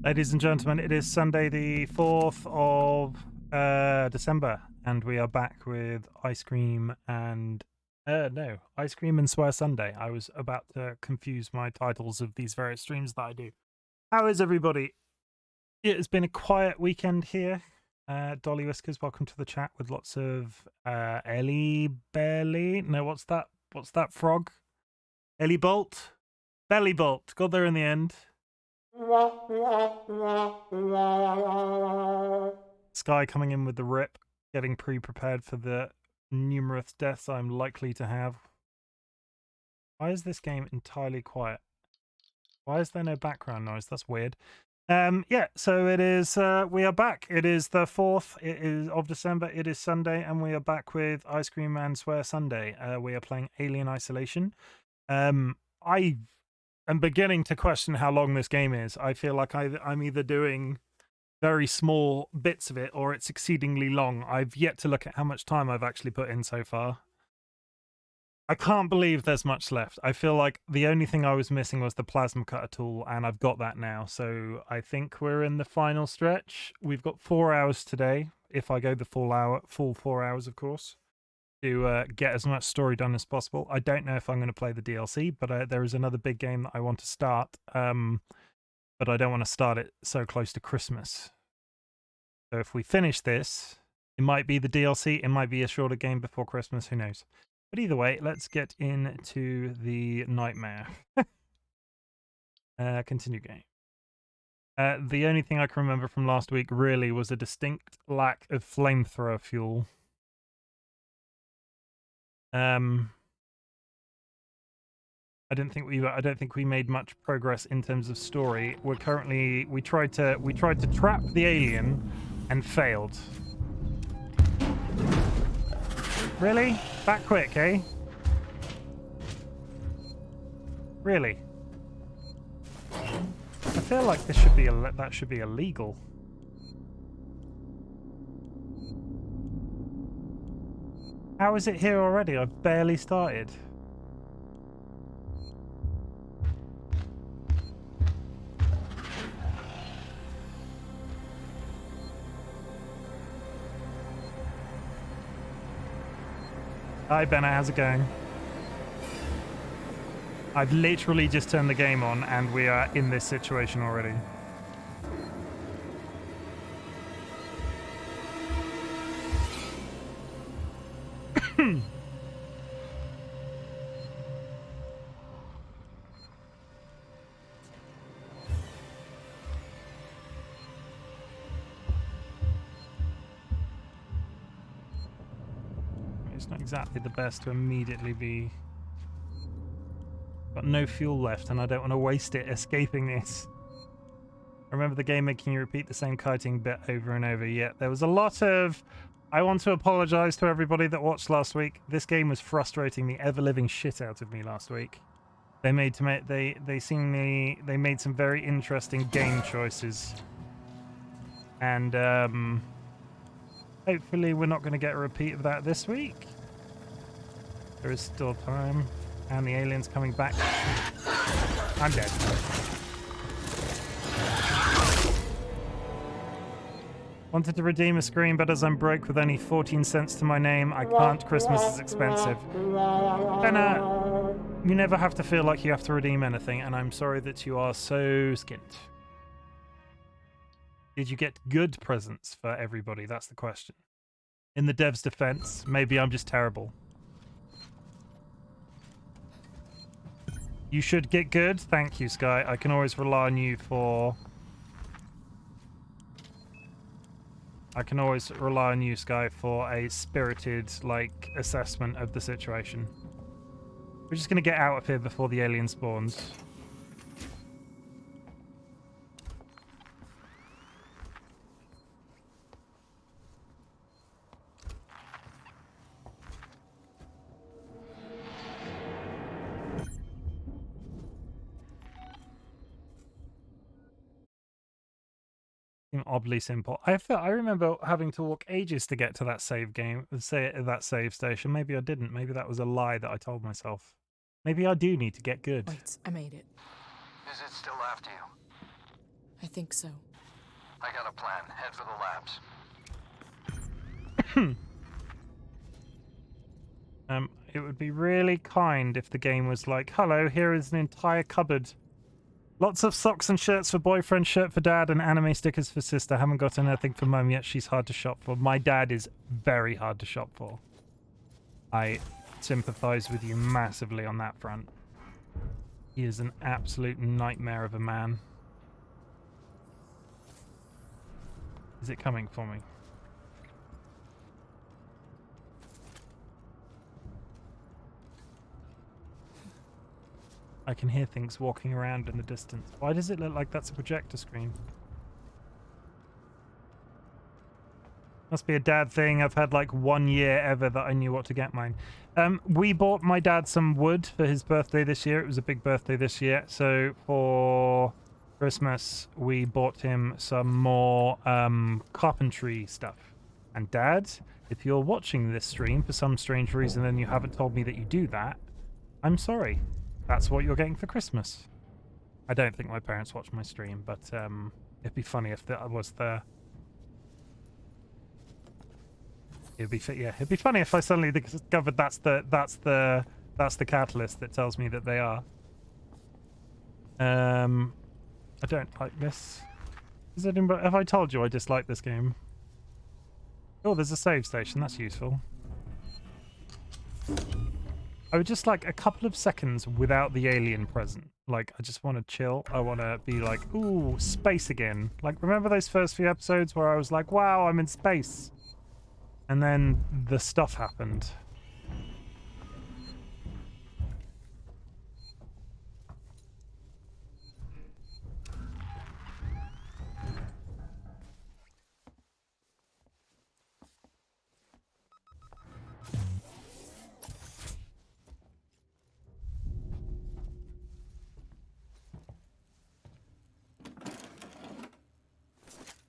Ladies and gentlemen, it is Sunday the 4th of December, and we are back with Ice Cream and... no, Ice Cream and Swear Sunday. I was about to confuse my titles of these various streams that I do. How is everybody? It has been a quiet weekend here. DollyWhiskers, welcome to the chat with lots of Ellie Belly. No, what's that? What's that frog? Ellie Bolt? Belly Bolt. Got there in the end. Sky coming in with the rip, getting pre-prepared for the numerous deaths I'm likely to have. Why is this game entirely quiet? Why is there no background noise? That's weird. Yeah, so it is, we are back. It is the 4th of December. It is Sunday, and we are back with Ice Cream and Swear Sunday. We are playing Alien Isolation. I am beginning to question how long this game is. I feel like I'm either doing very small bits of it or it's exceedingly long. I've yet to look at how much time I've actually put in so far. I can't believe there's much left. I feel like the only thing I was missing was the plasma cutter tool, and I've got that now. So I think we're in the final stretch. We've got 4 hours today, if I go the full 4 hours, of course, to get as much story done as possible. I don't know if I'm going to play the DLC, but there is another big game that I want to start, but I don't want to start it so close to Christmas. So if we finish this, it might be the DLC, it might be a shorter game before Christmas, who knows. But either way, let's get into the nightmare. Continue game. The only thing I can remember from last week really was a distinct lack of flamethrower fuel. I don't think we made much progress in terms of story. We tried to trap the alien and failed. Really? That quick, eh? Really? I feel like this should be that should be illegal. How is it here already? I've barely started. Hi Benna, how's it going? I've literally just turned the game on and we are in this situation already. It's not exactly the best to immediately be... Got no fuel left and I don't want to waste it escaping this. I remember the game making you repeat the same kiting bit over and over. Yet there was a lot of... I want to apologize to everybody that watched last week. This game was frustrating the ever-living shit out of me last week. They made some very interesting game choices. And hopefully we're not going to get a repeat of that this week. There is still time. And the alien's coming back. I'm dead. Wanted to redeem a screen, but as I'm broke with only 14 cents to my name, I can't. Christmas is expensive. Benna, you never have to feel like you have to redeem anything, and I'm sorry that you are so skint. Did you get good presents for everybody? That's the question. In the dev's defense, maybe I'm just terrible. You should get good. Thank you, Sky. I can always rely on you for... Sky, for a spirited, like, assessment of the situation. We're just going to get out of here before the alien spawns. Oddly simple. I remember having to walk ages to get to that that save station. Maybe I didn't. Maybe that was a lie that I told myself. Maybe I do need to get good. Wait, I made it. Is it still after you? I think so. I got a plan. Head for the labs. It would be really kind if the game was like, hello, here is an entire cupboard. Lots of socks and shirts for boyfriend, shirt for dad, and anime stickers for sister. Haven't got anything for mum yet. She's hard to shop for. My dad is very hard to shop for. I sympathize with you massively on that front. He is an absolute nightmare of a man. Is it coming for me? I can hear things walking around in the distance. Why does it look like that's a projector screen? Must be a dad thing. I've had like 1 year ever that I knew what to get mine. We bought my dad some wood for his birthday this year. It was a big birthday this year. So for Christmas, we bought him some more carpentry stuff. And Dad, if you're watching this stream for some strange reason and you haven't told me that you do that, I'm sorry. That's what you're getting for Christmas. I don't think my parents watch my stream, but it'd be funny if that was the... It'd be funny if I suddenly discovered that's the catalyst that tells me that they are. I don't like this. Have I told you I dislike this game? Oh, there's a save station. That's useful. I would just like a couple of seconds without the alien present. Like, I just want to chill. I want to be like, ooh, space again. Like, remember those first few episodes where I was like, wow, I'm in space? And then the stuff happened.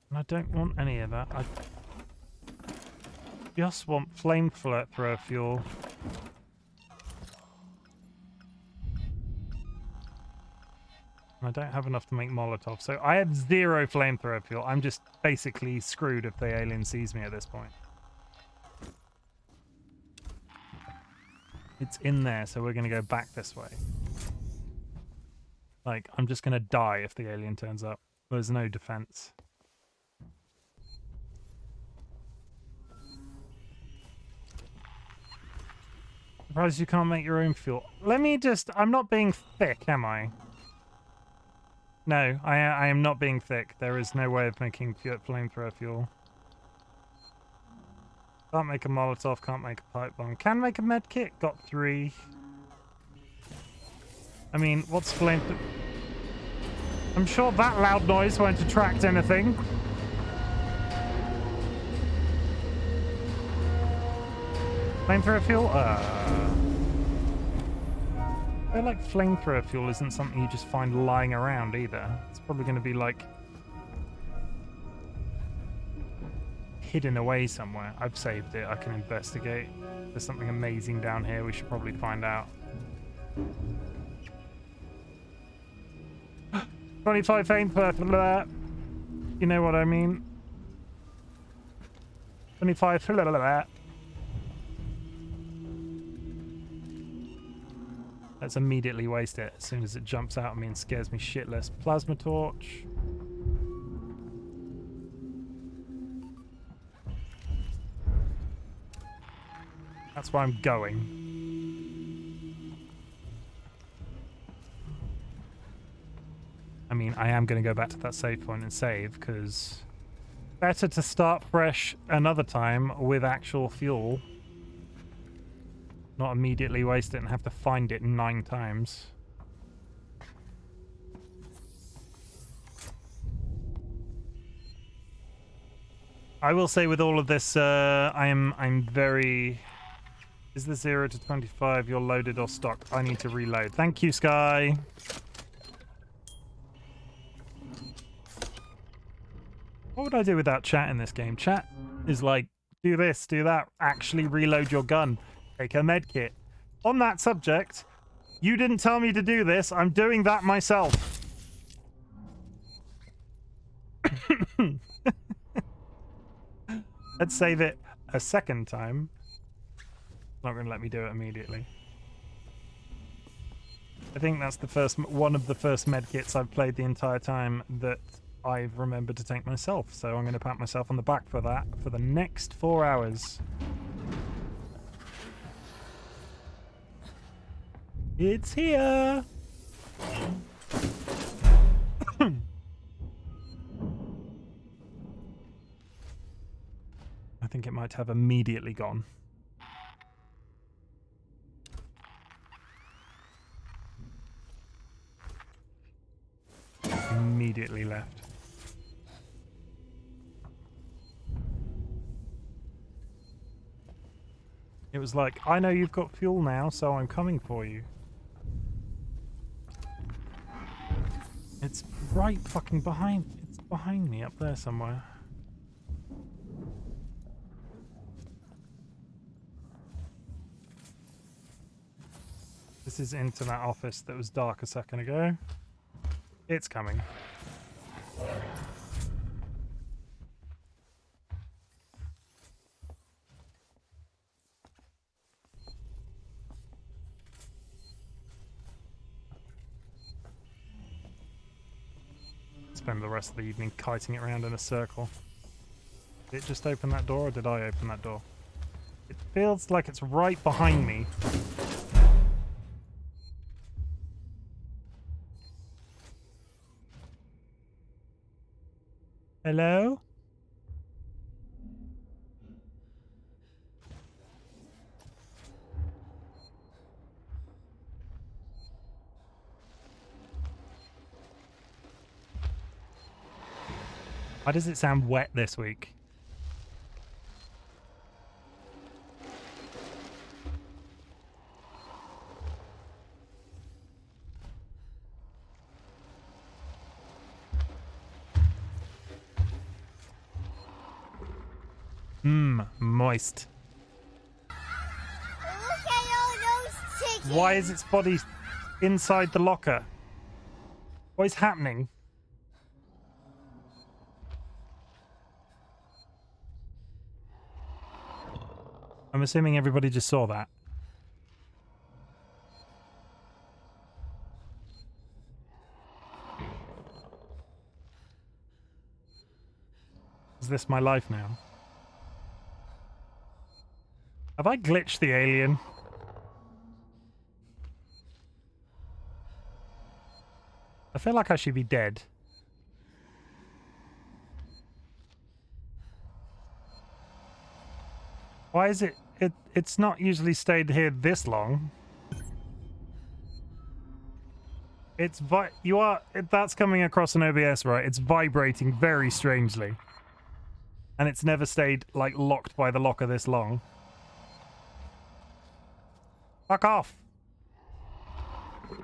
And I don't want any of that. I just want flamethrower fuel. And I don't have enough to make Molotov, so I have 0 flamethrower fuel. I'm just basically screwed if the alien sees me at this point. It's in there, so we're going to go back this way. Like, I'm just going to die if the alien turns up. There's no defense. Surprised you can't make your own fuel. Let me just... I'm not being thick, am I? No, I am not being thick. There is no way of making flamethrower fuel. Can't make a Molotov, can't make a pipe bomb. Can make a med kit, got 3. I mean, what's flamethrower... I'm sure that loud noise won't attract anything. Flamethrower fuel? I feel like flamethrower fuel isn't something you just find lying around either. It's probably going to be like hidden away somewhere. I've saved it. I can investigate. There's something amazing down here. We should probably find out. 25 flamethrower. You know what I mean? 25 flamethrower. Let's immediately waste it as soon as it jumps out at me and scares me shitless. Plasma torch. That's where I'm going. I mean, I am going to go back to that save point and save, because better to start fresh another time with actual fuel. Not immediately waste it and have to find it 9 times. I will say with all of this, I'm very... Is the 0 to 25 you're loaded or stocked? I need to reload. Thank you, Sky. What would I do without chat in this game? Chat is like, do this, do that. Actually reload your gun. Take a medkit. On that subject, you didn't tell me to do this. I'm doing that myself. Let's save it a second time. Not going to let me do it immediately. I think that's the first one of the first medkits I've played the entire time that I've remembered to take myself. So I'm going to pat myself on the back for that for the next 4 hours. It's here! I think it might have immediately gone. Immediately left. It was like, I know you've got fuel now, so I'm coming for you. It's right fucking behind. It's behind me up there somewhere. This is into that office that was dark a second ago. It's coming. Spend the rest of the evening kiting it around in a circle. Did it just open that door, or did I open that door? It feels like it's right behind me. Hello? Why does it sound wet this week? Moist. Look at all those chickens. Why is its body inside the locker? What is happening? I'm assuming everybody just saw that. Is this my life now? Have I glitched the alien? I feel like I should be dead. Why is it... It's not usually stayed here this long. It's that's coming across an OBS, right? It's vibrating very strangely. And it's never stayed, like, locked by the locker this long. Fuck off! If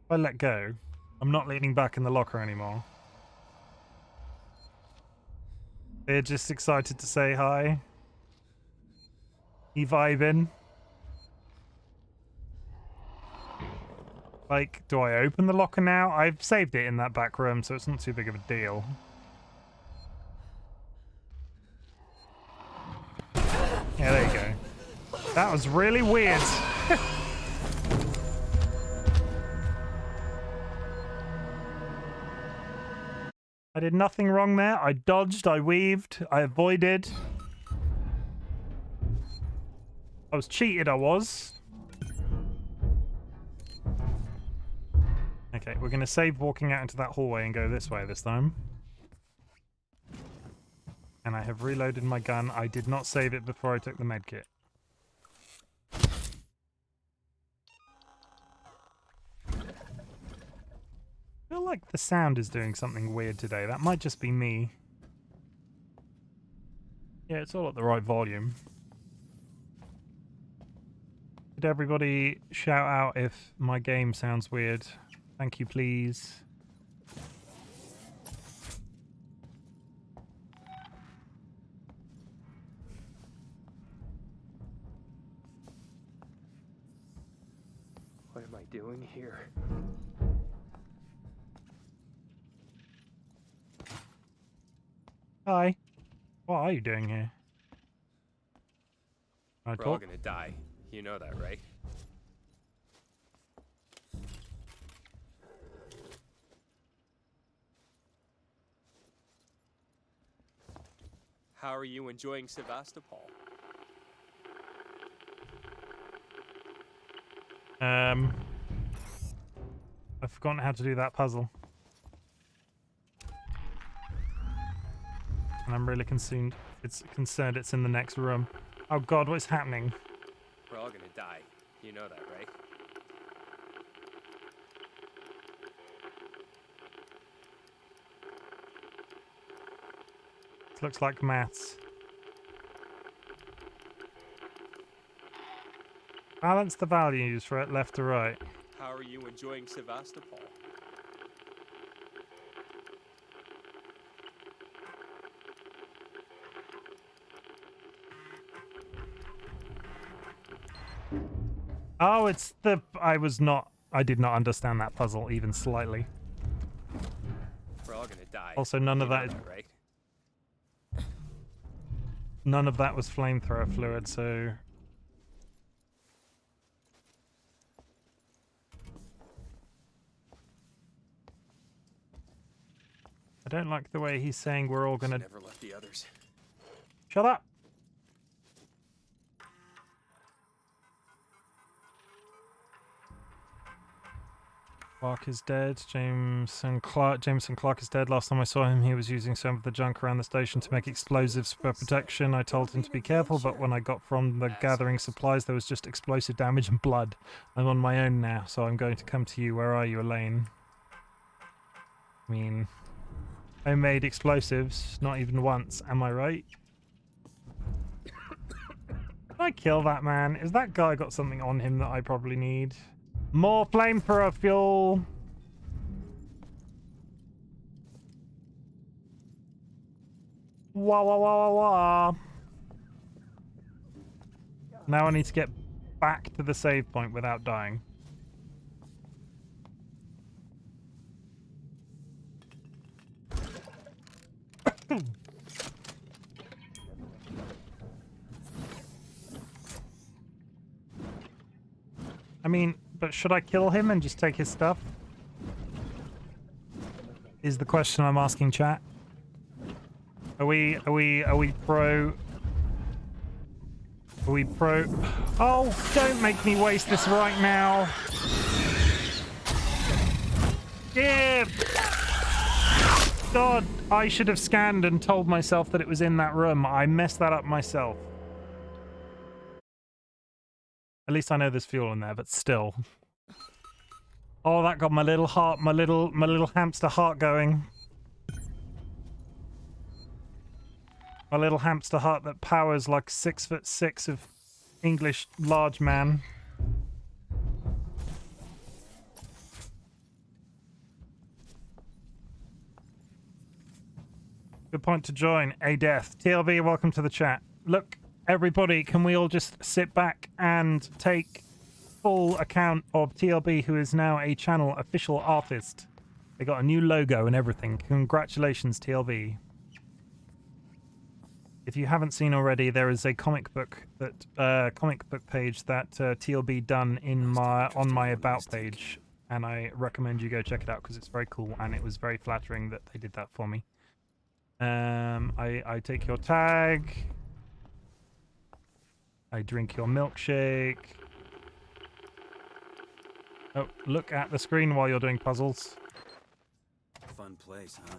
I let go, I'm not leaning back in the locker anymore. They're just excited to say hi. You vibing? Like, do I open the locker now? I've saved it in that back room, so it's not too big of a deal. Yeah, there you go. That was really weird. I did nothing wrong there. I dodged, I weaved, I avoided. I was cheated, I was. Okay, we're going to save walking out into that hallway and go this way this time. And I have reloaded my gun. I did not save it before I took the medkit. I feel like the sound is doing something weird today. That might just be me. Yeah, it's all at the right volume. Could everybody shout out if my game sounds weird? Thank you, please. What am I doing here? Hi. What are you doing here? Can I We're all talk? gonna die. You know that, right? How are you enjoying Sevastopol? I've forgotten how to do that puzzle. And I'm really concerned. It's in the next room. Oh god, what's happening? We're all gonna die. You know that, right? This looks like maths. Balance the values for it left to right. How are you enjoying Sevastopol? Oh, it's the... I did not understand that puzzle even slightly. We're all gonna die. Also, none of You know that is... right? None of that was flamethrower fluid, so... I don't like the way he's saying we're all gonna... Never left the others. Shut up! Clark is dead. Jameson Clark is dead. Last time I saw him, he was using some of the junk around the station to make explosives for protection. I told him to be careful, but when I got from the gathering supplies, there was just explosive damage and blood. I'm on my own now, so I'm going to come to you. Where are you, Elaine? I mean, homemade explosives, not even once. Am I right? Did I kill that man? Is that guy got something on him that I probably need? More flamethrower fuel! Wah wah wah wah wah! Now I need to get back to the save point without dying. I mean, but should I kill him and just take his stuff? Is the question I'm asking, chat. Are we pro? Are we pro? Oh, don't make me waste this right now. Yeah. God, I should have scanned and told myself that it was in that room. I messed that up myself. At least I know there's fuel in there, but still. Oh, that got my little heart, my little hamster heart going. My little hamster heart that powers like 6'6" of English large man. Good point to join. A death. TLB, welcome to the chat. Look, everybody, can we all just sit back and take full account of TLB, who is now a channel official artist. They got a new logo and everything. Congratulations, TLB. If you haven't seen already, there is a comic book page that TLB done in on my about page, and I recommend you go check it out because it's very cool and it was very flattering that they did that for me. I take your tag. I drink your milkshake. Oh, look at the screen while you're doing puzzles. Fun place, huh?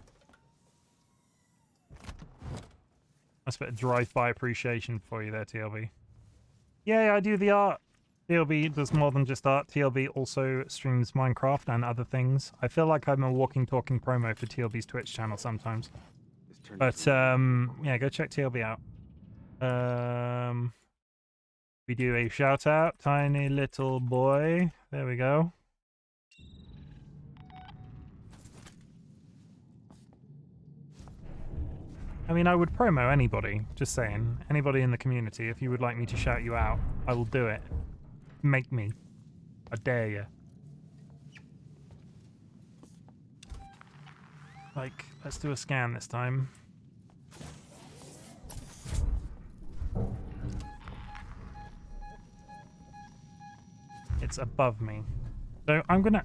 That's a bit of drive-by appreciation for you there, TLB. Yeah, I do the art. TLB does more than just art. TLB also streams Minecraft and other things. I feel like I'm a walking, talking promo for TLB's Twitch channel sometimes. But, yeah, go check TLB out. We do a shout out, tiny little boy. There we go. I mean, I would promo anybody, just saying. Anybody in the community, if you would like me to shout you out, I will do it. Make me. I dare you. Like, let's do a scan this time. mechanics above me. So I'm gonna...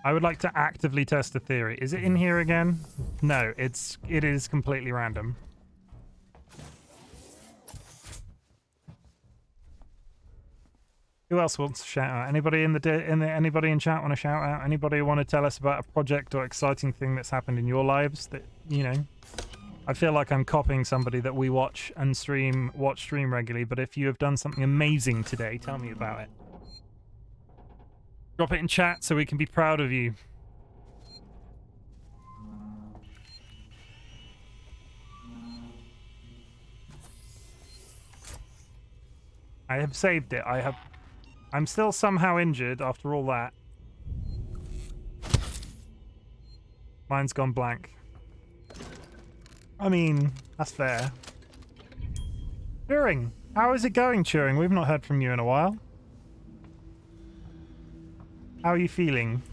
I would like to actively test a theory. Is it in here again? No, it is completely random. Who else wants to shout out? Anybody anybody in chat want to shout out? Anybody want to tell us about a project or exciting thing that's happened in your lives that, you know? I feel like I'm copying somebody that we watch stream regularly, but if you have done something amazing today, tell me about it. Drop it in chat so we can be proud of you. I have saved it. I'm still somehow injured after all that. Mine's gone blank. I mean, that's fair. Turing, how is it going, Turing? We've not heard from you in a while. How are you feeling?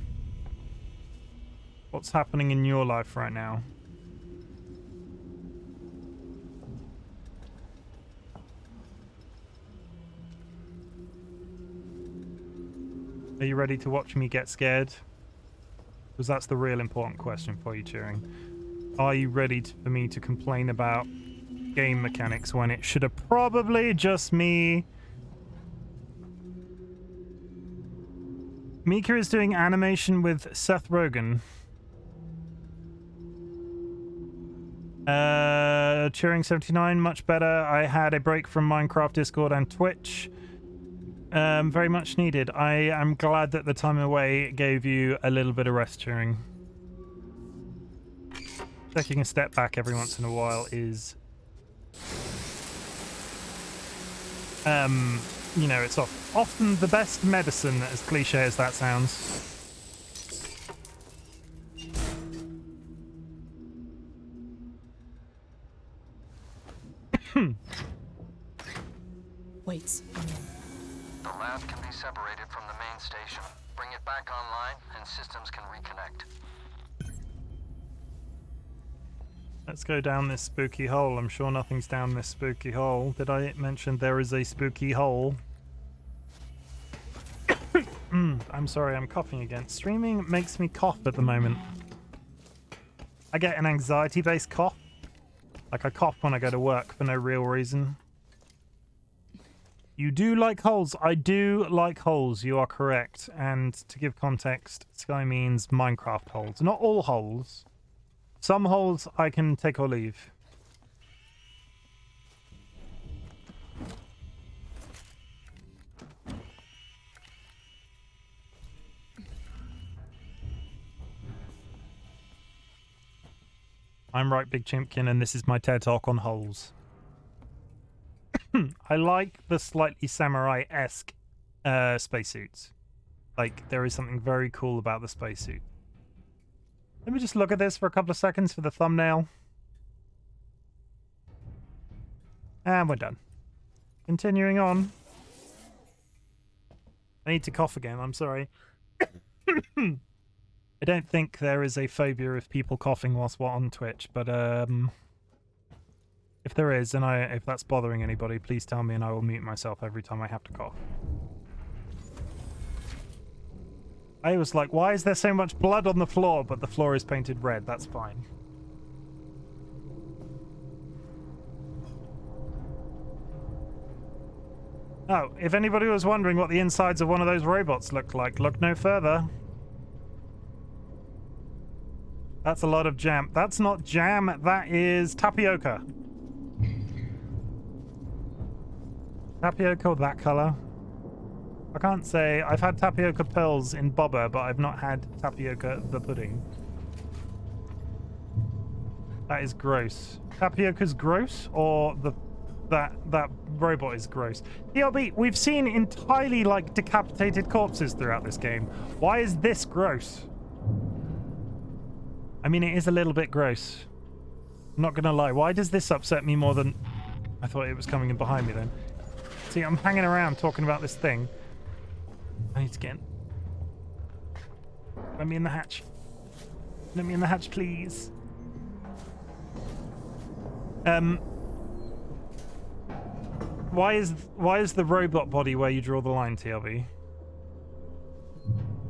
What's happening in your life right now? Are you ready to watch me get scared? Because that's the real important question for you, Turing. Are you ready for me to complain about game mechanics when it should have probably just me? Mika is doing animation with Seth Rogen. Turing79, much better. I had a break from Minecraft, Discord, and Twitch. Very much needed. I am glad that the time away gave you a little bit of rest, Turing. Taking a step back every once in a while is... you know, it's often the best medicine, as cliche as that sounds. Wait. The lab can be separated from the main station. Bring it back online, and systems can reconnect. Let's go down this spooky hole. I'm sure nothing's down this spooky hole. Did I mention there is a spooky hole? I'm sorry, I'm coughing again. Streaming makes me cough at the moment. I get an anxiety-based cough. Like I cough when I go to work for no real reason. You do like holes. I do like holes. You are correct. And to give context, Sky means Minecraft holes. Not all holes. Some holes I can take or leave. I'm RightBigChimken, and this is my TED Talk on holes. I like the slightly samurai-esque spacesuits. Like, there is something very cool about the spacesuit. Let me just look at this for a couple of seconds for the thumbnail. And we're done. Continuing on. I need to cough again, I'm sorry. I don't think there is a phobia of people coughing whilst we're on Twitch, but if there is, and if that's bothering anybody, please tell me and I will mute myself every time I have to cough. I was like, why is there so much blood on the floor? But the floor is painted red, that's fine. Oh, if anybody was wondering what the insides of one of those robots looked like, look no further. That's a lot of jam. That's not jam, that is tapioca. Tapioca that color. I can't say. I've had tapioca pills in boba, but I've not had tapioca the pudding. That is gross. Tapioca's gross, or that robot is gross. DLB, we've seen entirely like decapitated corpses throughout this game. Why is this gross? I mean, it is a little bit gross. I'm not gonna lie. Why does this upset me more than... I thought it was coming in behind me then. See, I'm hanging around talking about this thing. I need to get in. Let me in the hatch. Let me in the hatch, please. why is the robot body where you draw the line, TLB?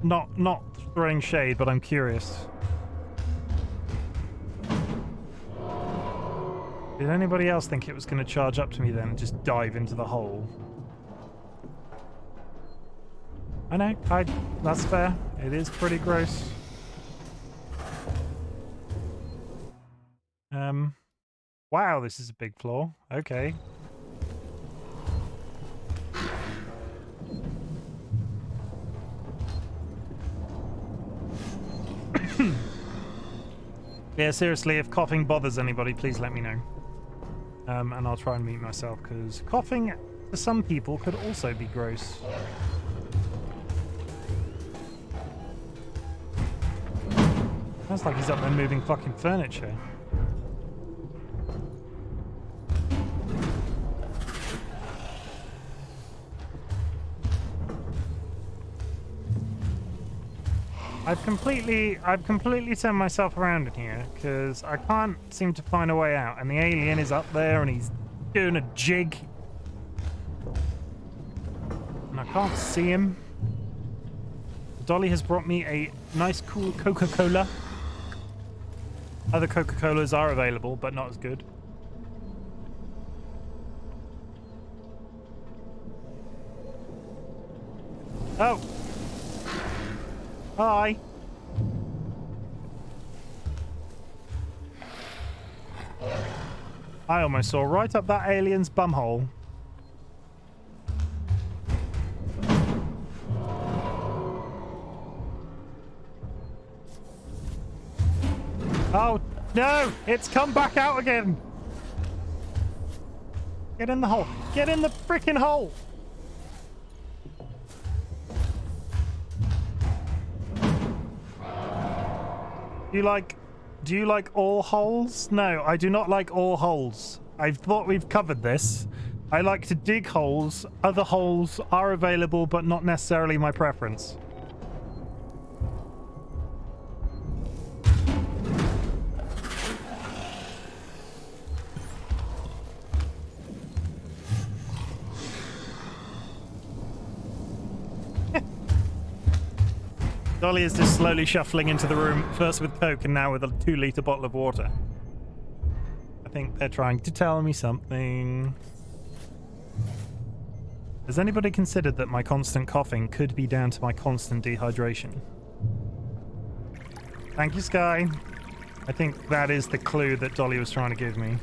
Not throwing shade, but I'm curious. Did anybody else think it was going to charge up to me then and just dive into the hole? I know, that's fair. It is pretty gross. Wow, this is a big floor. Okay. Yeah, seriously, if coughing bothers anybody, please let me know. And I'll try and mute myself, because coughing to some people could also be gross. Sounds like he's up there moving fucking furniture. I've completely turned myself around in here because I can't seem to find a way out, and the alien is up there and he's doing a jig, and I can't see him. Dolly has brought me a nice cool Coca-Cola. Other Coca-Colas are available, but not as good. Oh! Hi! I almost saw right up that alien's bumhole. Oh, no! It's come back out again! Get in the hole! Get in the freaking hole! Do you like all holes? No, I do not like all holes. I thought we've covered this. I like to dig holes. Other holes are available, but not necessarily my preference. Dolly is just slowly shuffling into the room, first with Coke and now with a 2-litre bottle of water. I think they're trying to tell me something. Has anybody considered that my constant coughing could be down to my constant dehydration? Thank you, Sky. I think that is the clue that Dolly was trying to give me.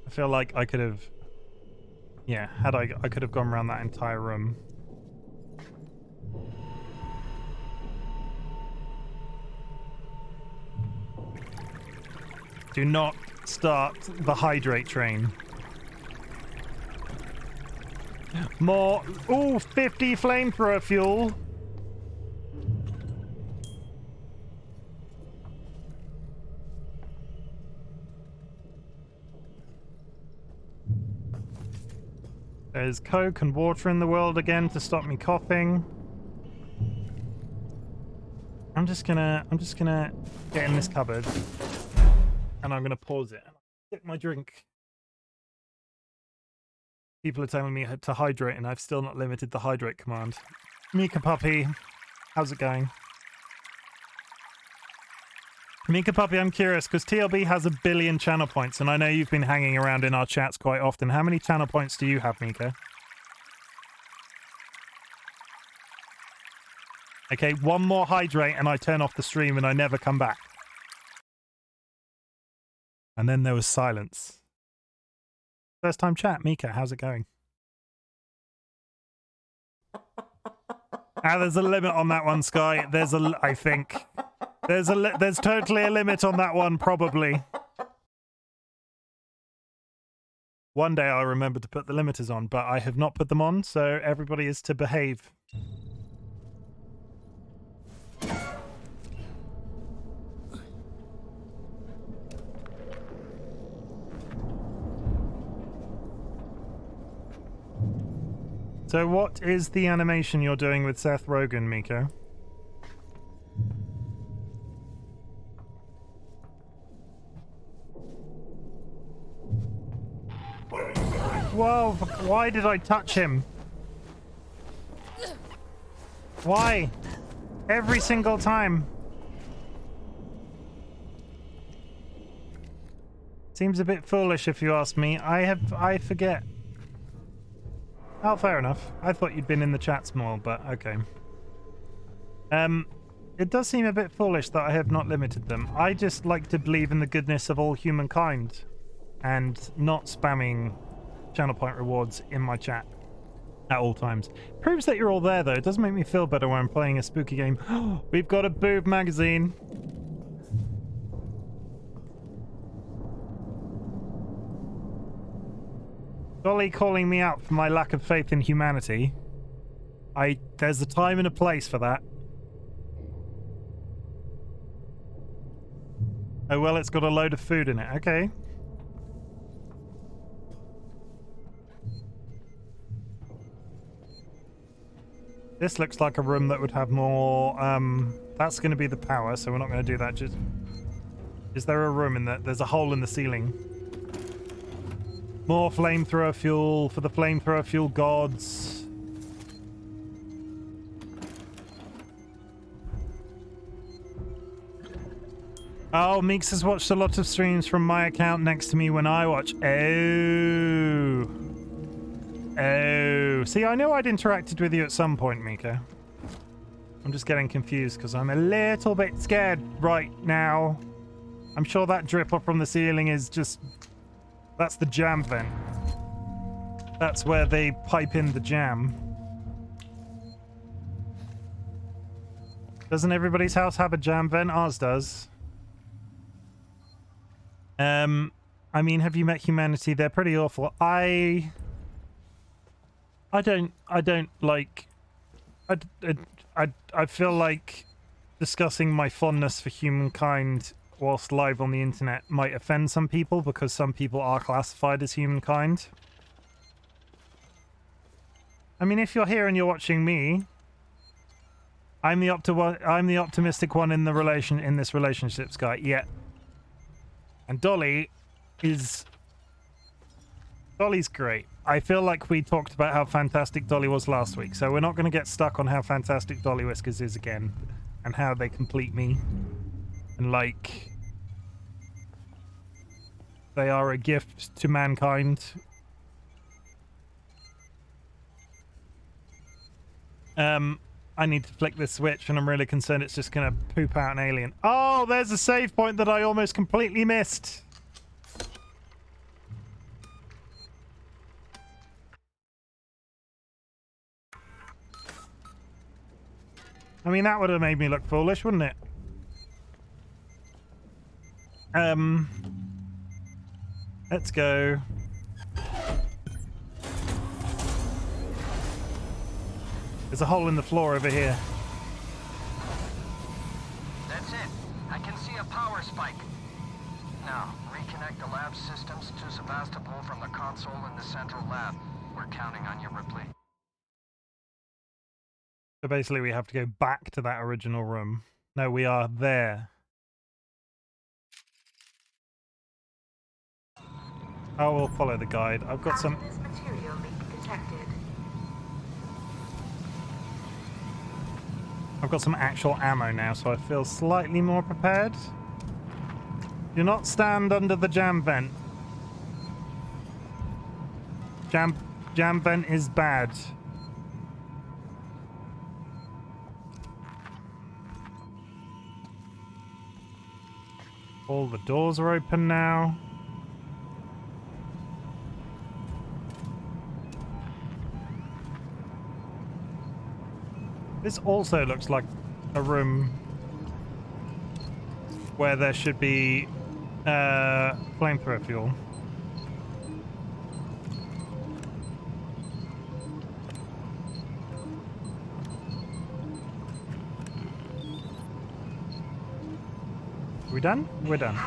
I feel like I could have... Yeah, I could have gone around that entire room. Do not start the hydrate train. More... Ooh, 50 flamethrower fuel! There's Coke and water in the world again to stop me coughing. I'm just gonna get in this cupboard and I'm gonna pause it. Get my drink. People are telling me to hydrate and I've still not limited the hydrate command. Mika Puppy, how's it going? Mika Puppy, I'm curious because TLB has 1 billion channel points and I know you've been hanging around in our chats quite often. How many channel points do you have, Mika? Okay, one more hydrate and I turn off the stream and I never come back. And then there was silence. First time chat, Mika, how's it going? There's a limit on that one, Sky. I think. There's totally a limit on that one, probably. One day I'll remember to put the limiters on, but I have not put them on, so everybody is to behave. So what is the animation you're doing with Seth Rogen, Miko? Whoa, why did I touch him? Why? Every single time. Seems a bit foolish if you ask me. I forget. Oh, fair enough. I thought you'd been in the chats more, but okay. It does seem a bit foolish that I have not limited them. I just like to believe in the goodness of all humankind and not spamming channel point rewards in my chat at all times. Proves that you're all there, though. It does make me feel better when I'm playing a spooky game. We've got a boob magazine. Dolly calling me out for my lack of faith in humanity. There's a time and a place for that. Oh, well, it's got a load of food in it. Okay. This looks like a room that would have more, that's going to be the power, so we're not going to do that. Just, is there a room in there? There's a hole in the ceiling. More flamethrower fuel for the flamethrower fuel gods. Oh, Meeks has watched a lot of streams from my account next to me when I watch. Oh. Oh. See, I know I'd interacted with you at some point, Mika. I'm just getting confused because I'm a little bit scared right now. I'm sure that drip up from the ceiling is just... That's the jam vent. That's where they pipe in the jam. Doesn't everybody's house have a jam vent? Ours does. I mean, have you met humanity? They're pretty awful. I don't like... I feel like discussing my fondness for humankind whilst live on the internet might offend some people because some people are classified as humankind. I mean, if you're here and you're watching me, I'm the optimistic one in this relationship, Sky. Yeah. And Dolly's great. I feel like we talked about how fantastic Dolly was last week, so we're not going to get stuck on how fantastic DollyWhiskers is again and how they complete me. And like, they are a gift to mankind. I need to flick this switch and I'm really concerned it's just gonna poop out an alien. Oh, there's a save point that I almost completely missed. I mean, that would have made me look foolish, wouldn't it? Let's go. There's a hole in the floor over here. That's it. I can see a power spike. Now, reconnect the lab systems to Sevastopol from the console in the central lab. We're counting on you, Ripley. So basically we have to go back to that original room. No, we are there. Oh, we'll follow the guide. I've got some... material leak detected. I've got some actual ammo now, so I feel slightly more prepared. Do not stand under the jam vent. Jam vent is bad. All the doors are open now. This also looks like a room where there should be flamethrower fuel. We done? We're done.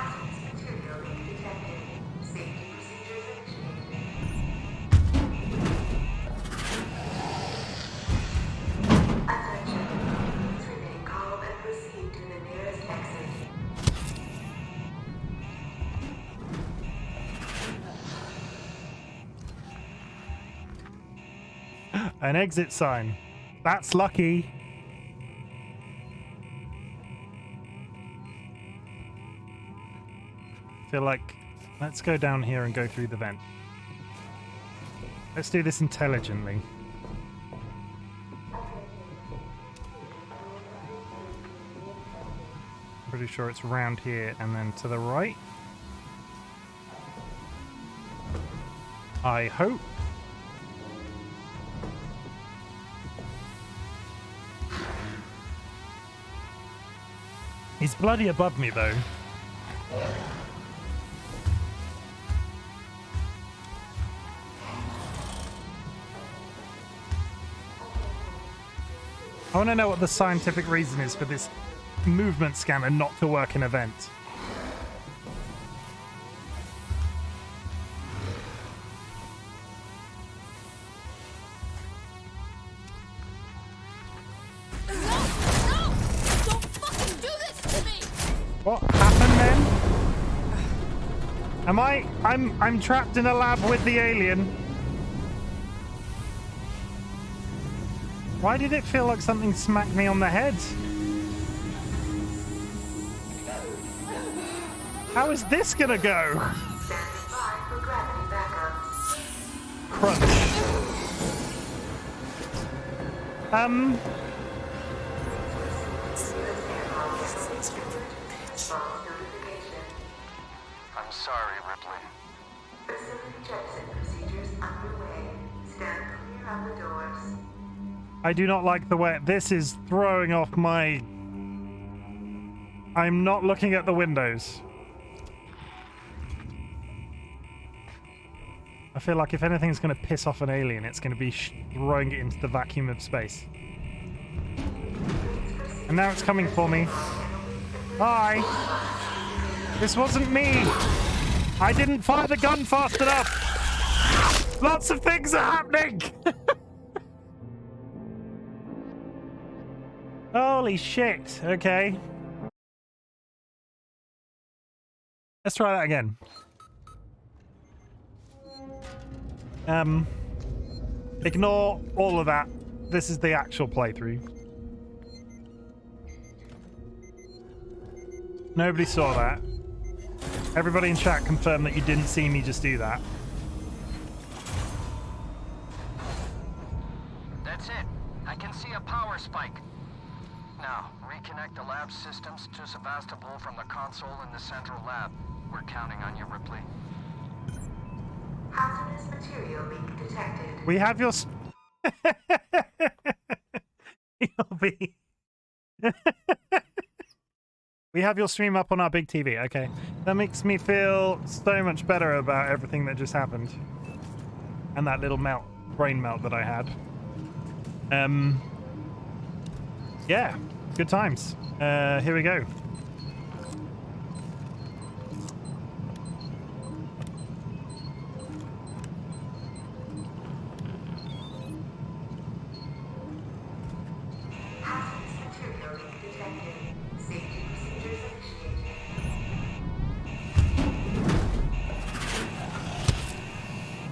An exit sign. That's lucky. Feel like let's go down here and go through the vent. Let's do this intelligently. Pretty sure it's around here and then to the right. I hope. He's bloody above me though. I want to know what the scientific reason is for this movement scanner not to work in a vent. Don't fucking do this to me! What happened then? I'm trapped in a lab with the alien. Why did it feel like something smacked me on the head? How is this gonna go? Standing by for gravity backup. Crunch. False notification. I'm sorry, Ripley. Facility checks and procedures underway. Stand clear of the doors. I do not like the way this is throwing off my... I'm not looking at the windows. I feel like if anything's going to piss off an alien, it's going to be throwing it into the vacuum of space. And now it's coming for me. Hi! This wasn't me! I didn't fire the gun fast enough! Lots of things are happening! Holy shit, okay. Let's try that again. Ignore all of that. This is the actual playthrough. Nobody saw that. Everybody in chat confirmed that you didn't see me just do that. That's it. I can see a power spike. Now, reconnect the lab systems to Sevastopol from the console in the central lab. We're counting on you, Ripley. Hazardous material leak detected. We have your... You'll be... We have your stream up on our big TV. Okay. That makes me feel so much better about everything that just happened. And that little brain melt that I had. Yeah. Good times. Here we go. Hazardous material leak detected. Safety procedures initiated.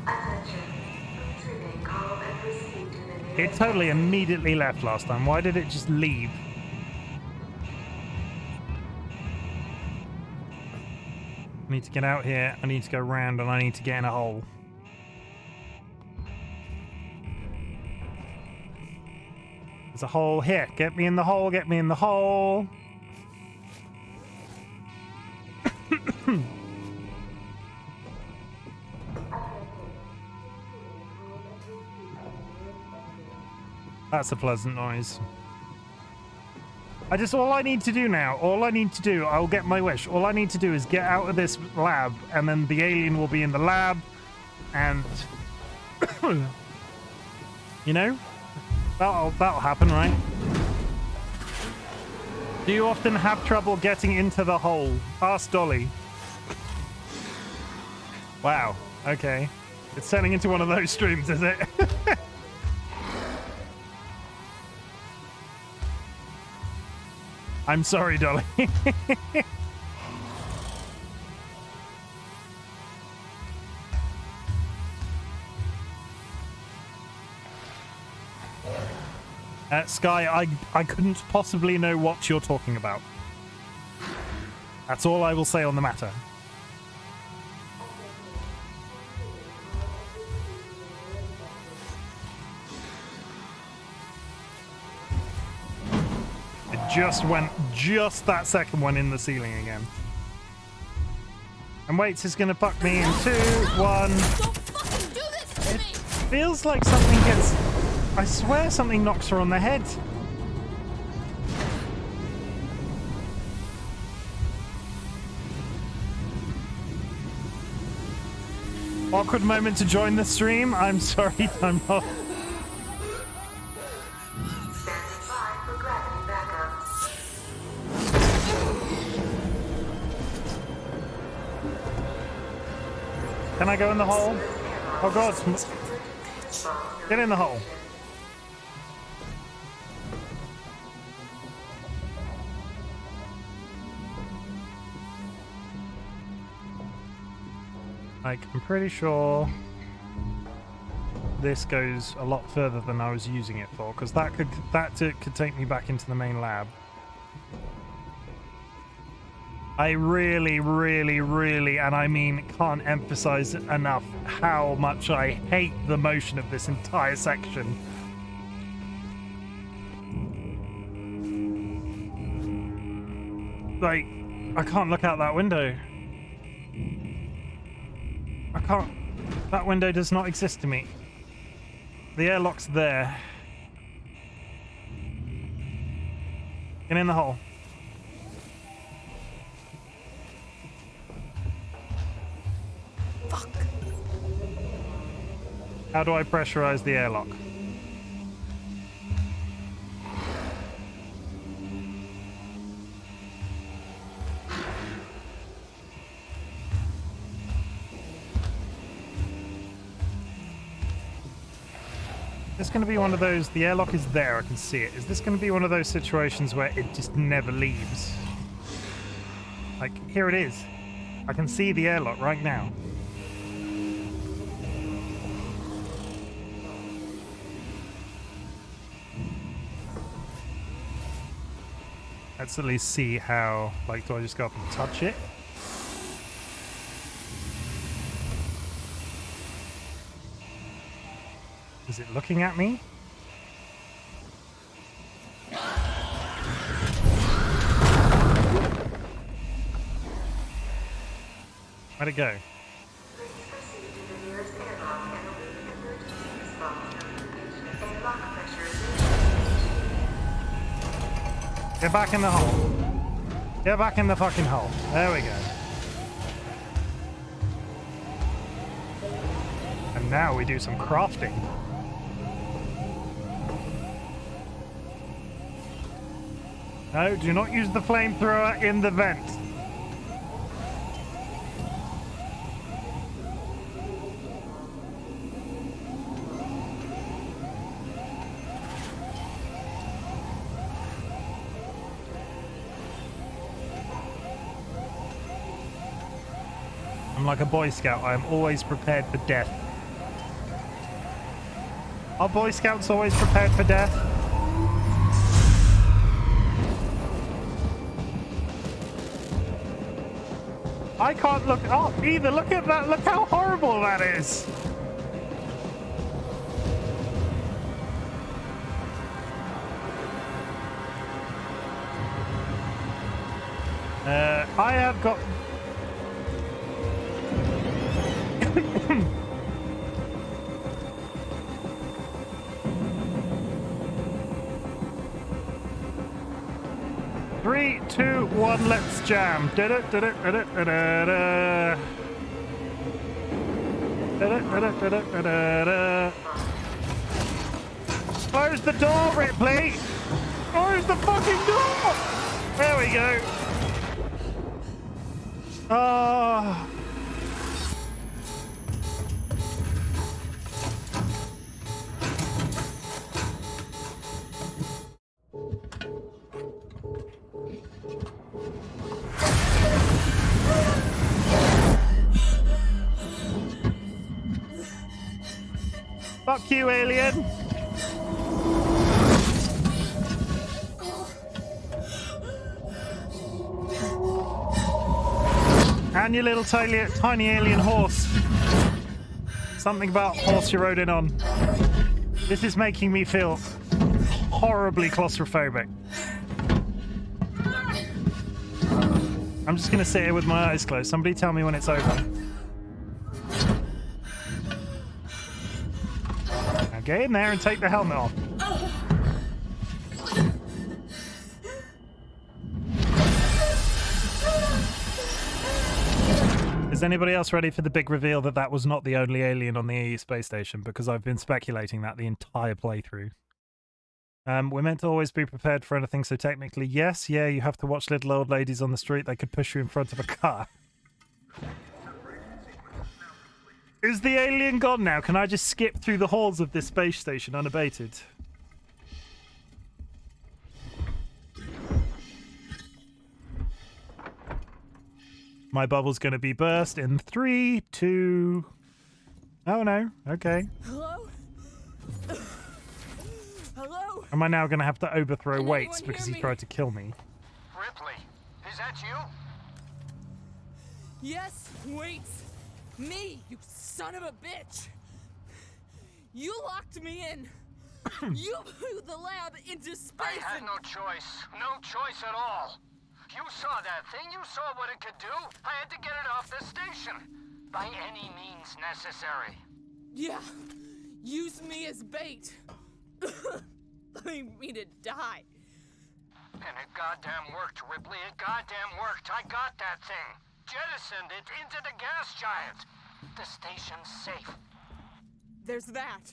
Attention. Please remain calm and proceed to the nearest... It totally immediately left last time. Why did it just leave? I need to get out here. I need to go round and I need to get in a hole. There's a hole here. Get me in the hole. Get me in the hole. That's a pleasant noise. All I need to do now, I'll get my wish. All I need to do is get out of this lab, and then the alien will be in the lab, and... you know? That'll happen, right? Do you often have trouble getting into the hole? Ask Dolly. Wow, okay. It's turning into one of those streams, is it? I'm sorry, Dolly. Sky, I couldn't possibly know what you're talking about. That's all I will say on the matter. It just went, just that second one in the ceiling again. And wait, it's gonna fuck me in 2, 1. Don't fucking do this to me! Feels like something gets... I swear something knocks her on the head. Awkward moment to join the stream. I'm sorry, I'm not. Standing by for gravity backup. Can I go in the hole? Oh god. Get in the hole. Like, I'm pretty sure this goes a lot further than I was using it for, because that could take me back into the main lab. I really, really, really, and I mean can't emphasize enough how much I hate the motion of this entire section. Like, I can't look out that window. I can't. That window does not exist to me. The airlock's there. Get in the hole. Fuck. How do I pressurize the airlock? Is this going to be one of those, the airlock is there, I can see it. Is this going to be one of those situations where it just never leaves? Like, here it is. I can see the airlock right now. Let's at least see how, like, do I just go up and touch it? Is it looking at me? Where'd it go? Please proceed to the nearest airlock and await emergency response notification. Airlock pressurization. Get back in the hole. Get back in the fucking hole. There we go. And now we do some crafting. No, do not use the flamethrower in the vent. I'm like a Boy Scout. I am always prepared for death. Are Boy Scouts always prepared for death? I can't look up either. Look at that. Look how horrible that is. I have got... Three, 2, 1, let's jam. Close the door, Ripley! Close the fucking door! There we go. Oh. Fuck you, alien. And your little tiny alien horse. Something about horse you rode in on. This is making me feel horribly claustrophobic. I'm just going to sit here with my eyes closed. Somebody tell me when it's over. Now get in there and take the helmet off. Is anybody else ready for the big reveal that that was not the only alien on the AE space station? Because I've been speculating that the entire playthrough. We're meant to always be prepared for anything, so technically, yes, yeah, you have to watch little old ladies on the street. They could push you in front of a car. Is the alien gone now? Can I just skip through the halls of this space station unabated? My bubble's going to be burst in 3, 2... Oh, no. Okay. Hello? Hello? Am I now going to have to overthrow Can weights anyone because hear he me? tried to kill me? Ripley, is that you? Yes, wait. Me, you son of a bitch. You locked me in. You blew the lab into space. I had no choice. No choice at all. You saw that thing. You saw what it could do. I had to get it off the station. By any means necessary. Yeah, use me as bait. Leave me to die. And it goddamn worked, Ripley. It goddamn worked. I got that thing. Jettisoned it into the gas giant. The station's safe. There's that.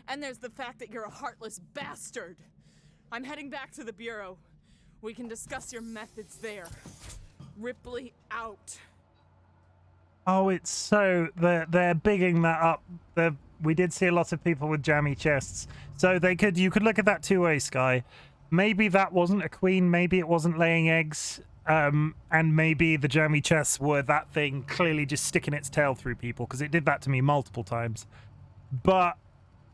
And there's the fact that you're a heartless bastard. I'm heading back to the Bureau. We can discuss your methods there. Ripley out. Oh, it's so... They're bigging that up. We did see a lot of people with jammy chests. So you could look at that two ways, Sky. Maybe that wasn't a queen. Maybe it wasn't laying eggs. And maybe the jammy chests were that thing clearly just sticking its tail through people, because it did that to me multiple times. But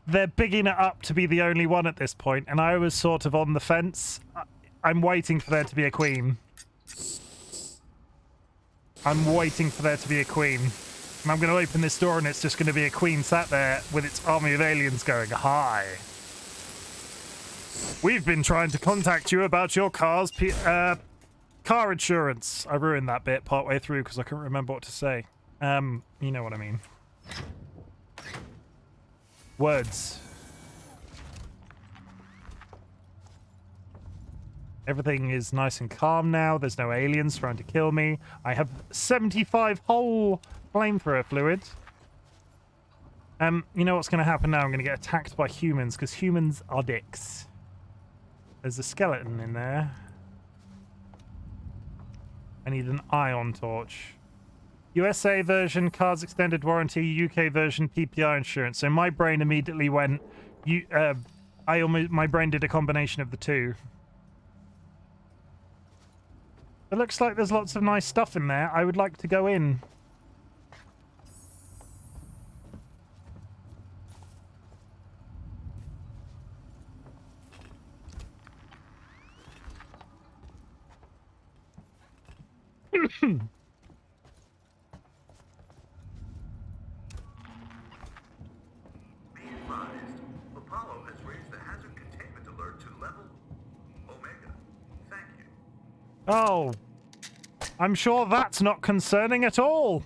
they're bigging it up to be the only one at this point, and I was sort of on the fence. I'm waiting for there to be a queen. I'm waiting for there to be a queen. And I'm going to open this door and it's just going to be a queen sat there with its army of aliens going, "Hi. We've been trying to contact you about your car's car insurance." I ruined that bit partway through because I couldn't remember what to say. You know what I mean. Words. Everything is nice and calm now. There's no aliens trying to kill me. I have 75 whole flamethrower fluid. You know what's going to happen now? I'm going to get attacked by humans because humans are dicks. There's a skeleton in there. I need an ion torch. USA version, car's extended warranty, UK version, PPI insurance. So my brain immediately went... my brain did a combination of the two. It looks like there's lots of nice stuff in there. I would like to go in. Be advised, Apollo has raised the hazard containment alert to level Omega. Thank you. Oh, I'm sure that's not concerning at all.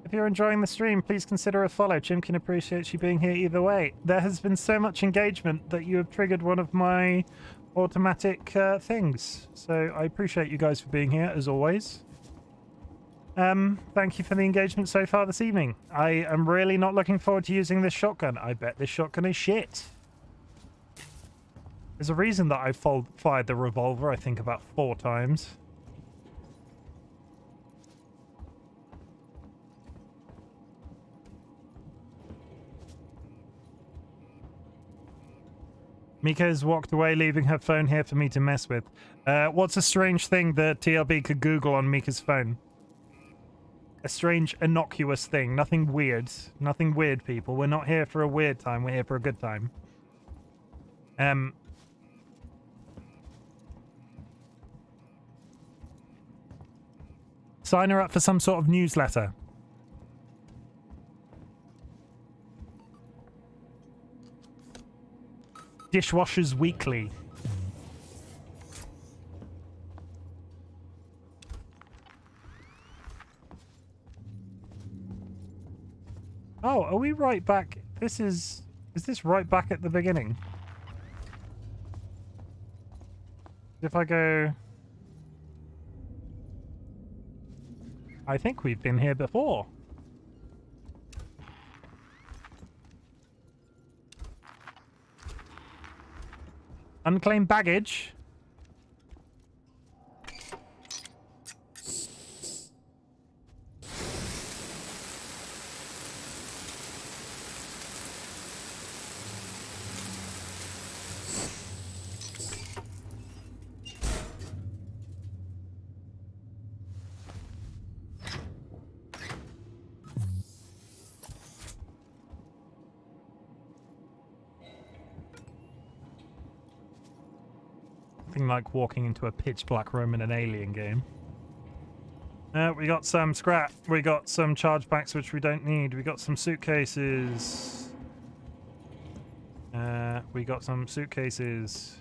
If you're enjoying the stream, please consider a follow. Chimken appreciates you being here either way. There has been so much engagement that you have triggered one of my automatic things. So I appreciate you guys for being here, as always. Thank you for the engagement so far this evening. I am really not looking forward to using this shotgun. I bet this shotgun is shit. There's a reason that I fired the revolver, I think, about 4 times. Mika's walked away, leaving her phone here for me to mess with. What's a strange thing that TLB could Google on Mika's phone? a strange, innocuous thing. Nothing weird. Nothing weird, people. We're not here for a weird time. We're here for a good time. Sign her up for some sort of newsletter. Dishwashers Weekly. Oh, are we right back? Is this right back at the beginning? If I go... I think we've been here before. Unclaimed baggage. Like walking into a pitch black room in an Alien game. We got some scrap. We got some chargebacks which we don't need. We got some suitcases. We got some suitcases.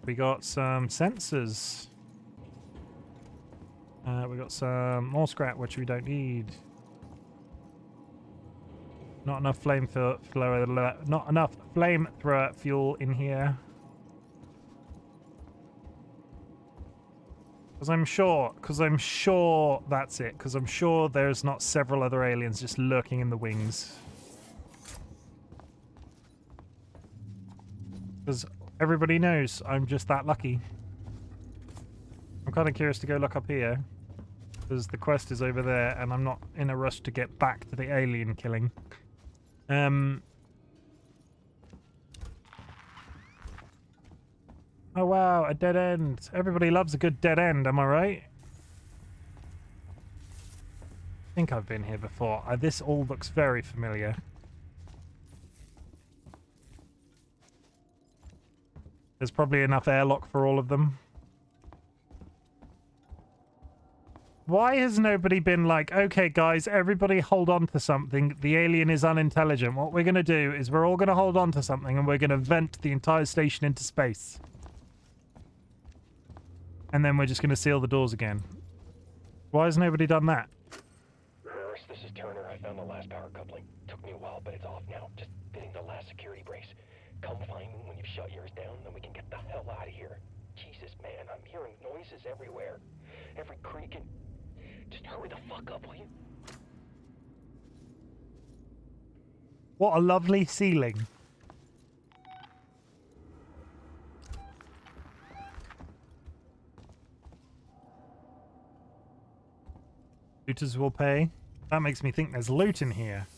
We got some sensors. We got some more scrap which we don't need. Not enough flamethrower. Not enough flamethrower fuel in here. Because I'm sure that's it. Because I'm sure there's not several other aliens just lurking in the wings. Because everybody knows I'm just that lucky. I'm kind of curious to go look up here. Because the quest is over there and I'm not in a rush to get back to the alien killing. Oh wow, a dead end. Everybody loves a good dead end, am I right? I think I've been here before. This all looks very familiar. There's probably enough airlock for all of them. Why has nobody been like, okay guys, everybody hold on to something. The alien is unintelligent. What we're going to do is we're all going to hold on to something and we're going to vent the entire station into space. And then we're just going to seal the doors again. Why has nobody done that? Reverse, this is Turner. I found the last power coupling. Took me a while, but it's off now. Just fitting the last security brace. Come find me when you've shut yours down, then we can get the hell out of here. Jesus, man, I'm hearing noises everywhere. Every creak and... Just hurry the fuck up, will you? What a lovely ceiling. Looters will pay. That makes me think there's loot in here.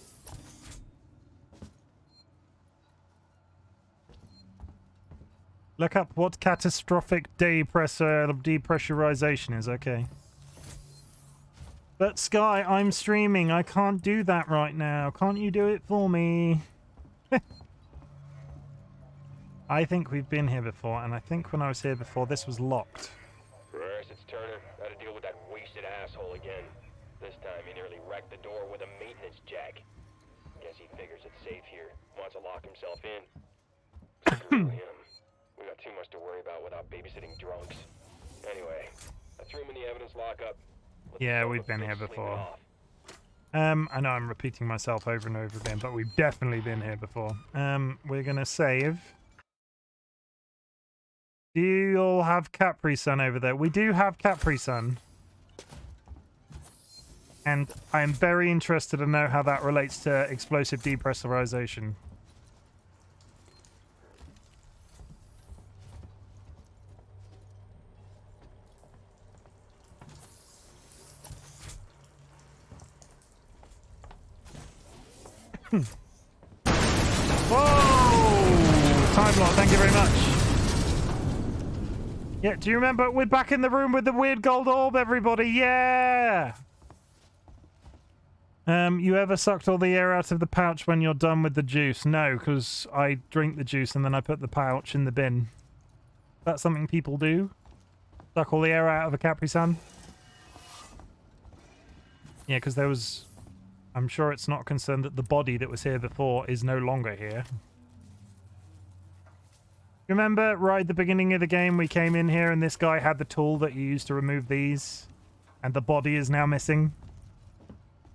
Look up what catastrophic depressurization is. Okay. But Sky, I'm streaming. I can't do that right now. Can't you do it for me? I think we've been here before, and I think when I was here before, this was locked. Reverse, it's Turner. Gotta deal with that wasted asshole again. This time he nearly wrecked the door with a maintenance jack. Guess he figures it's safe here. Wants to lock himself in. Screw him. We got too much to worry about without babysitting drunks. Anyway, I threw him in the evidence lockup. Yeah, we've been here before. I know I'm repeating myself over and over again, but we've definitely been here before. We're gonna save. Do you all have Capri Sun over there? We do have Capri Sun. And I am very interested to know how that relates to explosive depressurization. Whoa! Time lock, thank you very much. Yeah, do you remember? We're back in the room with the weird gold orb, everybody. Yeah! You ever sucked all the air out of the pouch when you're done with the juice? No, because I drink the juice and then I put the pouch in the bin. That's something people do? Suck all the air out of a Capri Sun? Yeah, because there was... I'm sure it's not concerned that the body that was here before is no longer here. Remember, right at the beginning of the game, we came in here and this guy had the tool that you used to remove these? And the body is now missing?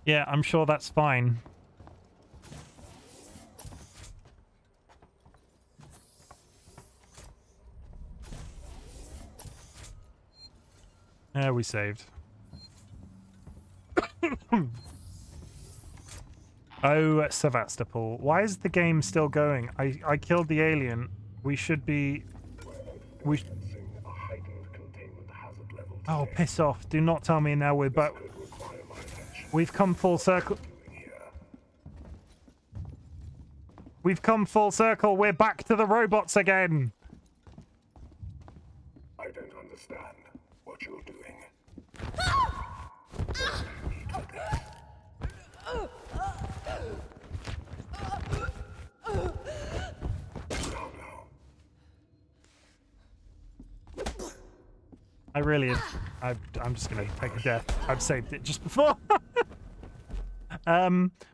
Yeah, I'm sure that's fine. We saved. Oh, Sevastopol. Why is the game still going? I killed the alien. We should be... Oh, piss off. Do not tell me now we're back. We've come full circle. We've come full circle. We're back to the robots again. I don't understand what you're doing. I really... I'm just going to take a death. I've saved it just before.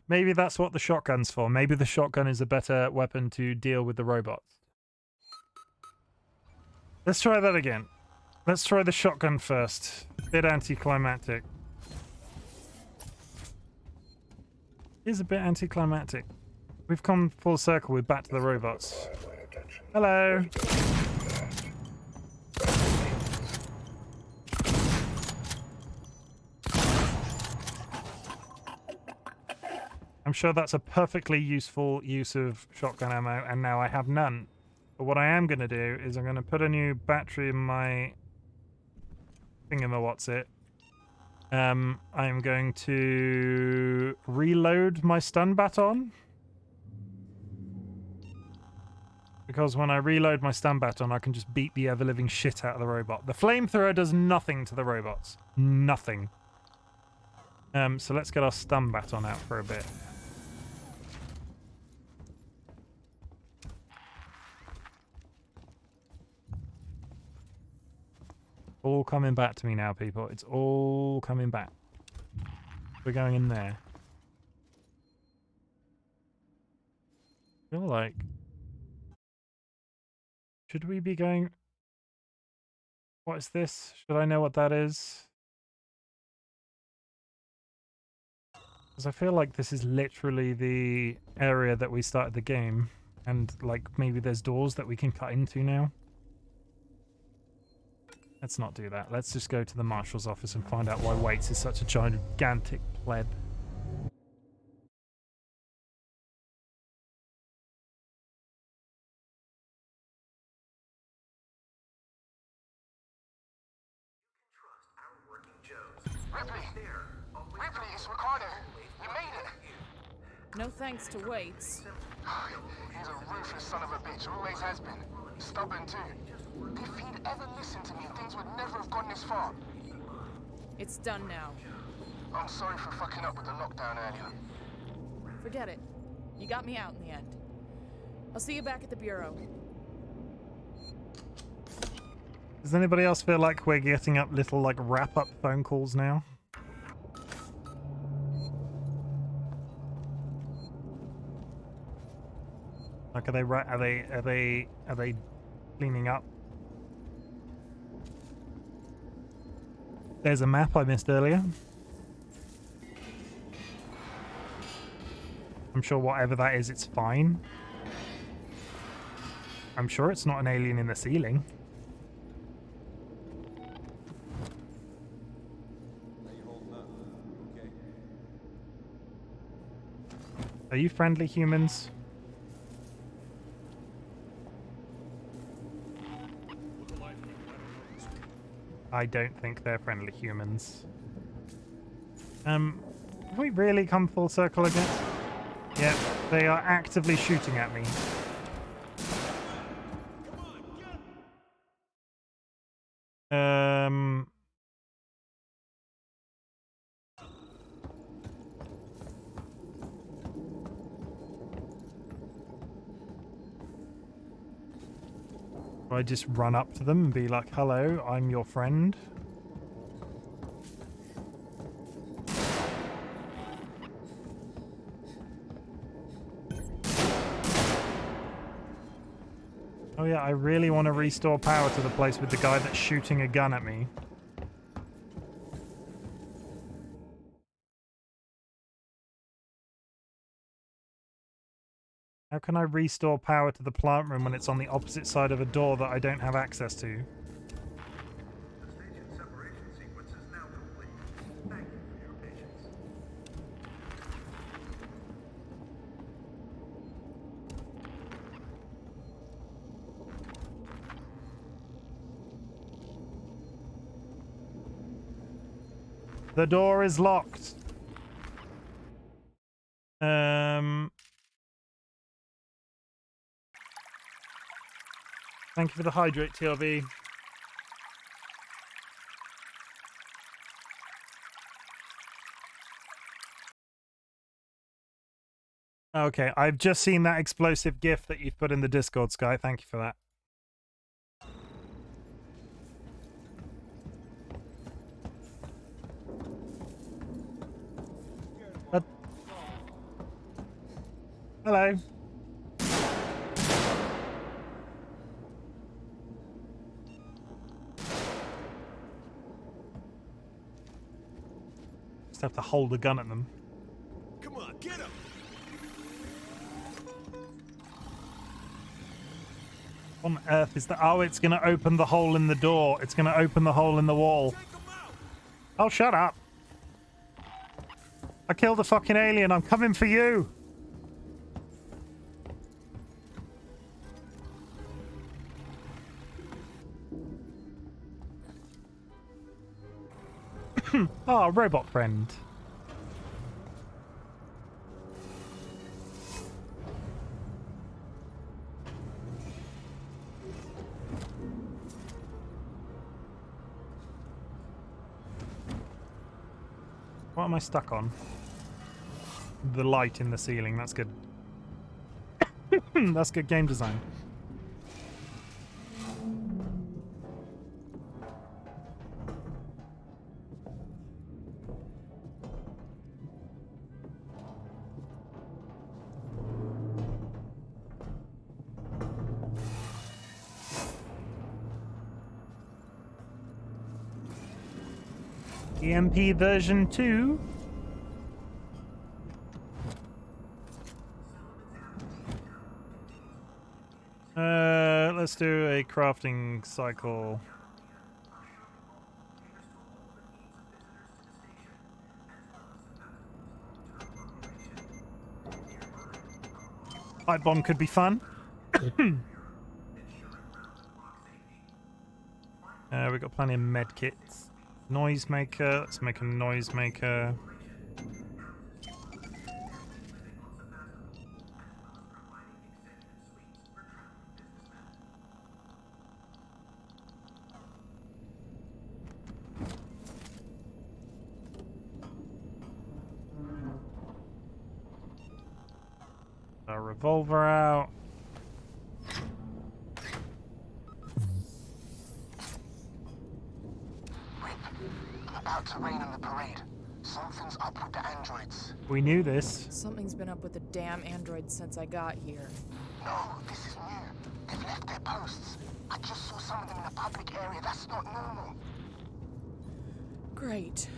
Maybe that's what the shotgun's for. Maybe the shotgun is a better weapon to deal with the robots. Let's try that again. Let's try the shotgun first. Bit anticlimactic. Is a bit anticlimactic. We've come full circle. We're back to the robots. Hello. I'm sure that's a perfectly useful use of shotgun ammo, and now I have none. But what I am going to do is I'm going to put a new battery in my thingamawhatsit. I'm going to reload my stun baton. Because when I reload my stun baton, I can just beat the ever-living shit out of the robot. The flamethrower does nothing to the robots. Nothing. So let's get our stun baton out for a bit. All coming back to me now, people. It's all coming back. We're going in there. I feel like... Should we be going... What is this? Should I know what that is? Because I feel like this is literally the area that we started the game. And, like, maybe there's doors that we can cut into now. Let's not do that. Let's just go to the marshal's office and find out why Waits is such a gigantic pleb. Ripley, it's Ricardo. You made it. No thanks to Waits. He's a ruthless son of a bitch, always has been. Stubborn too. If he'd ever listened to me, things would never have gone this far. It's done now. I'm sorry for fucking up with the lockdown earlier. Forget it. You got me out in the end. I'll see you back at the Bureau. Does anybody else feel like we're getting up little, like, wrap-up phone calls now? Like, are they cleaning up? There's a map I missed earlier. I'm sure whatever that is, it's fine. I'm sure it's not an alien in the ceiling. Are you friendly humans? I don't think they're friendly humans. Have we really come full circle again? Yeah, they are actively shooting at me. Do I just run up to them and be like, hello, I'm your friend? Oh yeah, I really want to restore power to the place with the guy that's shooting a gun at me. How can I restore power to the plant room when it's on the opposite side of a door that I don't have access to? The station separation sequence is now complete. Thank you for your patience. The door is locked. Thank you for the hydrate, TLB. Okay, I've just seen that explosive GIF that you've put in the Discord, Sky. Thank you for that. Hello. Just have to hold a gun at them. Come on, get him! What on earth is that? Oh, it's going to open the hole in the door. It's going to open the hole in the wall. Take him out! Oh, shut up. I killed a fucking alien. I'm coming for you. Oh, robot friend. What am I stuck on? The light in the ceiling. That's good. That's good game design. EMP version 2. Let's do a crafting cycle. Pipe bomb could be fun. We've got plenty of med kits. Noisemaker. Let's make a noisemaker. Our revolver out. About to rain on the parade. Something's up with the androids. We knew this. Something's been up with the damn androids since I got here. No, this is new. They've left their posts. I just saw some of them in a public area. That's not normal. Great.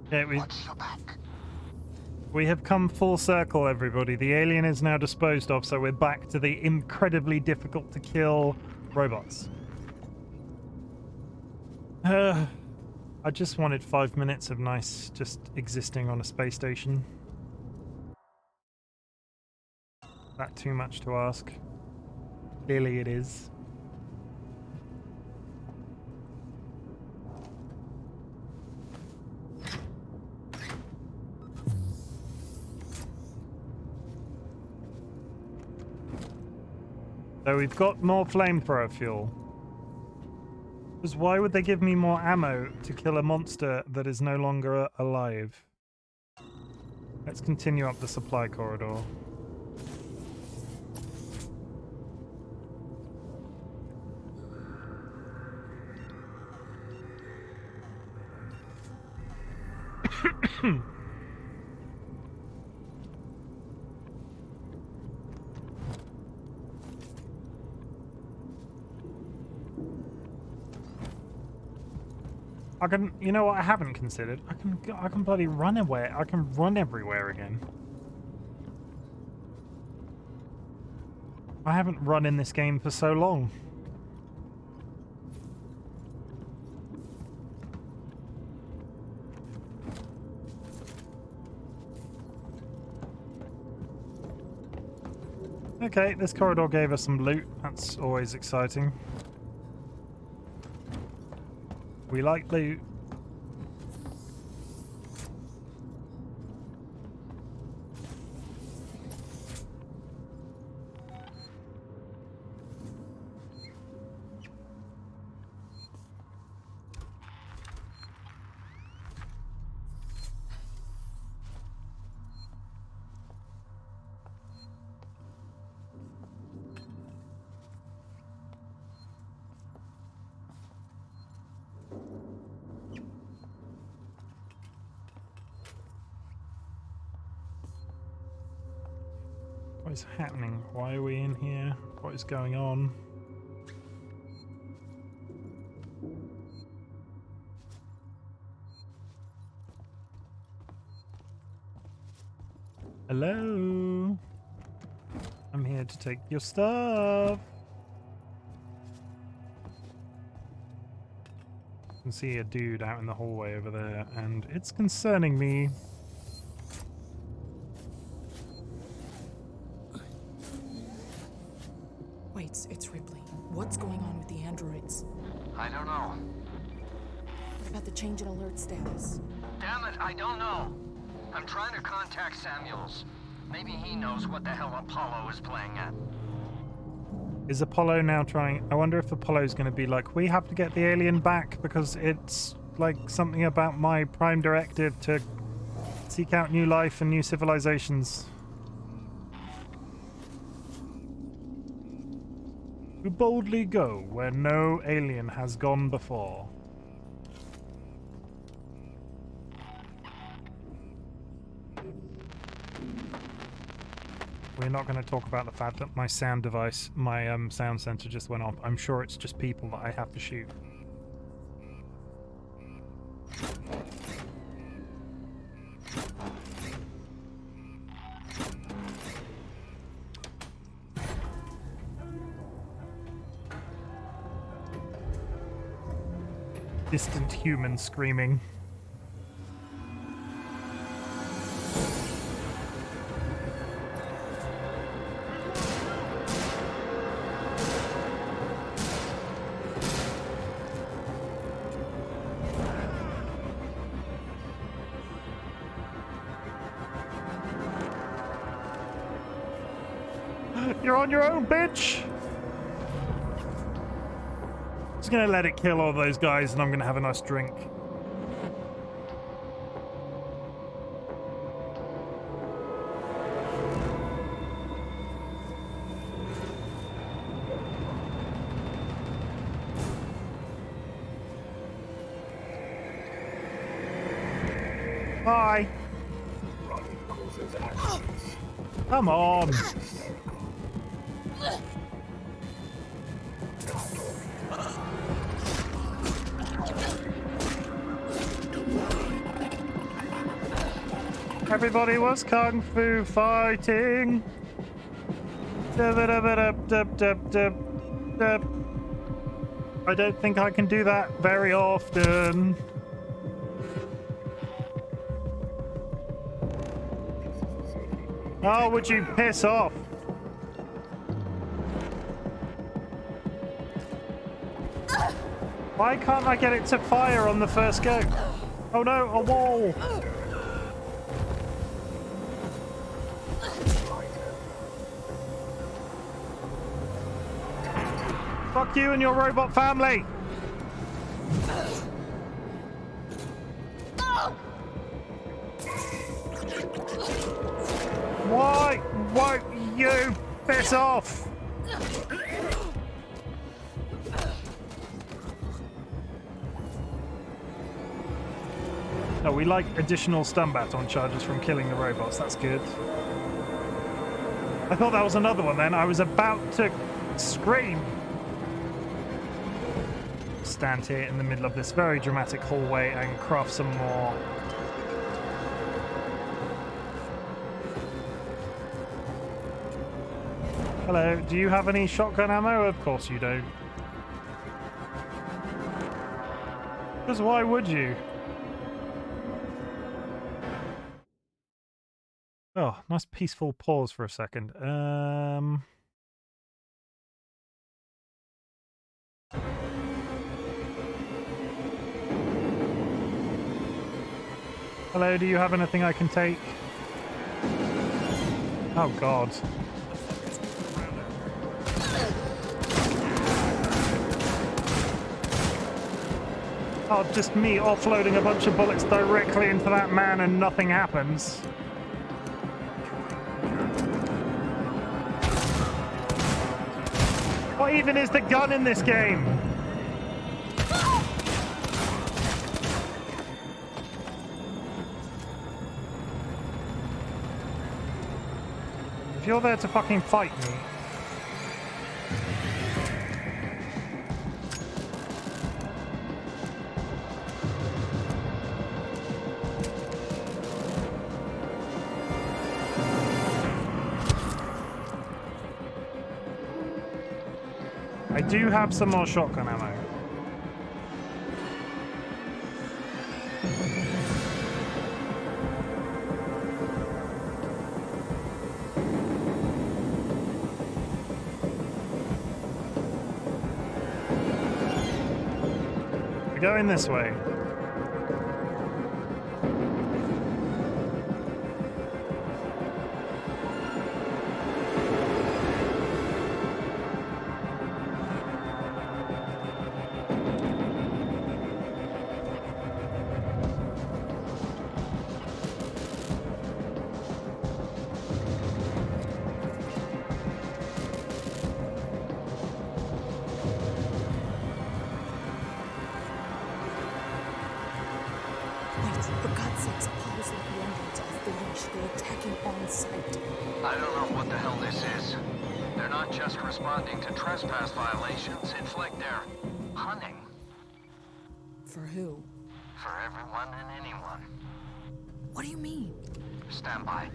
Okay, Watch your back. we have come full circle, everybody. The alien is now disposed of, so we're back to the incredibly difficult to kill robots. I just wanted 5 minutes of nice just existing on a space station. That too much to ask? Clearly it is. So we've got more flamethrower fuel. Because why would they give me more ammo to kill a monster that is no longer alive? Let's continue up the supply corridor. I can, you know what I haven't considered? I can bloody run away. I can run everywhere again. I haven't run in this game for so long. Okay, this corridor gave us some loot. That's always exciting. We like loot. What is happening? Why are we in here? What is going on? Hello? I'm here to take your stuff. I can see a dude out in the hallway over there, and it's concerning me. Wait, it's Ripley. What's going on with the androids? I don't know. What about the change in alert status? Damn it, I don't know. I'm trying to contact Samuels. Maybe he knows what the hell Apollo is playing at. Is Apollo now trying... I wonder if Apollo's going to be like, we have to get the alien back because it's like something about my prime directive to seek out new life and new civilizations. To boldly go where no alien has gone before. We're not going to talk about the fact that my sound device, my sound sensor just went off. I'm sure it's just people that I have to shoot. Distant human screaming. You're on your own, bitch! Just gonna let it kill all those guys and I'm gonna have a nice drink. Hi! Come on! Everybody was kung fu fighting. I don't think I can do that very often. Oh, would you piss off? Why can't I get it to fire on the first go? Oh no, a wall! Fuck you and your robot family! Why won't you piss off? Oh, we like additional stun baton charges from killing the robots. That's good. I thought that was another one then. I was about to scream. Stand here in the middle of this very dramatic hallway and craft some more. Hello, do you have any shotgun ammo? Of course you don't. Because why would you? Oh, nice peaceful pause for a second. Hello, do you have anything I can take? Oh God. Oh, just me offloading a bunch of bullets directly into that man and nothing happens. What even is the gun in this game? If you're there to fucking fight me. I do have some more shotgun ammo. We're going this way. For God's sakes, Apollo's let the androids off the leash. They're attacking on sight. I don't know what the hell this is. They're not just responding to trespass violations, it's like they're hunting. For who? For everyone and anyone. What do you mean? Stand by.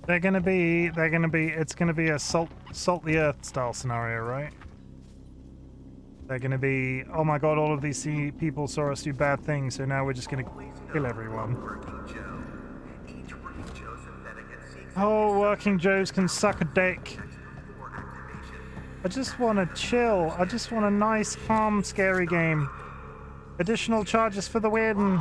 It's gonna be a salt the earth style scenario, right? They're gonna be, oh my god, all of these people saw us do bad things, so now we're just gonna kill everyone. Oh, working Joes can suck a dick. I just want to chill. I just want a nice, calm, scary game. Additional charges for the win.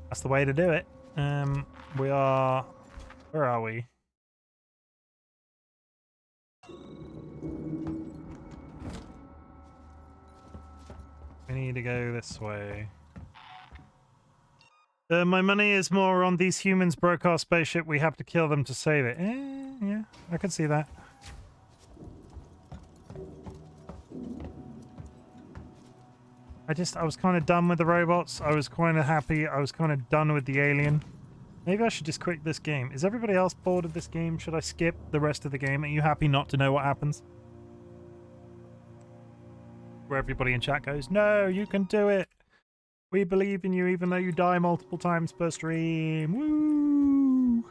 That's the way to do it. We are... Where are we? We need to go this way. My money is more on these humans broke our spaceship. We have to kill them to save it. Yeah, I could see that. I was kind of done with the robots. I was kind of happy. I was kind of done with the alien. Maybe I should just quit this game. Is everybody else bored of this game? Should I skip the rest of the game? Are you happy not to know what happens? Where everybody in chat goes, no, you can do it. We believe in you even though you die multiple times per stream. Woo!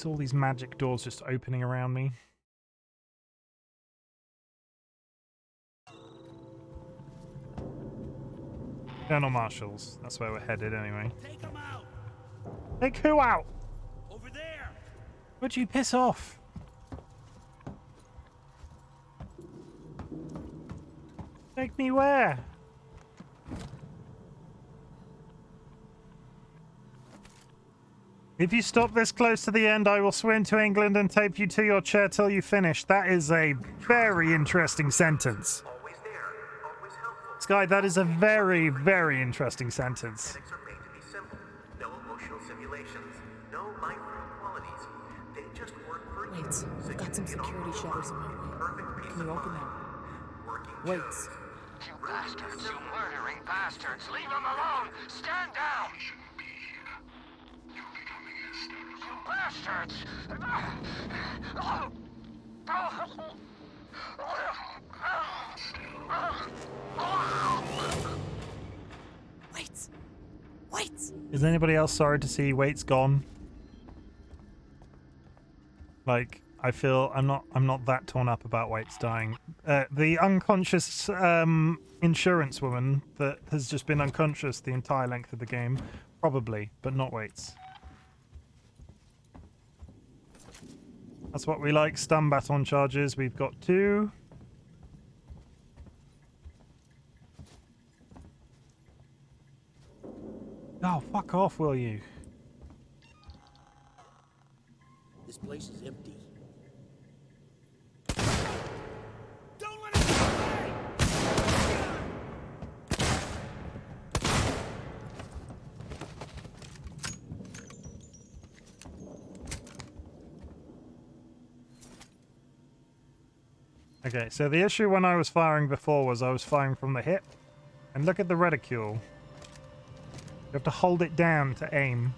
All these magic doors just opening around me. Colonel Marshals. That's where we're headed anyway. Take them out. Take who out? Over there. Would you piss off? Take me where? If you stop this close to the end, I will swim to England and tape you to your chair till you finish. That is a very interesting sentence. Always there, always helpful. Sky, that is a very, very interesting sentence. Mechanics are made to be simple. No emotional simulations, no life qualities. They just work for you. Wait, So you got some can get security on shutters in my way. perfect peace Can you of open mind. them? Working Wait. shows. You bastards, you murdering bastards! Leave him alone! Stand down! You bastards! Wait! Wait! Is anybody else sorry to see Wait's gone? Like, I feel I'm not that torn up about Wait's dying. The unconscious insurance woman that has just been unconscious the entire length of the game, probably, but not Wait's. That's what we like, stun baton charges. We've got 2. Oh, fuck off, will you? This place is empty. Don't let him get away! Okay, so the issue when I was firing before was I was firing from the hip. And look at the reticule. You have to hold it down to aim.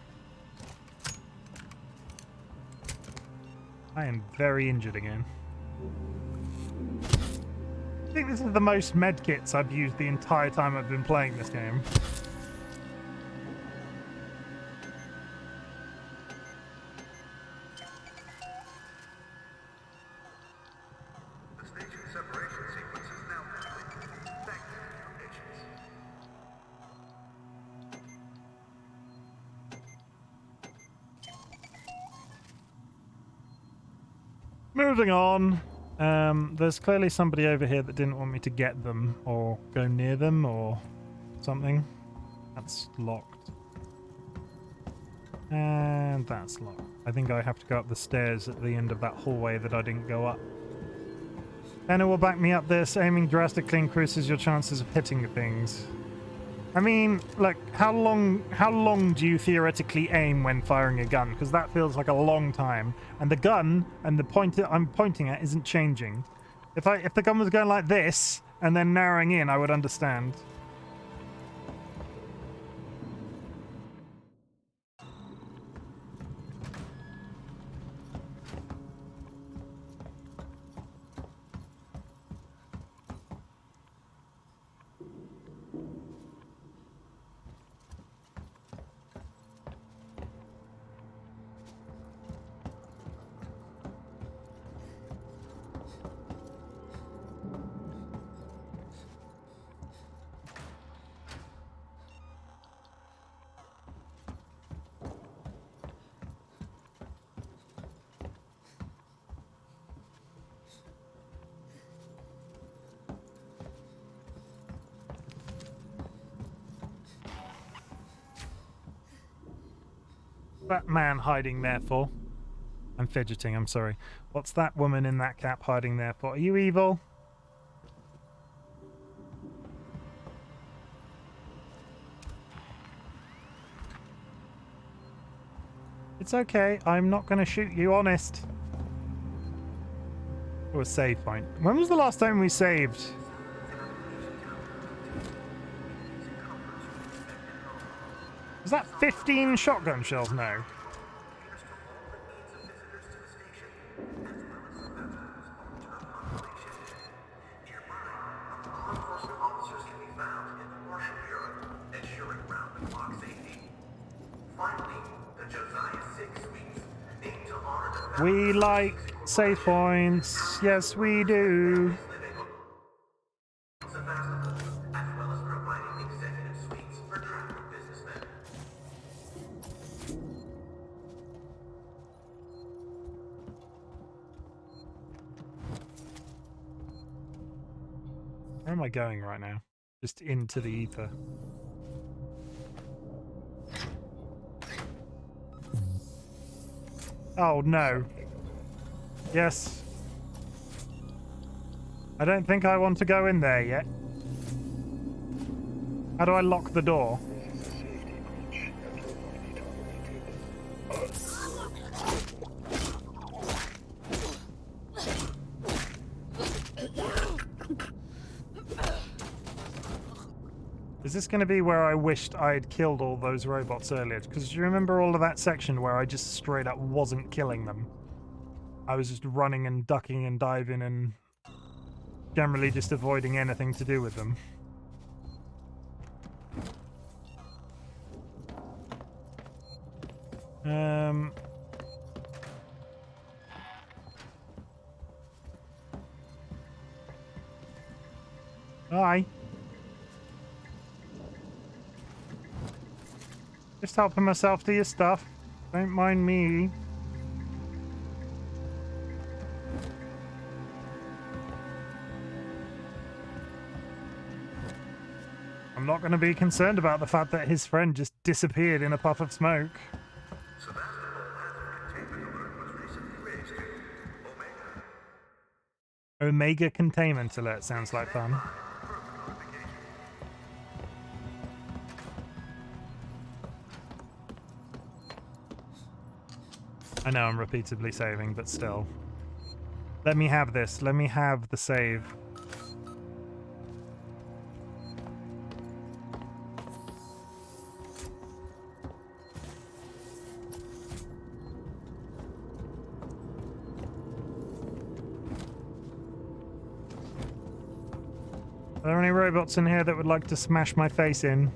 I am very injured again. I think this is the most medkits I've used the entire time I've been playing this game. The station separation sequence is now complete. Thank you for your patience. Moving on. There's clearly somebody over here that didn't want me to get them or go near them or something. That's locked. And that's locked. I think I have to go up the stairs at the end of that hallway that I didn't go up. Anna will back me up this. Aiming drastically increases your chances of hitting things. I mean, like, how long do you theoretically aim when firing a gun? Because that feels like a long time. And the gun and the point I'm pointing at isn't changing. If the gun was going like this and then narrowing in, I would understand. That man hiding there for? I'm fidgeting, I'm sorry. What's that woman in that cap hiding there for? Are you evil? It's okay, I'm not going to shoot you, honest. Oh, a save point. When was the last time we saved? Was that 15 shotgun shells now? We like save points. Yes, we do. Where am I going right now? Just into the ether. Oh no. Yes. I don't think I want to go in there yet. How do I lock the door? Is this going to be where I wished I had killed all those robots earlier? Because you remember all of that section where I just straight up wasn't killing them? I was just running and ducking and diving and generally just avoiding anything to do with them. Hi. Just helping myself to your stuff. Don't mind me. I'm not going to be concerned about the fact that his friend just disappeared in a puff of smoke. Omega containment alert sounds like fun. I know I'm repeatedly saving, but still. Let me have this. Let me have the save. Are there any robots in here that would like to smash my face in?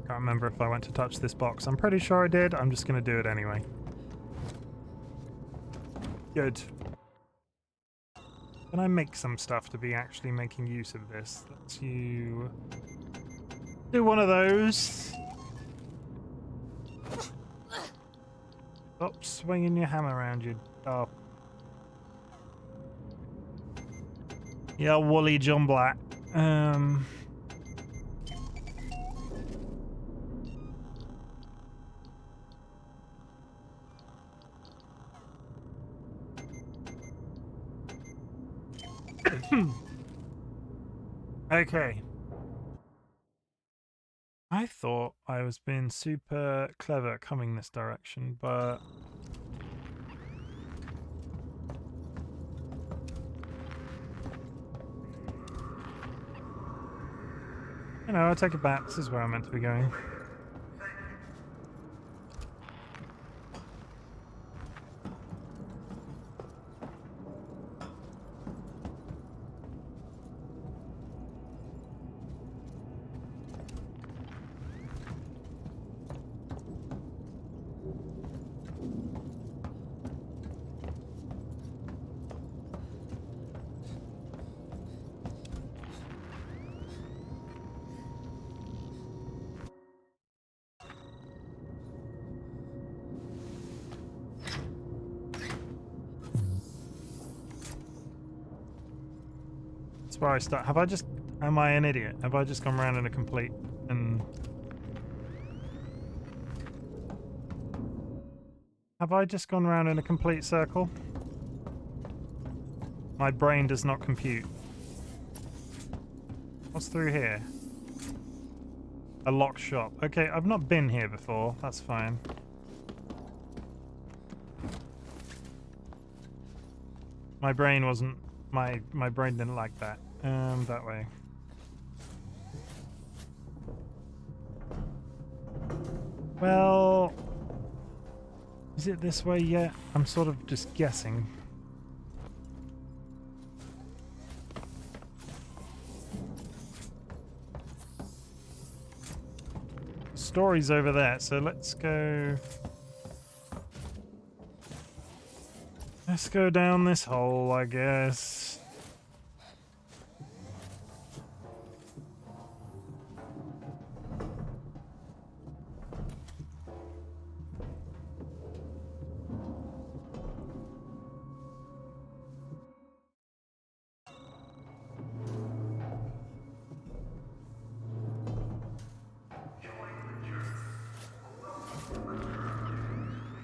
Can't remember if I went to touch this box. I'm pretty sure I did. I'm just going to do it anyway. Good. Can I make some stuff to be actually making use of this? Let's you do one of those. Stop swinging your hammer around, you daft. Yeah, woolly jumblat. Okay. I thought I was being super clever coming this direction, but you know, I take it back. This is where I'm meant to be going. Where I start. Have I just... Am I an idiot? Have I just gone around in a complete... and... Have I just gone around in a complete circle? My brain does not compute. What's through here? A locked shop. Okay, I've not been here before. That's fine. My brain wasn't... My brain didn't like that. That way. Well... Is it this way yet? I'm sort of just guessing. Story's over there, so let's go. Let's go down this hole, I guess.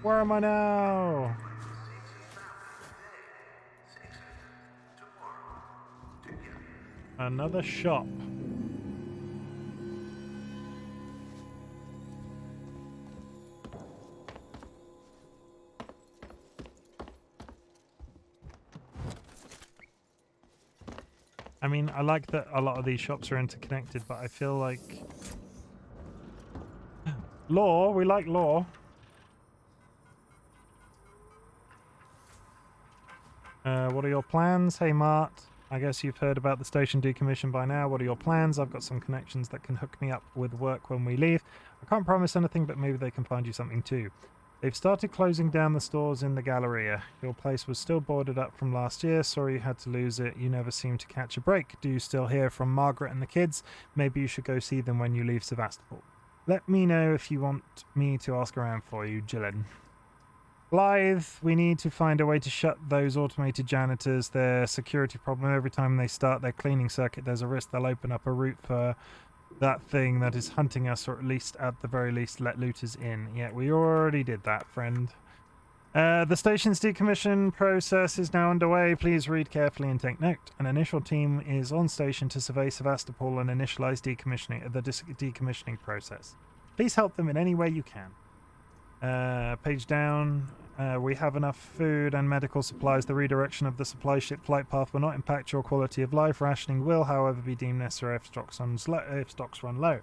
Where am I now? Another shop. I mean, I like that a lot of these shops are interconnected, but I feel like... Law, we like law. What are your plans? Hey, Mart. I guess you've heard about the station decommission by now. What are your plans? I've got some connections that can hook me up with work when we leave. I can't promise anything, but maybe they can find you something too. They've started closing down the stores in the Galleria. Your place was still boarded up from last year. Sorry you had to lose it. You never seem to catch a break. Do you still hear from Margaret and the kids? Maybe you should go see them when you leave Sevastopol. Let me know if you want me to ask around for you, Jillian. Blythe, we need to find a way to shut those automated janitors. Their security problem. Every time they start their cleaning circuit, there's a risk they'll open up a route for that thing that is hunting us, or at the very least, let looters in. Yeah, we already did that, friend. The station's decommission process is now underway. Please read carefully and take note. An initial team is on station to survey Sevastopol and initialize decommissioning process. Please help them in any way you can. Page down. We have enough food and medical supplies. The redirection of the supply ship flight path will not impact your quality of life. Rationing will, however, be deemed necessary if stocks run low.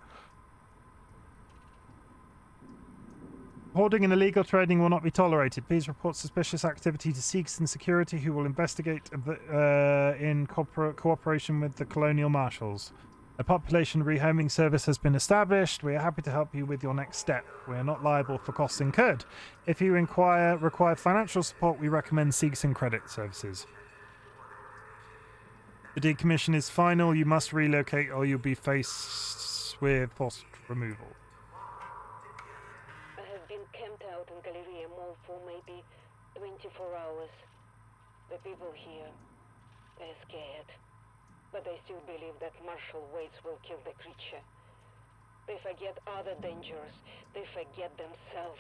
Hoarding and illegal trading will not be tolerated. Please report suspicious activity to Seegson Security, who will investigate in cooperation with the Colonial Marshals. A population rehoming service has been established. We are happy to help you with your next step. We are not liable for costs incurred. If you require financial support, we recommend Seegson Credit Services. The decommission is final. You must relocate or you'll be faced with forced removal. I have been camped out in Galleria Mall for maybe 24 hours. The people here, they're scared. But they still believe that martial weights will kill the creature. They forget other dangers. They forget themselves.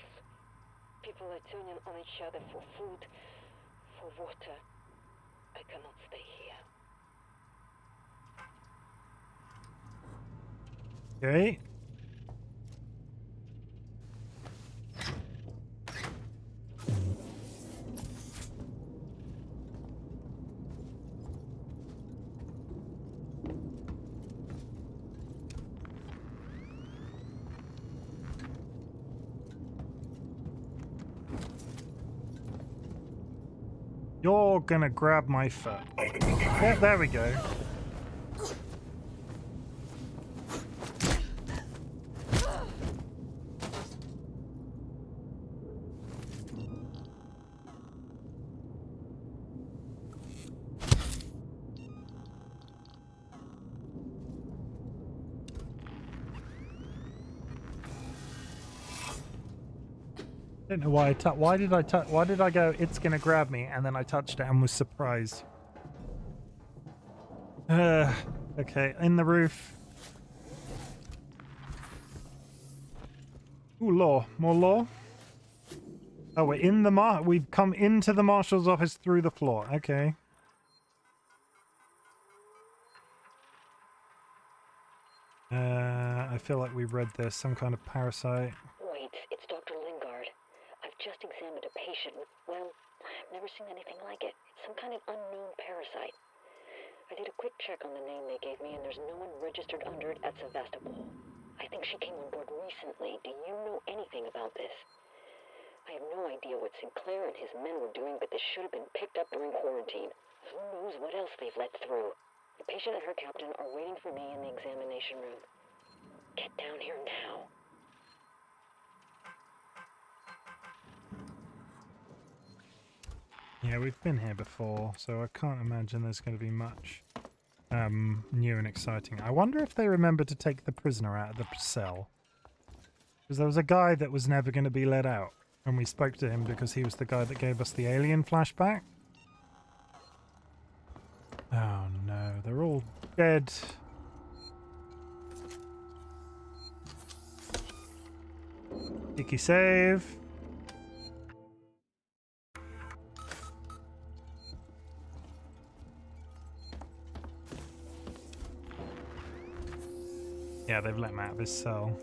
People are turning on each other for food, for water. I cannot stay here. Okay. You're gonna grab my foot. Yeah, there we go. I don't know why why did I go, it's gonna grab me, and then I touched it and was surprised. Okay, in the roof. Ooh, law. More law? Oh, we're in the we've come into the marshal's office through the floor. Okay. I feel like we read this. Some kind of parasite. Wait, it's Dr. Lingard. I've just examined a patient with, well, I've never seen anything like it. It's some kind of unknown parasite. I did a quick check on the name they gave me, and there's no one registered under it at Sevastopol. I think she came on board recently. Do you know anything about this? I have no idea what Sinclair and his men were doing, but this should have been picked up during quarantine. Who knows what else they've let through? The patient and her captain are waiting for me in the examination room. Get down here now. Yeah, we've been here before, so I can't imagine there's going to be much new and exciting. I wonder if they remember to take the prisoner out of the cell. Because there was a guy that was never going to be let out, and we spoke to him because he was the guy that gave us the alien flashback. Oh no, they're all dead. Sticky save. Yeah, they've let him out of his cell.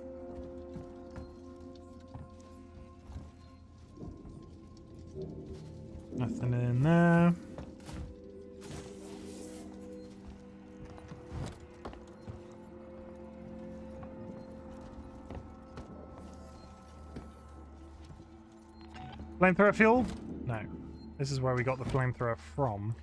Nothing in there. Flamethrower fuel? No. This is where we got the flamethrower from.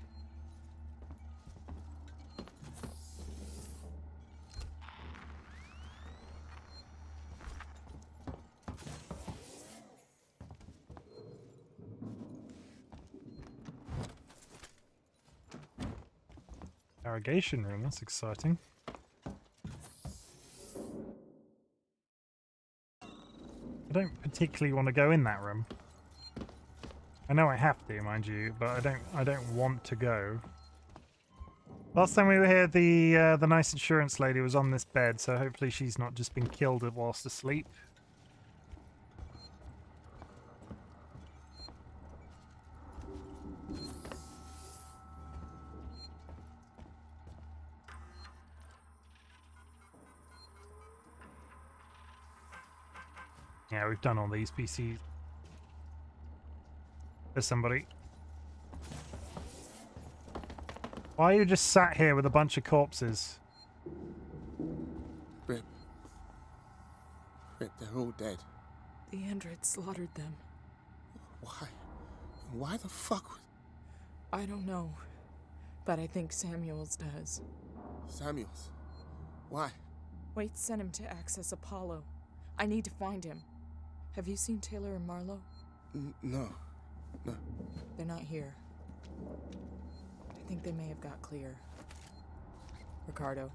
Interrogation room, that's exciting. I don't particularly want to go in that room. I know I have to, mind you, but I don't want to go. Last time we were here, the nice insurance lady was on this bed, so hopefully she's not just been killed whilst asleep. Yeah, we've done all these PCs. There's somebody. Why are you just sat here with a bunch of corpses? Rip, they're all dead. The androids slaughtered them. Why? Why the fuck? I don't know, but I think Samuels does. Samuels? Why? Wait, sent him to access Apollo. I need to find him. Have you seen Taylor and Marlowe? No. They're not here. I think they may have got clear. Ricardo,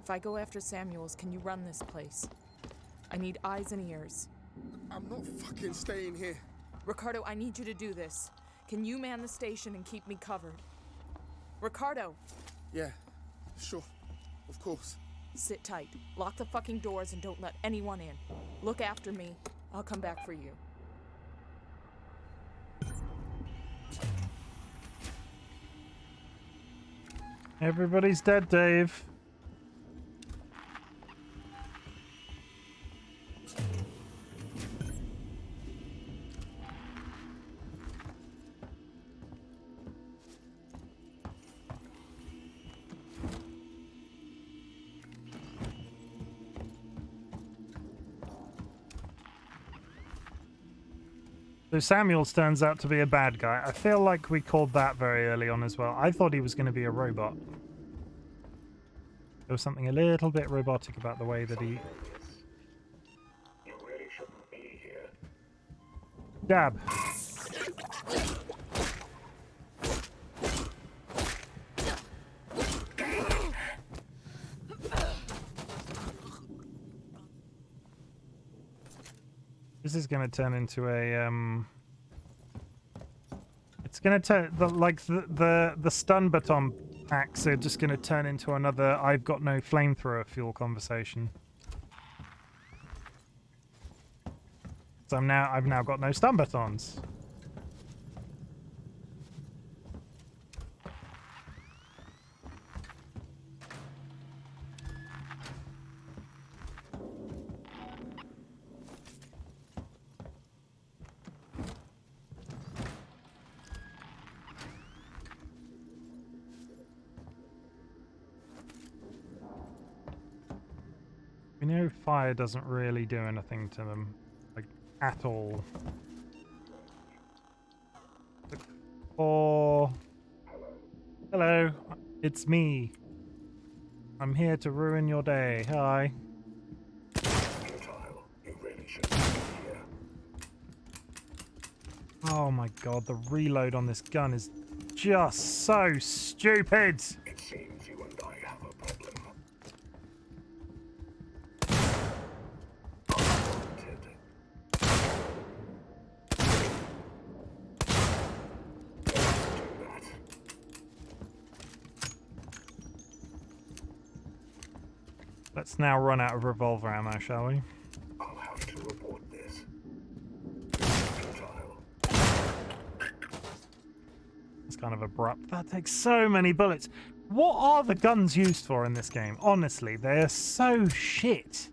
if I go after Samuels, can you run this place? I need eyes and ears. I'm not fucking staying here. Ricardo, I need you to do this. Can you man the station and keep me covered? Ricardo! Yeah, sure. Of course. Sit tight. Lock the fucking doors and don't let anyone in. Look after me. I'll come back for you. Everybody's dead, Dave. So Samuels turns out to be a bad guy. I feel like we called that very early on as well. I thought he was going to be a robot. There was something a little bit robotic about the way that he... You really shouldn't be here. Dab. This is going to turn into a it's going to turn the stun baton packs are just going to turn into another I've got no flamethrower fuel conversation. So I've now got no stun batons. We know fire doesn't really do anything to them. at all. Or hello, it's me. I'm here to ruin your day. Hi. Oh my god, the reload on this gun is just so stupid. It seems you and I have a problem. Let's now run out of revolver ammo, shall we? I'll have to report this. It's kind of abrupt. That takes so many bullets. What are the guns used for in this game? Honestly, they're so shit.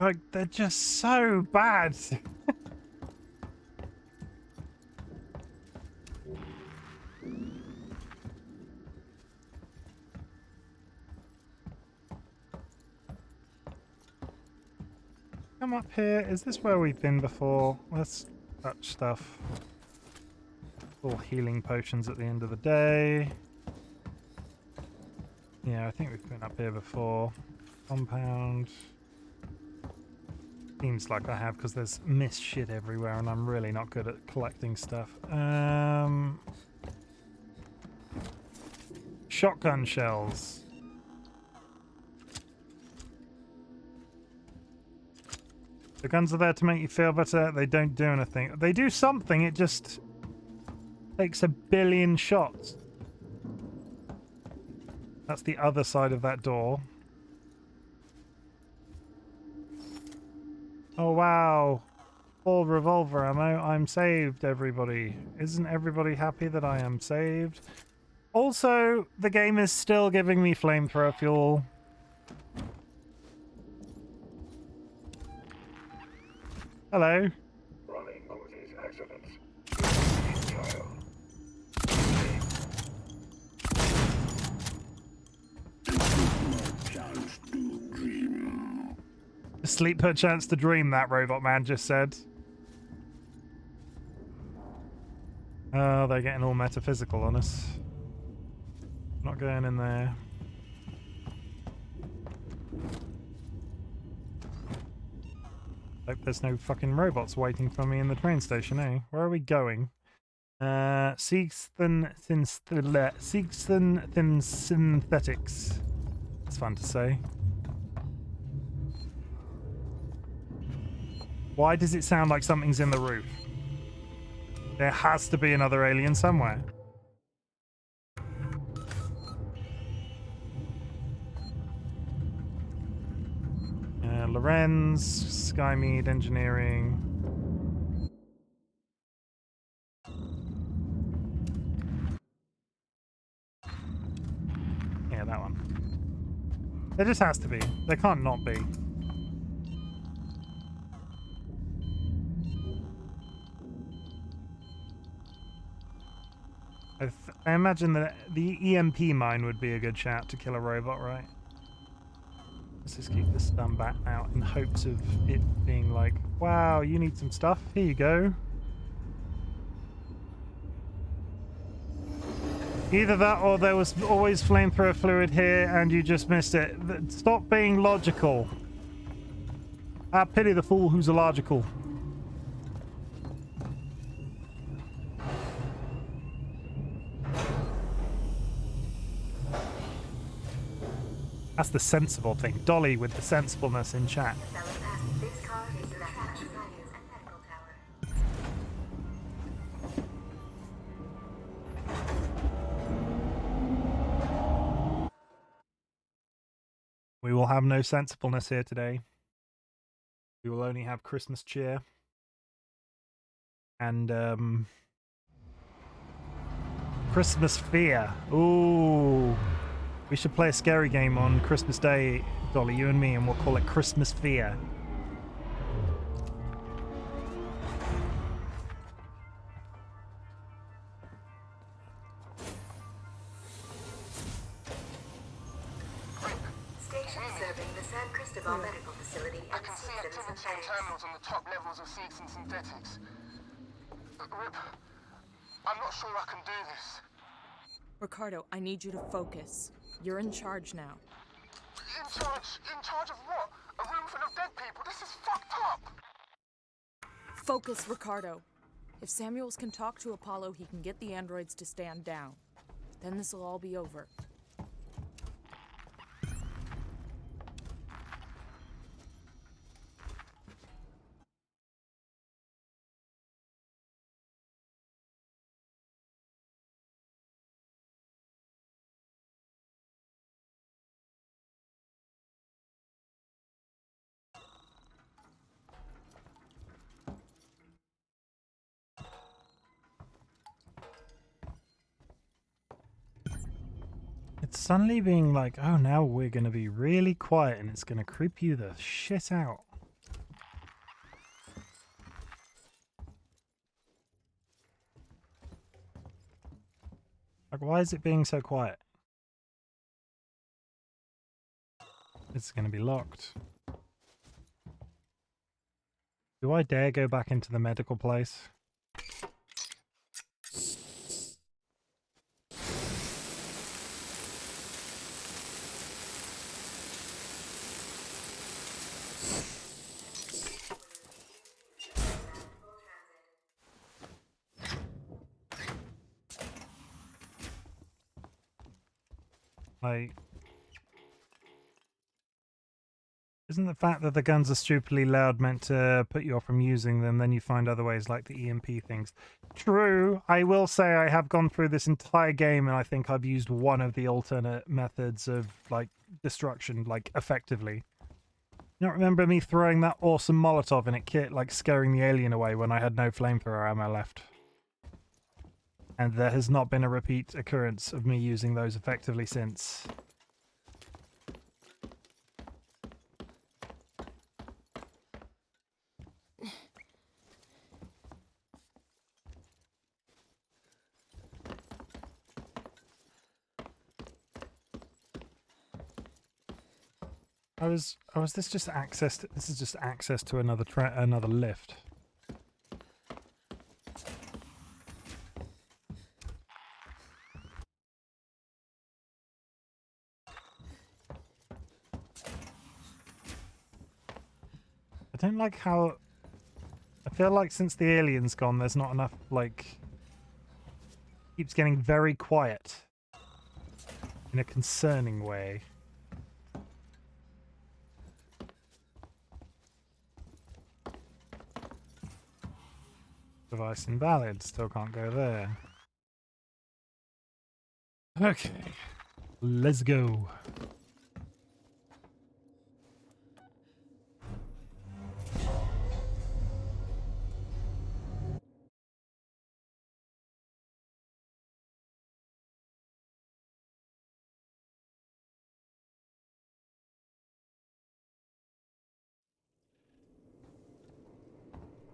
Like, they're just so bad. Come up here. Is this where we've been before? Let's touch stuff. All healing potions at the end of the day. Yeah, I think we've been up here before. Compound. Seems like I have because there's mist shit everywhere and I'm really not good at collecting stuff. Shotgun shells. The guns are there to make you feel better. They don't do anything. They do something. It just takes a billion shots. That's the other side of that door. Oh, wow. Full revolver ammo. I'm saved, everybody. Isn't everybody happy that I am saved? Also, the game is still giving me flamethrower fuel. Hello. Running causes accidents. Sleep per chance to dream, that robot man just said. Oh, they're getting all metaphysical on us. Not going in there. Hope there's no fucking robots waiting for me in the train station, eh? Where are we going? Synthetics. It's fun to say. Why does it sound like something's in the roof? There has to be another alien somewhere. Lorenz, Skymead Engineering. Yeah, that one. There just has to be. There can't not be. I imagine that the EMP mine would be a good shout to kill a robot, right? Let's just keep this stun bat out in hopes of it being like, wow, you need some stuff? Here you go. Either that or there was always flamethrower fluid here and you just missed it. Stop being logical. I pity the fool who's illogical. That's the sensible thing. Dolly with the sensibleness in chat. We will have no sensibleness here today. We will only have Christmas cheer. And, Christmas fear. Ooh. We should play a scary game on Christmas Day, Dolly, you and me, and we'll call it Christmas Fear. San Cristobal Medical Facility I and can see Seegson activity on Synthetics. terminals on the top levels of Seegson Synthetics. Rip, I'm not sure I can do this. Ricardo, I need you to focus. You're in charge now. In charge? In charge of what? A room full of dead people? This is fucked up! Focus, Ricardo. If Samuels can talk to Apollo, he can get the androids to stand down. Then this'll all be over. It's suddenly being like, oh, now we're going to be really quiet and it's going to creep you the shit out. Like, why is it being so quiet? It's going to be locked. Do I dare go back into the medical place? Like, isn't the fact that the guns are stupidly loud meant to put you off from using them? Then you find other ways like the EMP things. True, I will say I have gone through this entire game and I think I've used one of the alternate methods of like destruction, like effectively. You don't remember me throwing that awesome Molotov in it kit, like scaring the alien away when I had no flamethrower ammo left? And there has not been a repeat occurrence of me using those effectively since. This just access to, this is just access to another lift. I don't like how... I feel like since the alien's gone, there's not enough, like... Keeps getting very quiet. In a concerning way. Device invalid. Still can't go there. Okay. Let's go.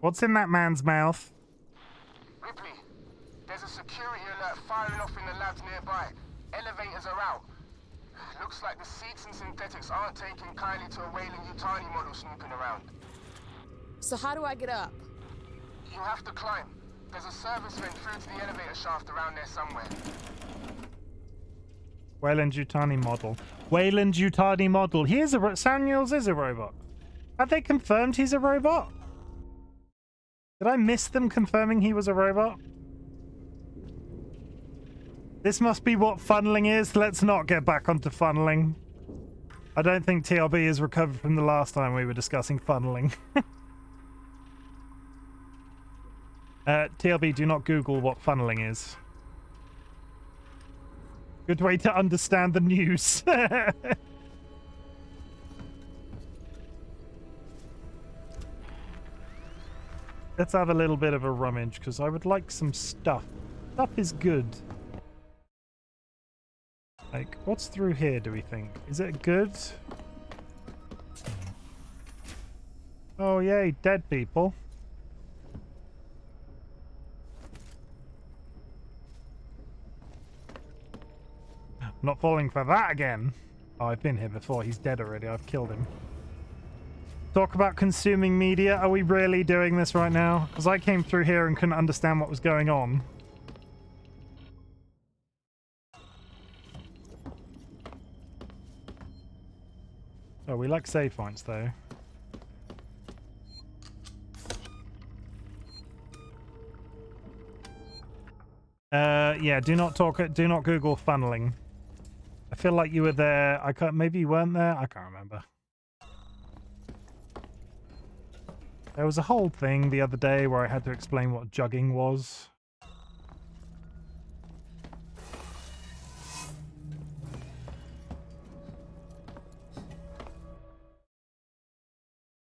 What's in that man's mouth? Ripley, there's a security alert firing off in the labs nearby. Elevators are out. Looks like the Seegson Synthetics aren't taking kindly to a Weyland-Yutani model snooping around. So how do I get up? You have to climb. There's a service vent through to the elevator shaft around there somewhere. Weyland-Yutani model. Weyland-Yutani model. He is a... Samuels is a robot. Have they confirmed he's a robot? Did I miss them confirming he was a robot? This must be what funneling is. Let's not get back onto funneling. I don't think TLB has recovered from the last time we were discussing funneling. TLB, do not Google what funneling is. Good way to understand the news. Let's have a little bit of a rummage, because I would like some stuff. Stuff is good. Like, what's through here, do we think? Is it good? Oh, yay, dead people. Not falling for that again. Oh, I've been here before. He's dead already. I've killed him. Talk about consuming media. Are we really doing this right now? Because I came through here and couldn't understand what was going on. Oh, we like save points though. Yeah, do not Google funneling. I feel like you were there. Maybe you weren't there. I can't remember. There was a whole thing the other day where I had to explain what jugging was.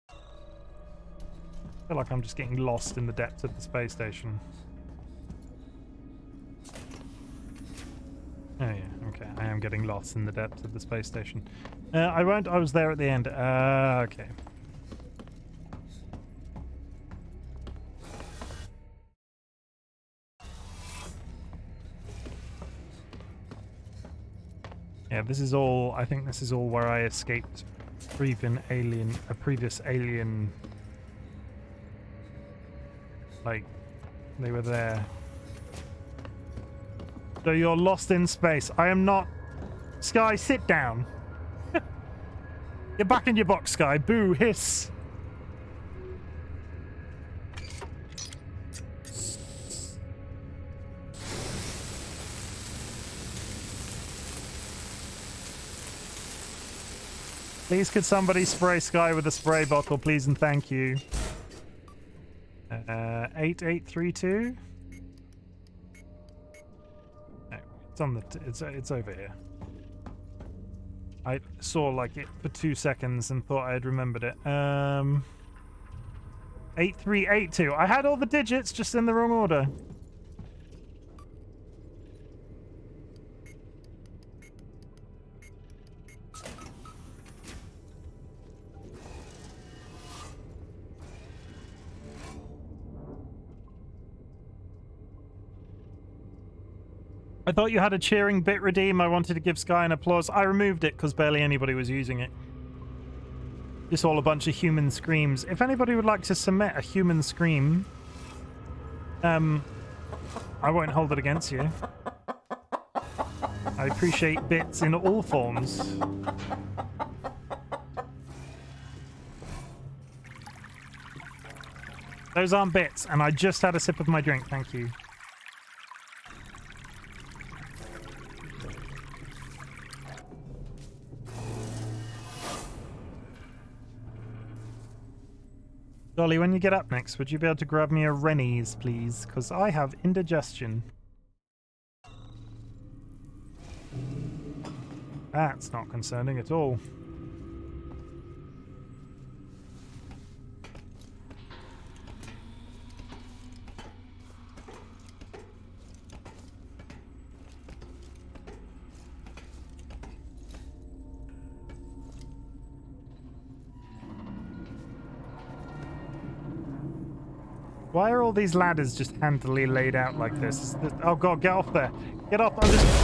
I feel like I'm just getting lost in the depths of the space station. Oh yeah, okay. I am getting lost in the depths of the space station. I was there at the end. Okay. Yeah, this is all, I think this is all where I escaped a previous alien. Like, they were there. So you're lost in space. I am not. Sky, sit down. You're back in your box, Sky. Boo, hiss. Please could somebody spray Sky with a spray bottle, please and thank you. 8832? No, it's on the it's over here. I saw like it for 2 seconds and thought I had remembered it. 8382. I had all the digits just in the wrong order. I thought you had a cheering bit redeem. I wanted to give Sky an applause. I removed it because barely anybody was using it. Just all a bunch of human screams. If anybody would like to submit a human scream, I won't hold it against you. I appreciate bits in all forms. Those aren't bits, and I just had a sip of my drink. Thank you. Dolly, when you get up next, would you be able to grab me a Rennie's, please? Because I have indigestion. That's not concerning at all. Why are all these ladders just handily laid out like this? Oh god, get off there. Get off.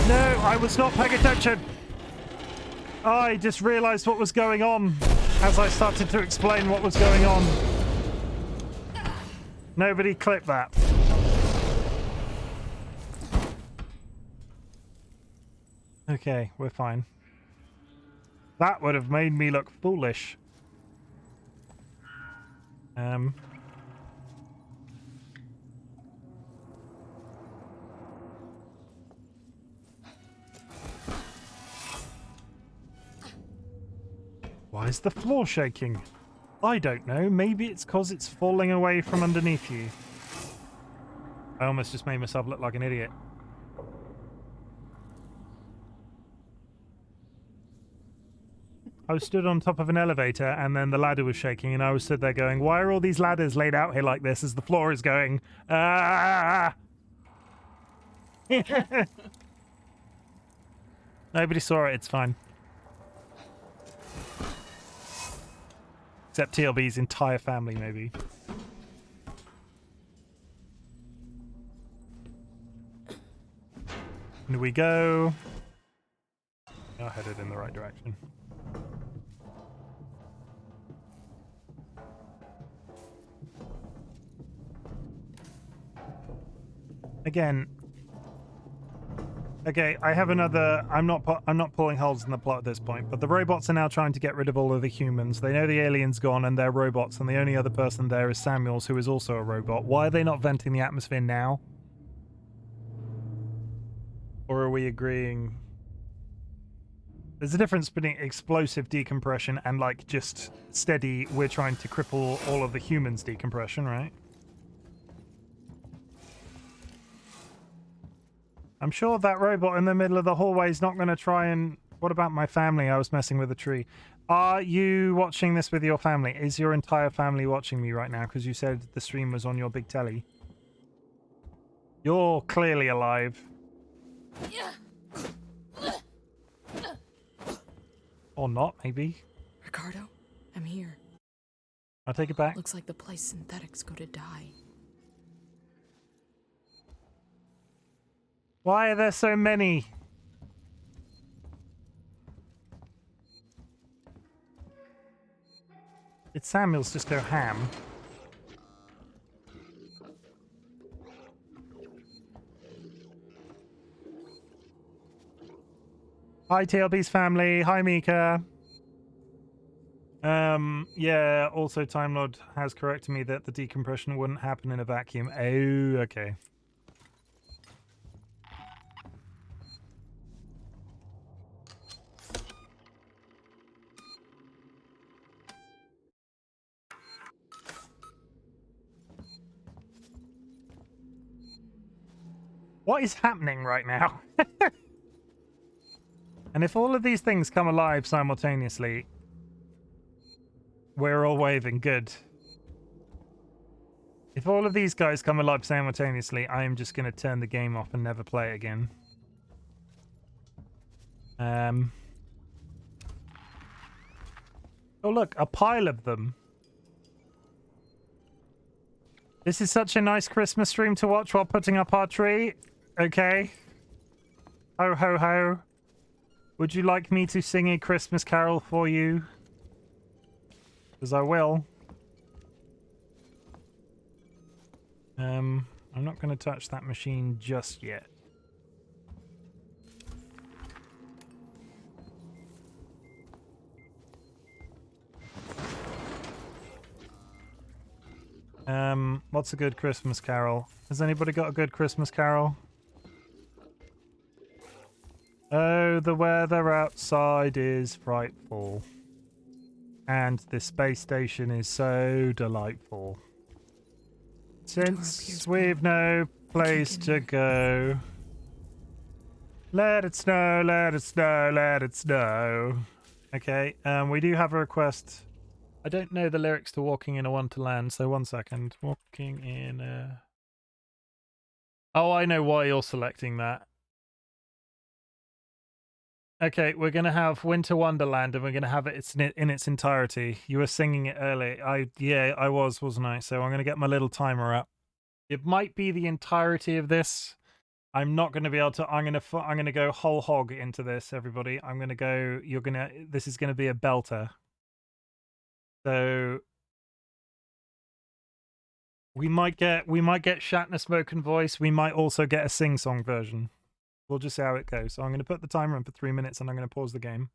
No, I was not paying attention. I just realized what was going on as I started to explain what was going on. Nobody clip that. Okay, we're fine. That would have made me look foolish. Why is the floor shaking? I don't know. Maybe it's because it's falling away from underneath you. I almost just made myself look like an idiot. I was stood on top of an elevator and then the ladder was shaking and I was stood there going, why are all these ladders laid out here like this as the floor is going, ah! Nobody saw it, it's fine. Except TLB's entire family, maybe. Here we go. Oh, headed in the right direction. Again. Okay, I have another. I'm not pulling holes in the plot at this point, but the robots are now trying to get rid of all of the humans. They know the alien's gone and they're robots, and the only other person there is Samuels, who is also a robot. Why are they not venting the atmosphere now? Or are we agreeing? There's a difference between explosive decompression and like just steady, we're trying to cripple all of the humans decompression, right? I'm sure that robot in the middle of the hallway is not going to try and... What about my family? I was messing with a tree. Are you watching this with your family? Is your entire family watching me right now? Because you said the stream was on your big telly. You're clearly alive. Or not, maybe. Ricardo, I'm here. I'll take it back. Looks like the place synthetics go to die. Why are there so many? Did Samuels just go ham? Hi TLB's family. Hi Mika. Yeah, also Time Lord has corrected me that the decompression wouldn't happen in a vacuum. Oh, okay. What is happening right now? And if all of these things come alive simultaneously, we're all waving. Good. If all of these guys come alive simultaneously, I am just going to turn the game off and never play it again. Oh, look, a pile of them. This is such a nice Christmas stream to watch while putting up our tree. Okay. Ho, ho, ho. Would you like me to sing a Christmas carol for you? Because I will. I'm not going to touch that machine just yet. What's a good Christmas carol? Has anybody got a good Christmas carol? Oh, the weather outside is frightful. And the space station is so delightful. Since we've no place to go, let it snow, let it snow, let it snow. Okay, we do have a request. I don't know the lyrics to Walking in a Wonderland, so 1 second. Walking in a... Oh, I know why you're selecting that. Okay, we're going to have Winter Wonderland, and we're going to have it in its entirety. You were singing it earlier. Yeah, I was, wasn't I? So I'm going to get my little timer up. It might be the entirety of this. I'm not going to be able to... I'm going to go whole hog into this, everybody. I'm going to go... This is going to be a belter. So we might get Shatner spoken voice. We might also get a sing-song version. We'll just see how it goes. So I'm going to put the timer on for 3 minutes and I'm going to pause the game.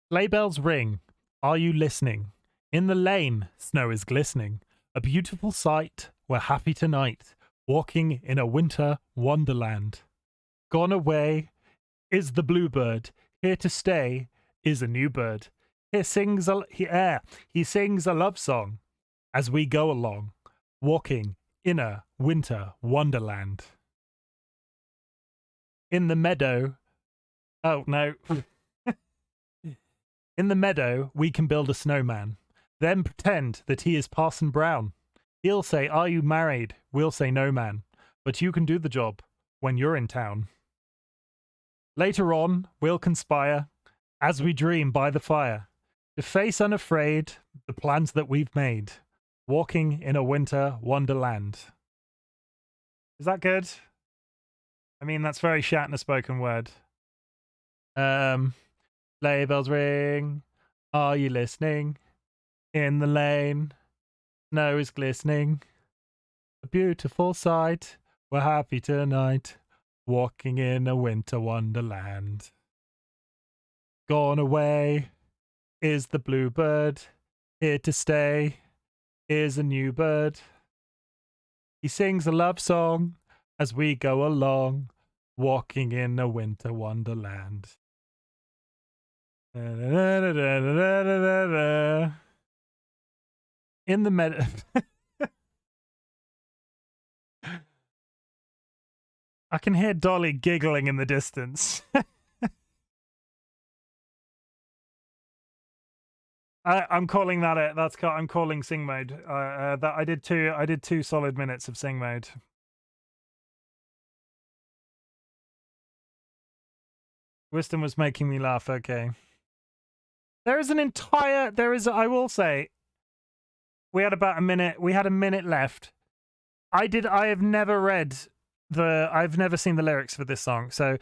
Sleigh bells ring. Are you listening? In the lane, snow is glistening. A beautiful sight. We're happy tonight. Walking in a winter wonderland. Gone away is the bluebird. Here to stay is a new bird. He sings a love song as we go along, walking in a winter wonderland. In the meadow... Oh, no. In the meadow, we can build a snowman, then pretend that he is Parson Brown. He'll say, "Are you married?" We'll say, "No, man." But you can do the job when you're in town. Later on, we'll conspire, as we dream by the fire, to face unafraid the plans that we've made, walking in a winter wonderland. Is that good? I mean, that's very Shatner spoken word. Sleigh bells ring. Are you listening? In the lane, snow is glistening. A beautiful sight. We're happy tonight, walking in a winter wonderland. Gone away is the bluebird. Here to stay is a new bird. He sings a love song as we go along, walking in a winter wonderland. In the meadow. I can hear Dolly giggling in the distance. I'm calling that it. I'm calling sing mode. That I did 2 solid minutes of sing mode. Wisdom was making me laugh. Okay. I will say, we had about a minute. We had a minute left. I've never seen the lyrics for this song. So,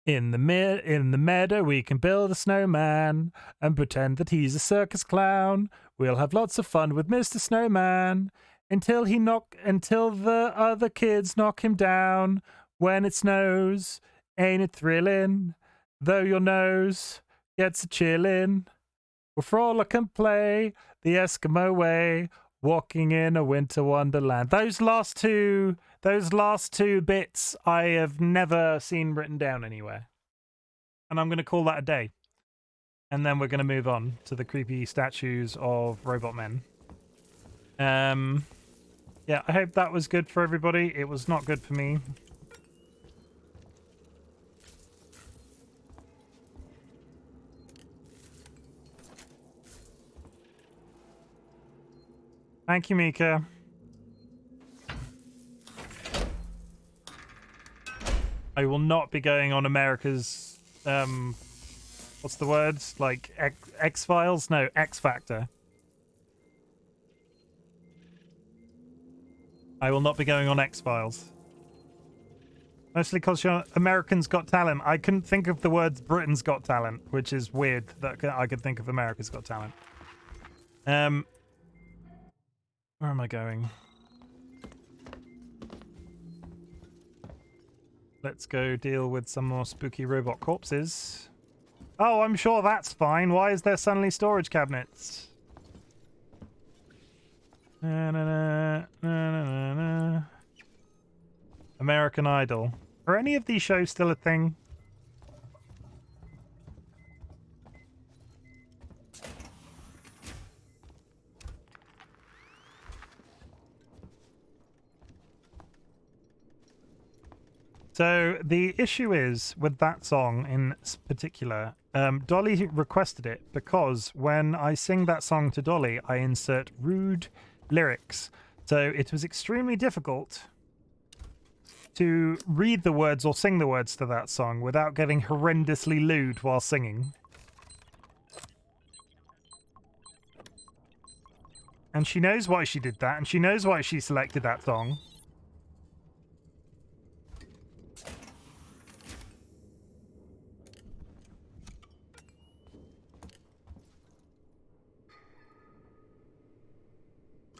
in the meadow, we can build a snowman and pretend that he's a circus clown. We'll have lots of fun with Mr. Snowman until the other kids knock him down. When it snows, ain't it thrilling? Though your nose gets a chillin'. We'll frolic and play the Eskimo way, walking in a winter wonderland. Those last two bits I have never seen written down anywhere. And I'm going to call that a day. And then we're going to move on to the creepy statues of robot men. Yeah, I hope that was good for everybody. It was not good for me. Thank you, Mika. I will not be going on America's, what's the word? Like, X-Files? No, X-Factor. I will not be going on X-Files. Mostly because Americans Got Talent. I couldn't think of the words Britain's Got Talent, which is weird that I could think of America's Got Talent. Where am I going? Let's go deal with some more spooky robot corpses. Oh, I'm sure that's fine. Why is there suddenly storage cabinets? American Idol. Are any of these shows still a thing? So the issue is with that song in particular, Dolly requested it because when I sing that song to Dolly, I insert rude lyrics. So it was extremely difficult to read the words or sing the words to that song without getting horrendously lewd while singing. And she knows why she did that, and she knows why she selected that song.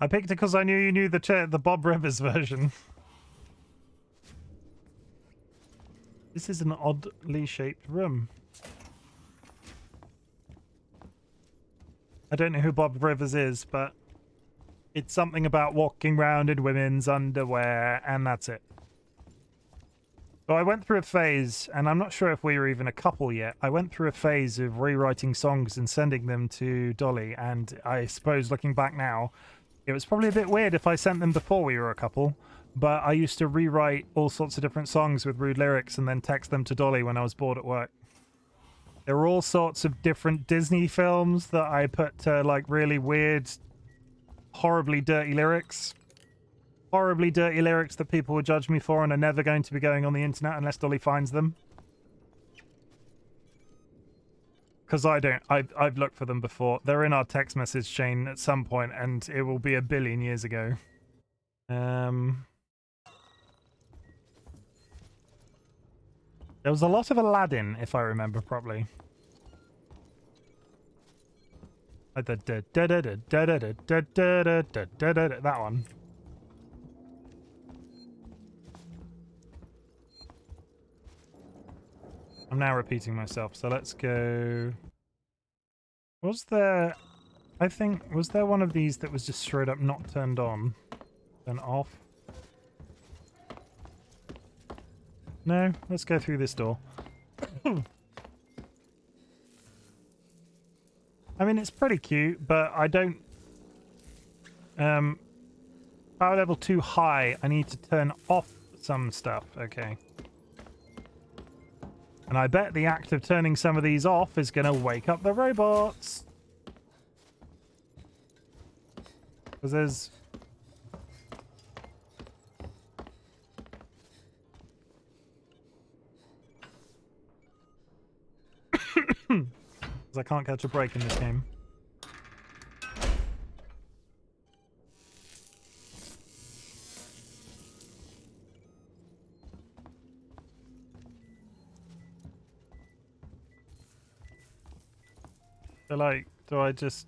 I picked it because I knew you knew the Bob Rivers version. This is an oddly shaped room. I don't know who Bob Rivers is, but it's something about walking around in women's underwear, and that's it. So I went through a phase, and I'm not sure if we were even a couple yet. I went through a phase of rewriting songs and sending them to Dolly, and I suppose looking back now, it was probably a bit weird if I sent them before we were a couple, but I used to rewrite all sorts of different songs with rude lyrics and then text them to Dolly when I was bored at work. There were all sorts of different Disney films that I put like really weird, horribly dirty lyrics. Horribly dirty lyrics that people would judge me for and are never going to be going on the internet unless Dolly finds them. Because I don't. I've looked for them before. They're in our text message chain at some point, and it will be a billion years ago. There was a lot of Aladdin, if I remember properly. Like the that one. I'm now repeating myself, so let's go. Was there, I think, was there one of these that was just straight up not turned on, then off? No, let's go through this door. I mean, it's pretty cute, but I don't... power level too high, I need to turn off some stuff. Okay. And I bet the act of turning some of these off is going to wake up the robots. Because there's... Because I can't catch a break in this game. So, like, do I just...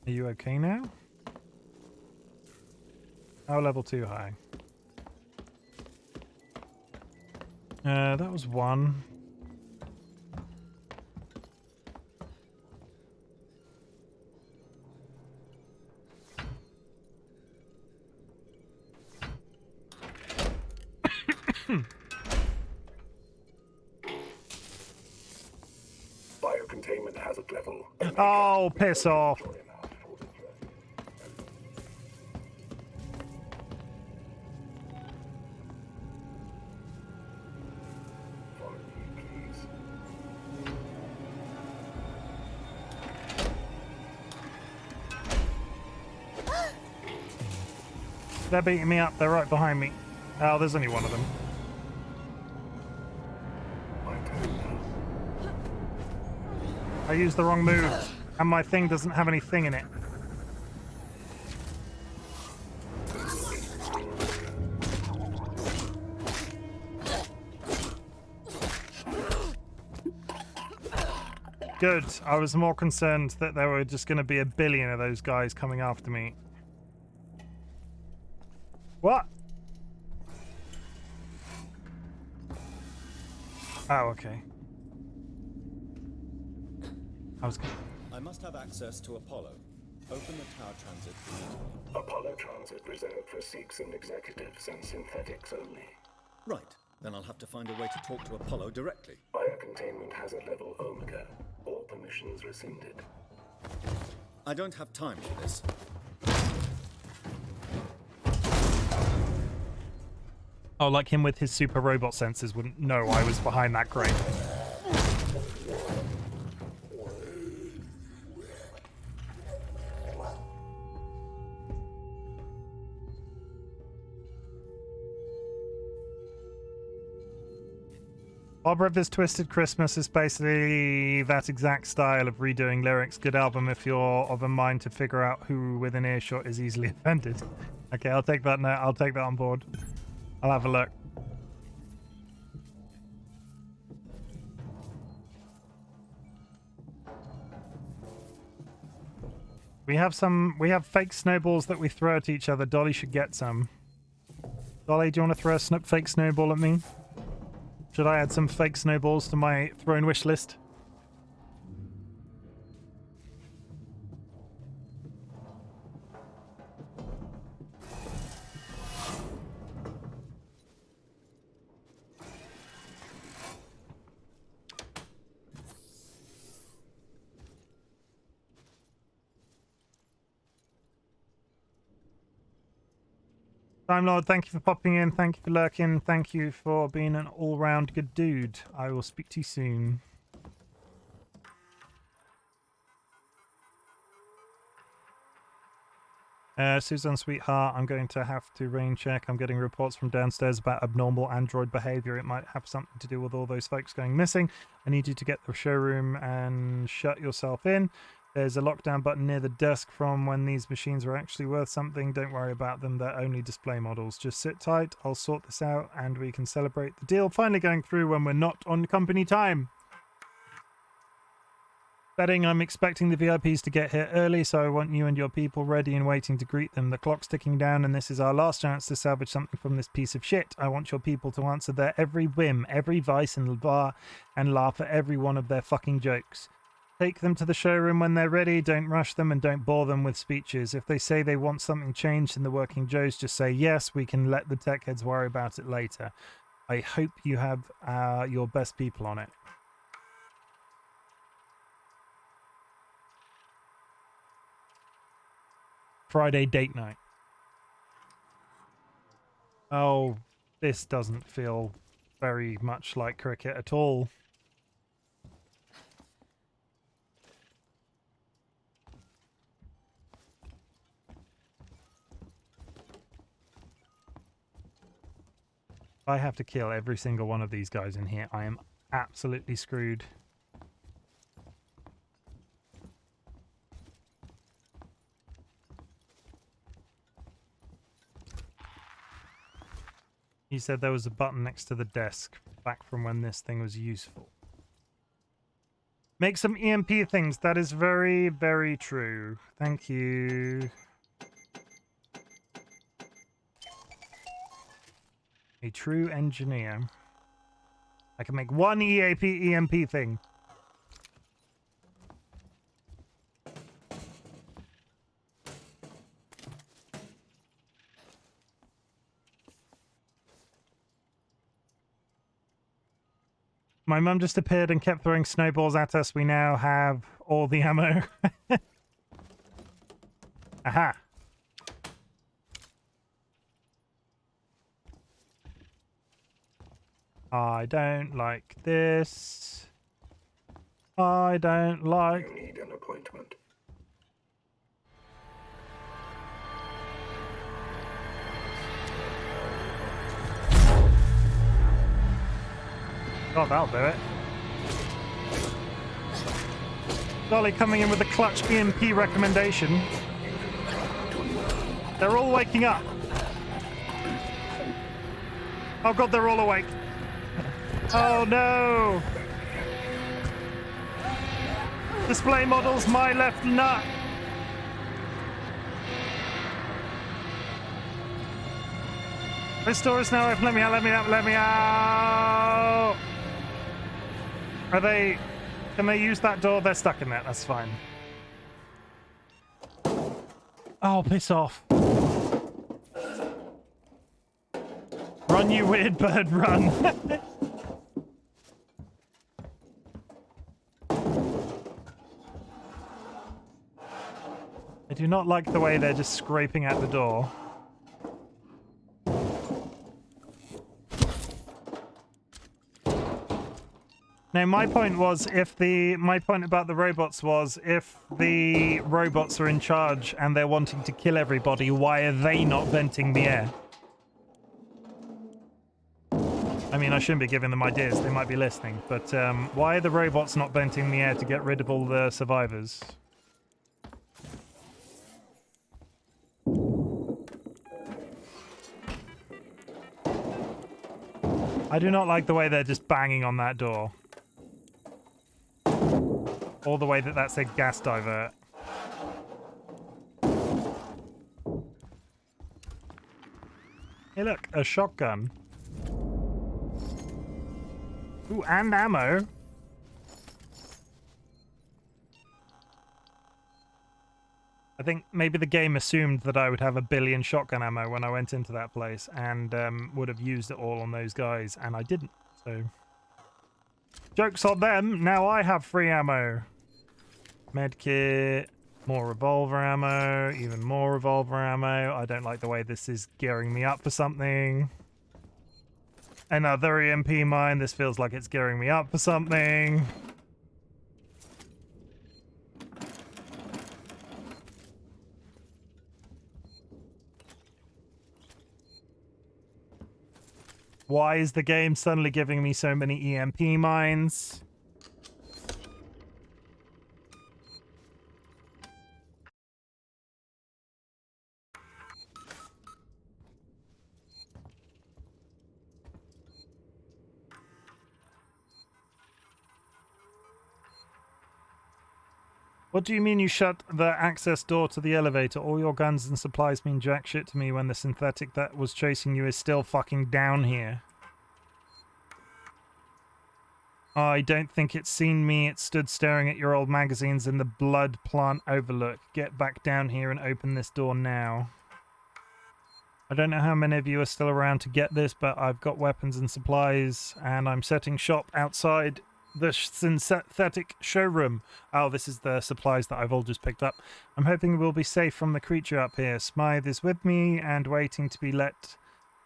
Are you okay now? Power level too high. That was one. Biocontainment hazard level. Oh, piss off. They're beating me up. They're right behind me. Oh, there's only one of them. I used the wrong move, and my thing doesn't have anything in it. Good. I was more concerned that there were just going to be a billion of those guys coming after me. What? Oh, okay. I must have access to Apollo. Open the tower transit immediately. Apollo transit reserved for Sikhs and executives and synthetics only. Right. Then I'll have to find a way to talk to Apollo directly. Biocontainment hazard level Omega. All permissions rescinded. I don't have time for this. Oh, like him with his super robot sensors wouldn't know I was behind that crate. Bob Rivers' Twisted Christmas is basically that exact style of redoing lyrics. Good album if you're of a mind to figure out who within earshot is easily offended. Okay, I'll take that note. I'll take that on board. I'll have a look. We have fake snowballs that we throw at each other. Dolly should get some. Dolly, do you want to throw a fake snowball at me? Should I add some fake snowballs to my thrown wish list? Time Lord, thank you for popping in, thank you for lurking, thank you for being an all-round good dude. I will speak to you soon. Susan, sweetheart, I'm going to have to rain check. I'm getting reports from downstairs about abnormal android behavior. It might have something to do with all those folks going missing. I need you to get the showroom and shut yourself in. There's a lockdown button near the desk from when these machines were actually worth something. Don't worry about them, they're only display models. Just sit tight, I'll sort this out, and we can celebrate the deal finally going through when we're not on company time. Betting I'm expecting the VIPs to get here early, so I want you and your people ready and waiting to greet them. The clock's ticking down, and this is our last chance to salvage something from this piece of shit. I want your people to answer their every whim, every vice and bar, and laugh at every one of their fucking jokes. Take them to the showroom when they're ready, don't rush them, and don't bore them with speeches. If they say they want something changed in the working Joes, just say yes, we can let the tech heads worry about it later. I hope you have your best people on it. Friday date night. Oh, this doesn't feel very much like cricket at all. If I have to kill every single one of these guys in here, I am absolutely screwed. He said there was a button next to the desk, back from when this thing was useful. Make some EMP things. That is very, very true. Thank you. A true engineer. I can make one EMP thing. My mum just appeared and kept throwing snowballs at us. We now have all the ammo. Aha. I don't like this. I don't like... You need an appointment. God, that'll do it. Dolly coming in with a clutch EMP recommendation. They're all waking up. Oh God, they're all awake. Oh no! Display models, my left nut. This door is now open. Let me out, let me out, let me out! Are they... Can they use that door? They're stuck in there. That's fine. Oh, piss off. Run, you weird bird, run. I do not like the way they're just scraping at the door. No, my point about the robots was if the robots are in charge and they're wanting to kill everybody, why are they not venting the air? I mean, I shouldn't be giving them ideas, they might be listening, but why are the robots not venting the air to get rid of all the survivors? I do not like the way they're just banging on that door. Or the way that that's a gas divert. Hey look, a shotgun. Ooh, and ammo. I think maybe the game assumed that I would have 1 billion shotgun ammo when I went into that place and would have used it all on those guys, and I didn't, so... Joke's on them, now I have free ammo. Medkit, more revolver ammo, even more revolver ammo. I don't like the way this is gearing me up for something. Another EMP mine, this feels like it's gearing me up for something. Why is the game suddenly giving me so many EMP mines? What do you mean you shut the access door to the elevator? All your guns and supplies mean jack shit to me when the synthetic that was chasing you is still fucking down here. I don't think it's seen me. It stood staring at your old magazines in the blood plant overlook. Get back down here and open this door now. I don't know how many of you are still around to get this, but I've got weapons and supplies, and I'm setting shop outside the synthetic showroom. Oh, this is the supplies that I've all just picked up. I'm hoping we'll be safe from the creature up here. Smythe is with me and waiting to be let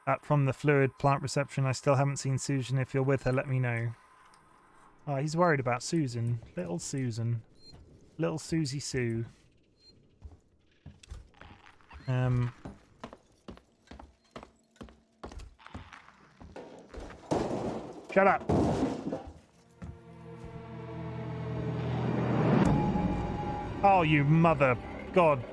up from the fluid plant reception. I still haven't seen Susan. If you're with her, let me know. Oh, he's worried about Susan. Little Susan. Little Susie Sue. Shut up. Oh, you mother... God.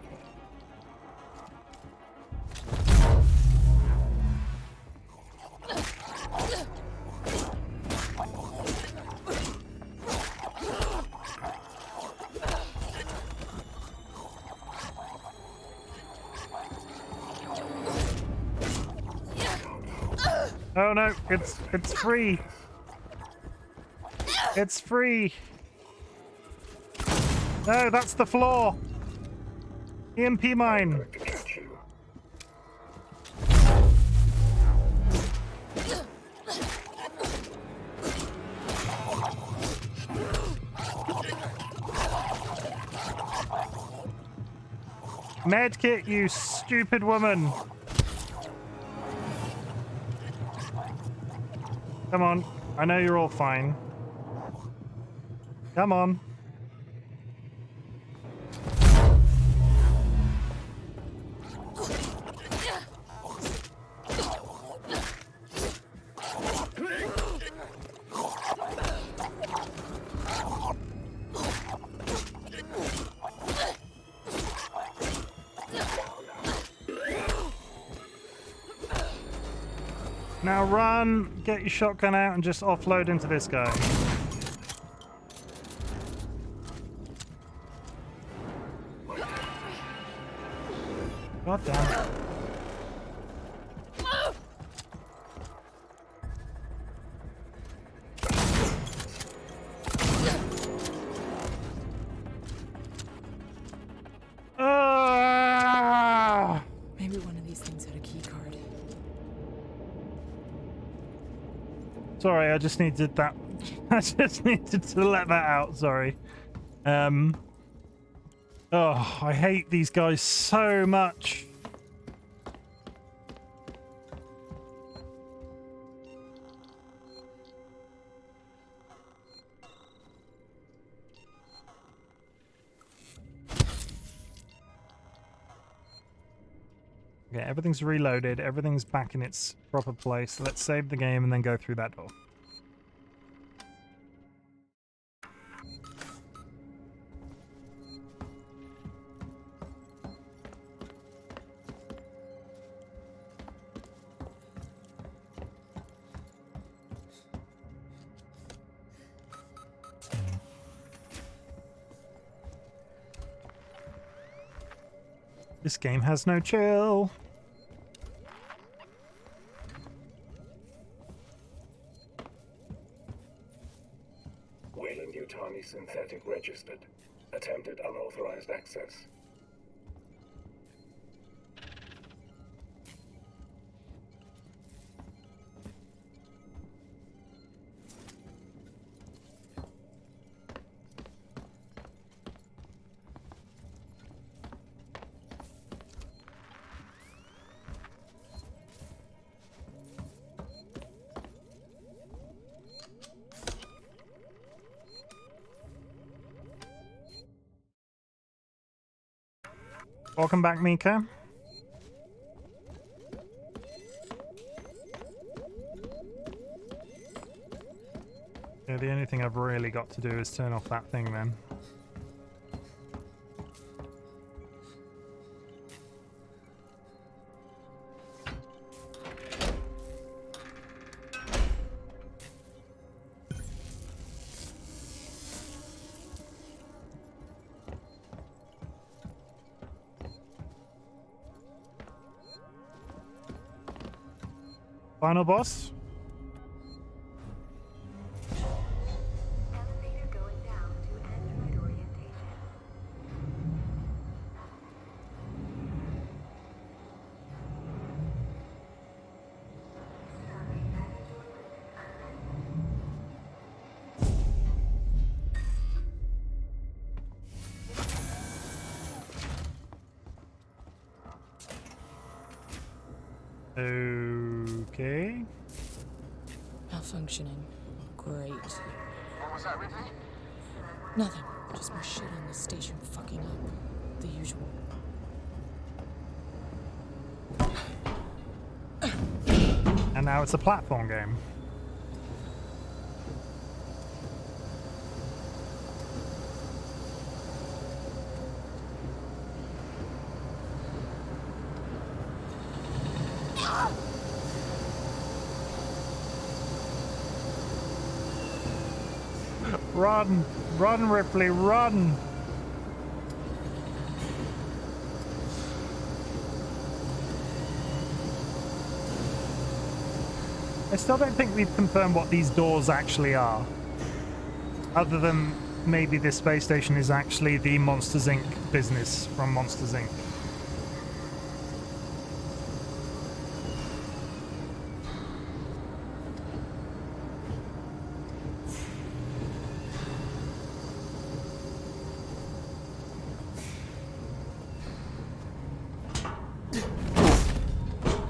Oh no, it's free. It's free. No, that's the floor. EMP mine. Medkit, you stupid woman. Come on. I know you're all fine. Come on. Now run, get your shotgun out and just offload into this guy. God damn it. Maybe one of these things had a key card. Sorry, I just needed that. I just needed to let that out, sorry. Oh, I hate these guys so much. Okay, everything's reloaded, everything's back in its proper place. Let's save the game and then go through that door. This game has no chill. Weyland-Yutani synthetic registered. Attempted unauthorized access. Welcome back, Mika. Yeah, the only thing I've really got to do is turn off that thing then. Final boss? Elevator going down to Android orientation. Okay. Malfunctioning. Great. What was that, Ripley? Nothing. Just more shit on the station fucking up. The usual. And now it's a platform game. Run! Run, Ripley, run! I still don't think we've confirmed what these doors actually are. Other than maybe this space station is actually the Monsters Inc. business from Monsters Inc.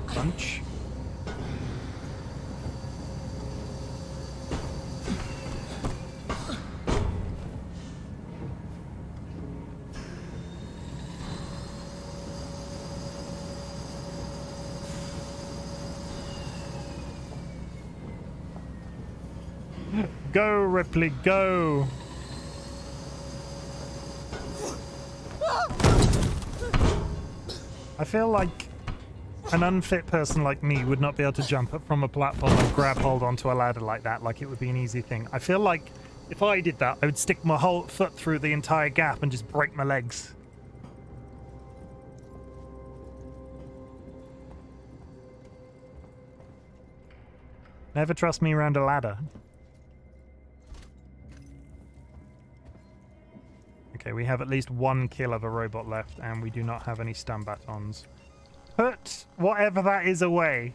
Punch. Go, Ripley, go! I feel like an unfit person like me would not be able to jump up from a platform and grab hold onto a ladder like that, like it would be an easy thing. I feel like if I did that, I would stick my whole foot through the entire gap and just break my legs. Never trust me around a ladder. Okay, we have at least one kill of a robot left, and we do not have any stun batons. Put whatever that is away.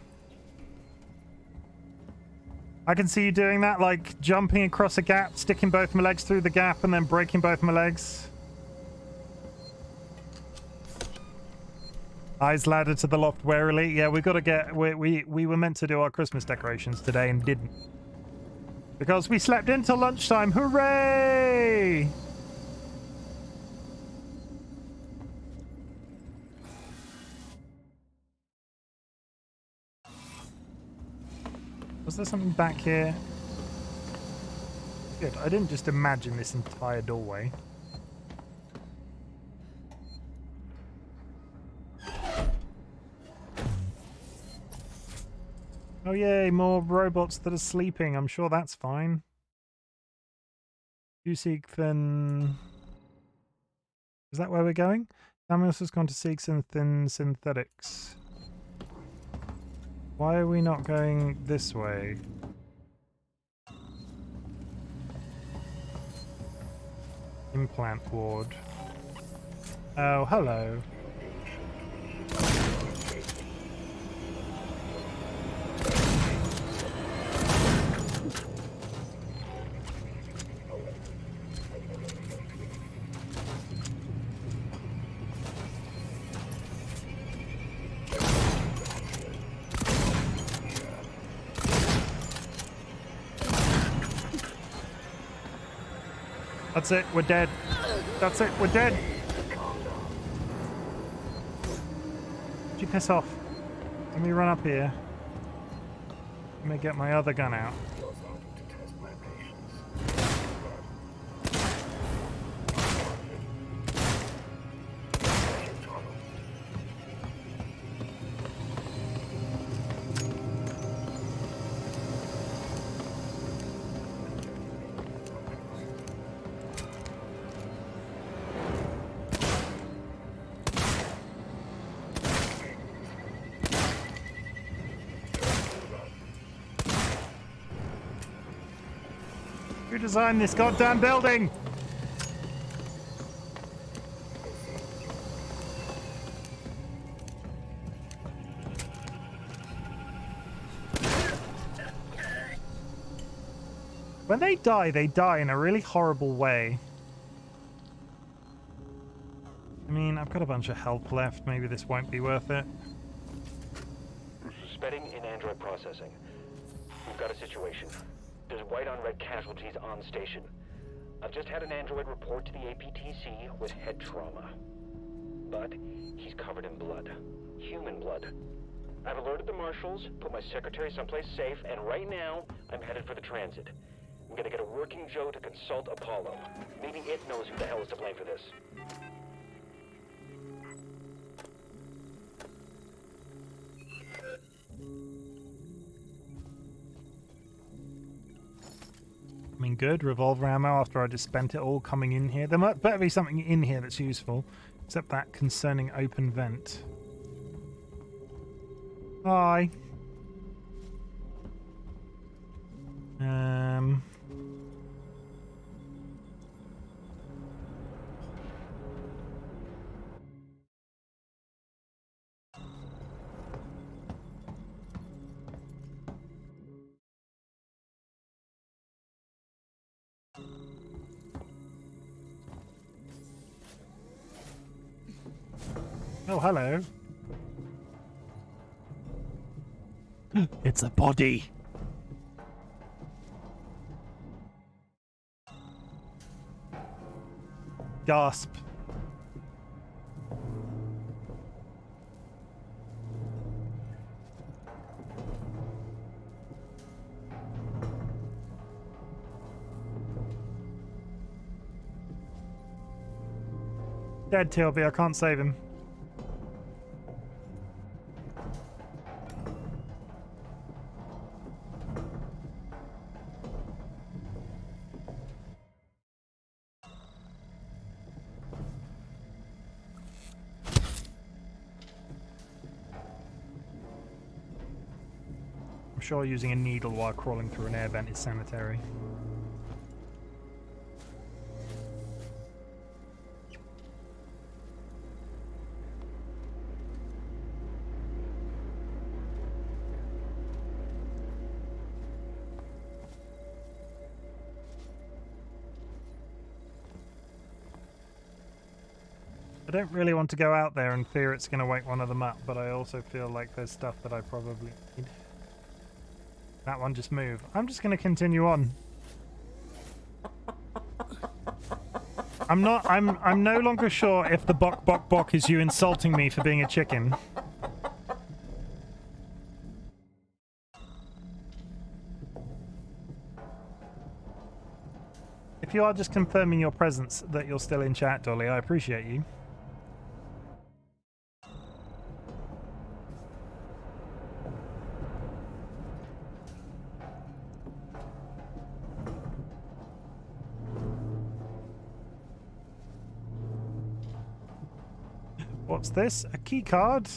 I can see you doing that, like jumping across a gap, sticking both my legs through the gap, and then breaking both my legs. Eyes ladder to the loft warily. Yeah, we got to get... We were meant to do our Christmas decorations today and didn't. Because we slept until lunchtime. Hooray! Was there something back here? Good, I didn't just imagine this entire doorway. Oh yay, more robots that are sleeping. I'm sure that's fine. You seek then... Is that where we're going? Samuels has gone to seek thin synthetics. Why are we not going this way? Implant ward. Oh, hello. That's it, we're dead. That's it, we're dead. Did you piss off? Let me run up here. Let me get my other gun out. Who designed this goddamn building? When they die in a really horrible way. I mean, I've got a bunch of health left. Maybe this won't be worth it. Suspending in android processing. We've got a situation. There's white on red casualties on station. I've just had an android report to the APTC with head trauma. But he's covered in blood. Human blood. I've alerted the marshals, put my secretary someplace safe, and right now, I'm headed for the transit. I'm gonna get a working Joe to consult Apollo. Maybe it knows who the hell is to blame for this. I mean, good. Revolver ammo after I just spent it all coming in here. There might better be something in here that's useful. Except that concerning open vent. Hi. Oh, hello. It's a body. Gasp. Dead, Tilby. I can't save him. I'm sure using a needle while crawling through an air vent is sanitary. I don't really want to go out there and fear it's going to wake one of them up, but I also feel like there's stuff that I probably need. That one just moved. I'm just going to continue on. I'm no longer sure if the bok bok bok is you insulting me for being a chicken. If you are just confirming your presence that you're still in chat, Dolly, I appreciate you. What's this? A key card?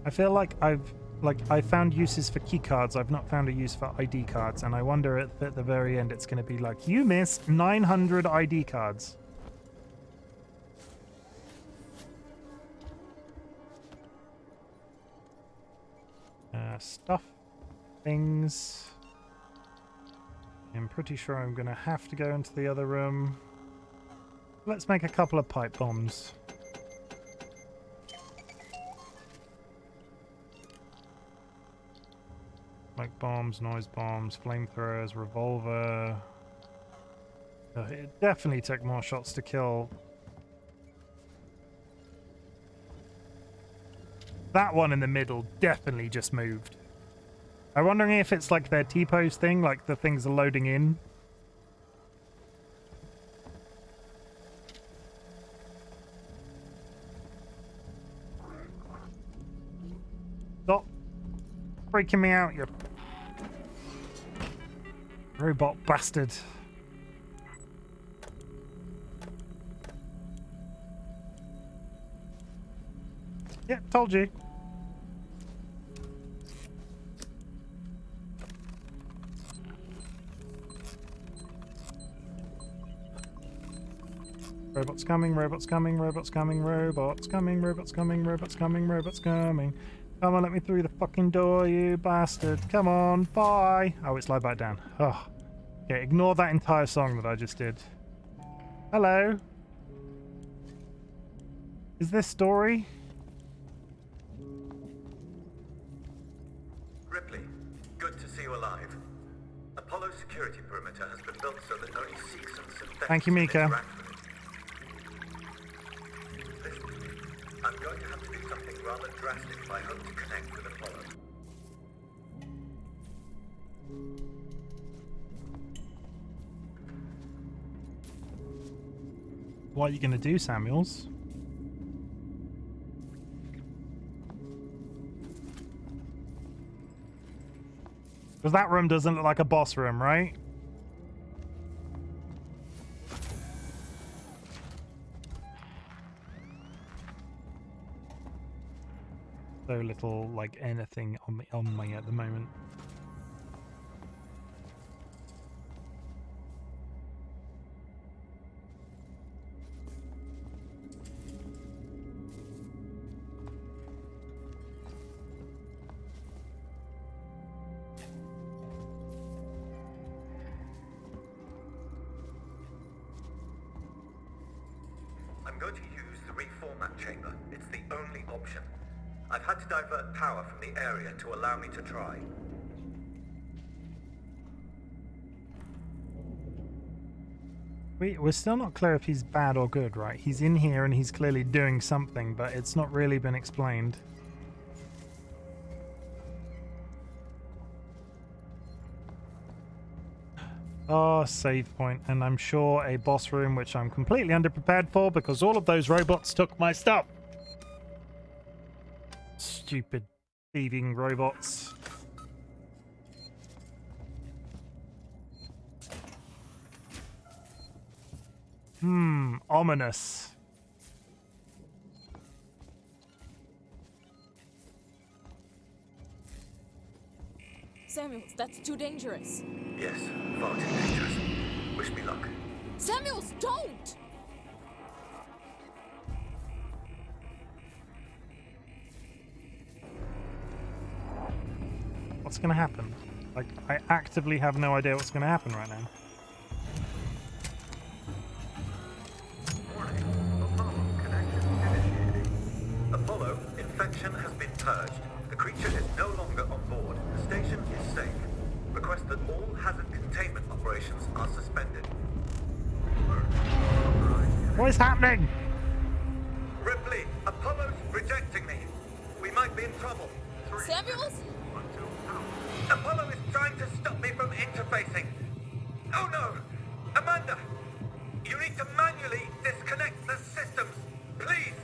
I feel like I found uses for key cards. I've not found a use for ID cards, and I wonder if at the very end it's going to be like, you missed 900 ID cards. Stuff. Things. I'm pretty sure I'm going to have to go into the other room. Let's make a couple of pipe bombs. Smoke bombs, noise bombs, flamethrowers, revolver. It definitely took more shots to kill. That one in the middle definitely just moved. I'm wondering if it's like their T-pose thing, like the things are loading in. Stop freaking me out, you robot bastard. Yeah, told you. Robots coming, robots coming, robots coming, robots coming, robots coming, robots coming, robots coming. Come on, let me through the fucking door, you bastard. Come on, bye. Oh, it's slide back down. Oh. Okay, ignore that entire song that I just did. Hello. Is this story? Ripley, good to see you alive. Apollo security perimeter has been built so that only Seeks and synthetics Thank you, Mika. can interact with it. Listen, I'm going to have to do something rather drastic if I hope to connect with Apollo. What are you going to do, Samuels? Because that room doesn't look like a boss room, right? So little, like, anything on me at the moment. I'm going to use the reformat chamber. It's the only option. I've had to divert power from the area to allow me to try. We're still not clear if he's bad or good, right? He's in here and he's clearly doing something, but it's not really been explained. Oh, save point, and I'm sure a boss room, which I'm completely underprepared for because all of those robots took my stuff. Stupid thieving robots. Ominous. Samuels, that's too dangerous. Yes, far too dangerous. Wish me luck. Samuels, don't! What's gonna happen? Like, I actively have no idea what's gonna happen right now. Apollo, infection has been purged. The creature is no longer on board. The station is safe. Request that all hazard containment operations are suspended. What is happening? Ripley, Apollo's rejecting me. We might be in trouble. Samuels? Apollo is trying to stop me from interfacing. Oh no! Amanda! You need to manually disconnect the systems. Please!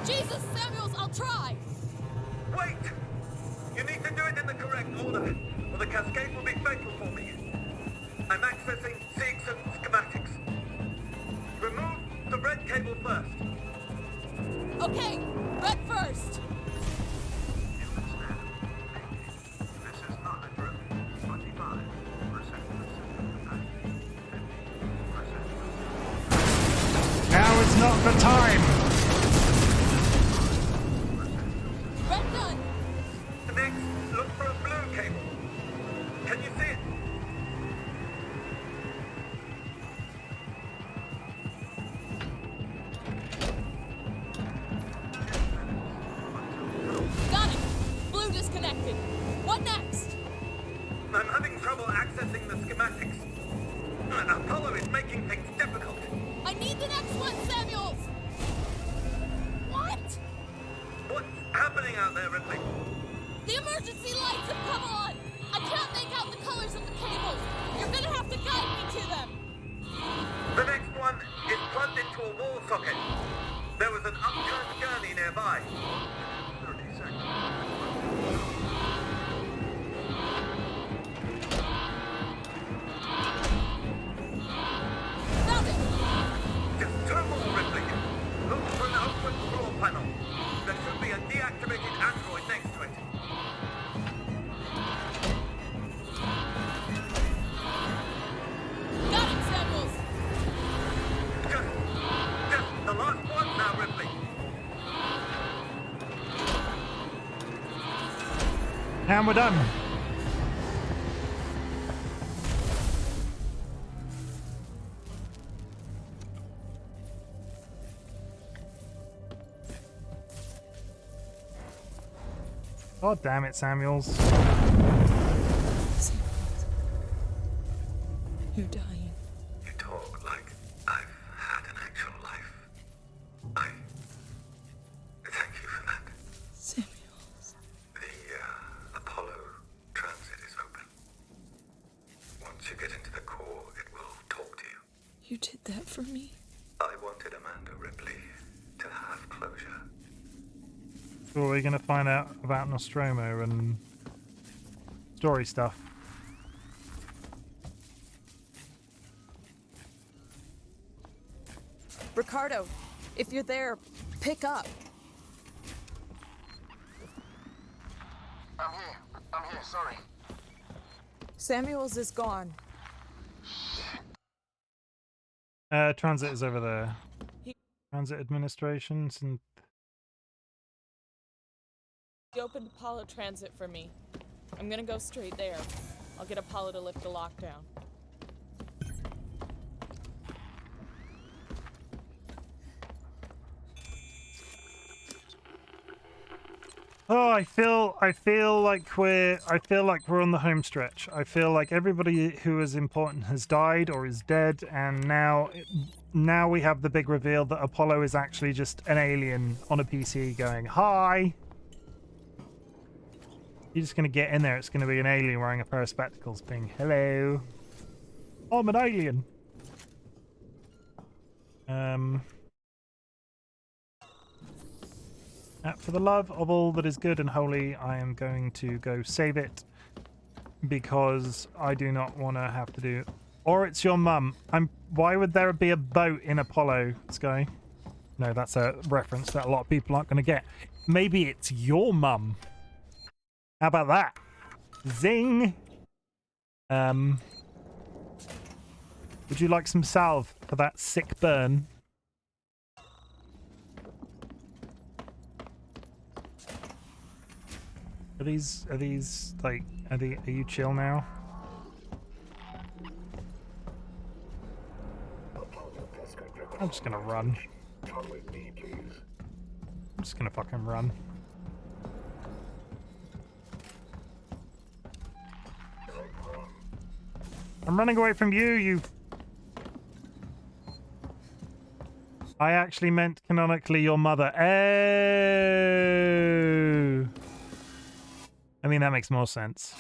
Jesus, Samuels, I'll try! Wait! You need to do it in the correct order, or the cascade will be fatal for me. I'm accessing Seeks and schematics. Remove the red cable first. Okay, red first! This is not a drill. 25%. Now is not the time! Red done! Next, look for a blue cable. Can you see it? Got it! Blue disconnected. What next? I'm having trouble accessing the schematics. Apollo is making things difficult. I need the next one, Samuels! What? What's happening out there, Ripley? The emergency lights have come on! I can't make out the colors of the cables! You're gonna have to guide me to them! The next one is plugged into a wall socket. There was an upturned gurney nearby. 30 seconds. Found it! Just two more, Ripley. Look for an open floor panel. There should be a deactivated android next to it. And we're done. God damn it, Samuels. You're dying. You talk like I've had an actual life. I thank you for that. Samuels. The Apollo transit is open. Once you get into the core, it will talk to you. You did that for me? I wanted Amanda Ripley to have closure. So we're going to find out about Nostromo and story stuff. Ricardo, if you're there, pick up. I'm here, sorry. Samuels is gone. Transit is over there. Transit administration. He opened Apollo Transit for me. I'm gonna go straight there. I'll get Apollo to lift the lockdown. Oh, I feel like we're on the home stretch. I feel like everybody who is important has died or is dead, and now we have the big reveal that Apollo is actually just an alien on a PC going, "Hi." You're just gonna get in there. It's gonna be an alien wearing a pair of spectacles, being, "Hello, I'm an alien." For the love of all that is good and holy, I am going to go save it because I do not want to have to do. Or it's your mum. Why would there be a boat in Apollo, Sky? No, that's a reference that a lot of people aren't going to get. Maybe it's your mum. How about that? Zing! Would you like some salve for that sick burn? Are you chill now? I'm just gonna run. I'm just gonna fucking run. I'm running away from you, I actually meant canonically your mother. Oh. I mean, that makes more sense.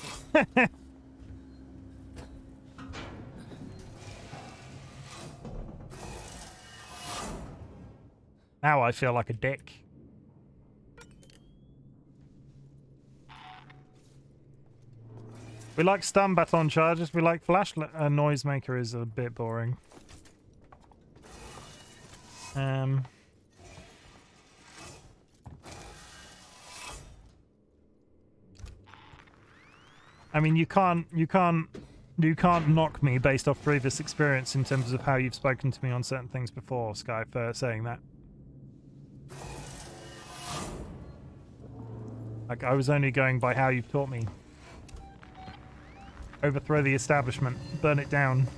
Now I feel like a dick. We like stun baton charges. We like flash noisemaker is a bit boring. I mean, you can't knock me based off previous experience in terms of how you've spoken to me on certain things before, Sky, for saying that. Like, I was only going by how you've taught me. Overthrow the establishment. Burn it down.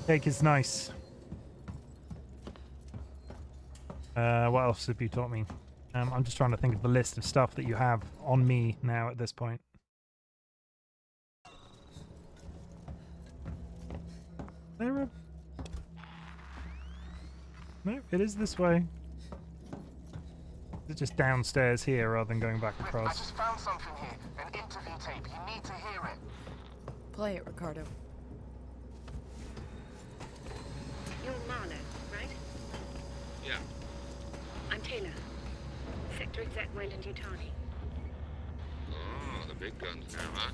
Cake is nice. What else have you taught me? I'm just trying to think of the list of stuff that you have on me now at this point. No, it is this way. It's just downstairs here rather than going back across. I just found something here. An interview tape. You need to hear it. Play it, Ricardo. You're Marlowe, right? Yeah. I'm Taylor. Sector Exec Wayland Yutani. Oh, the big guns now, huh?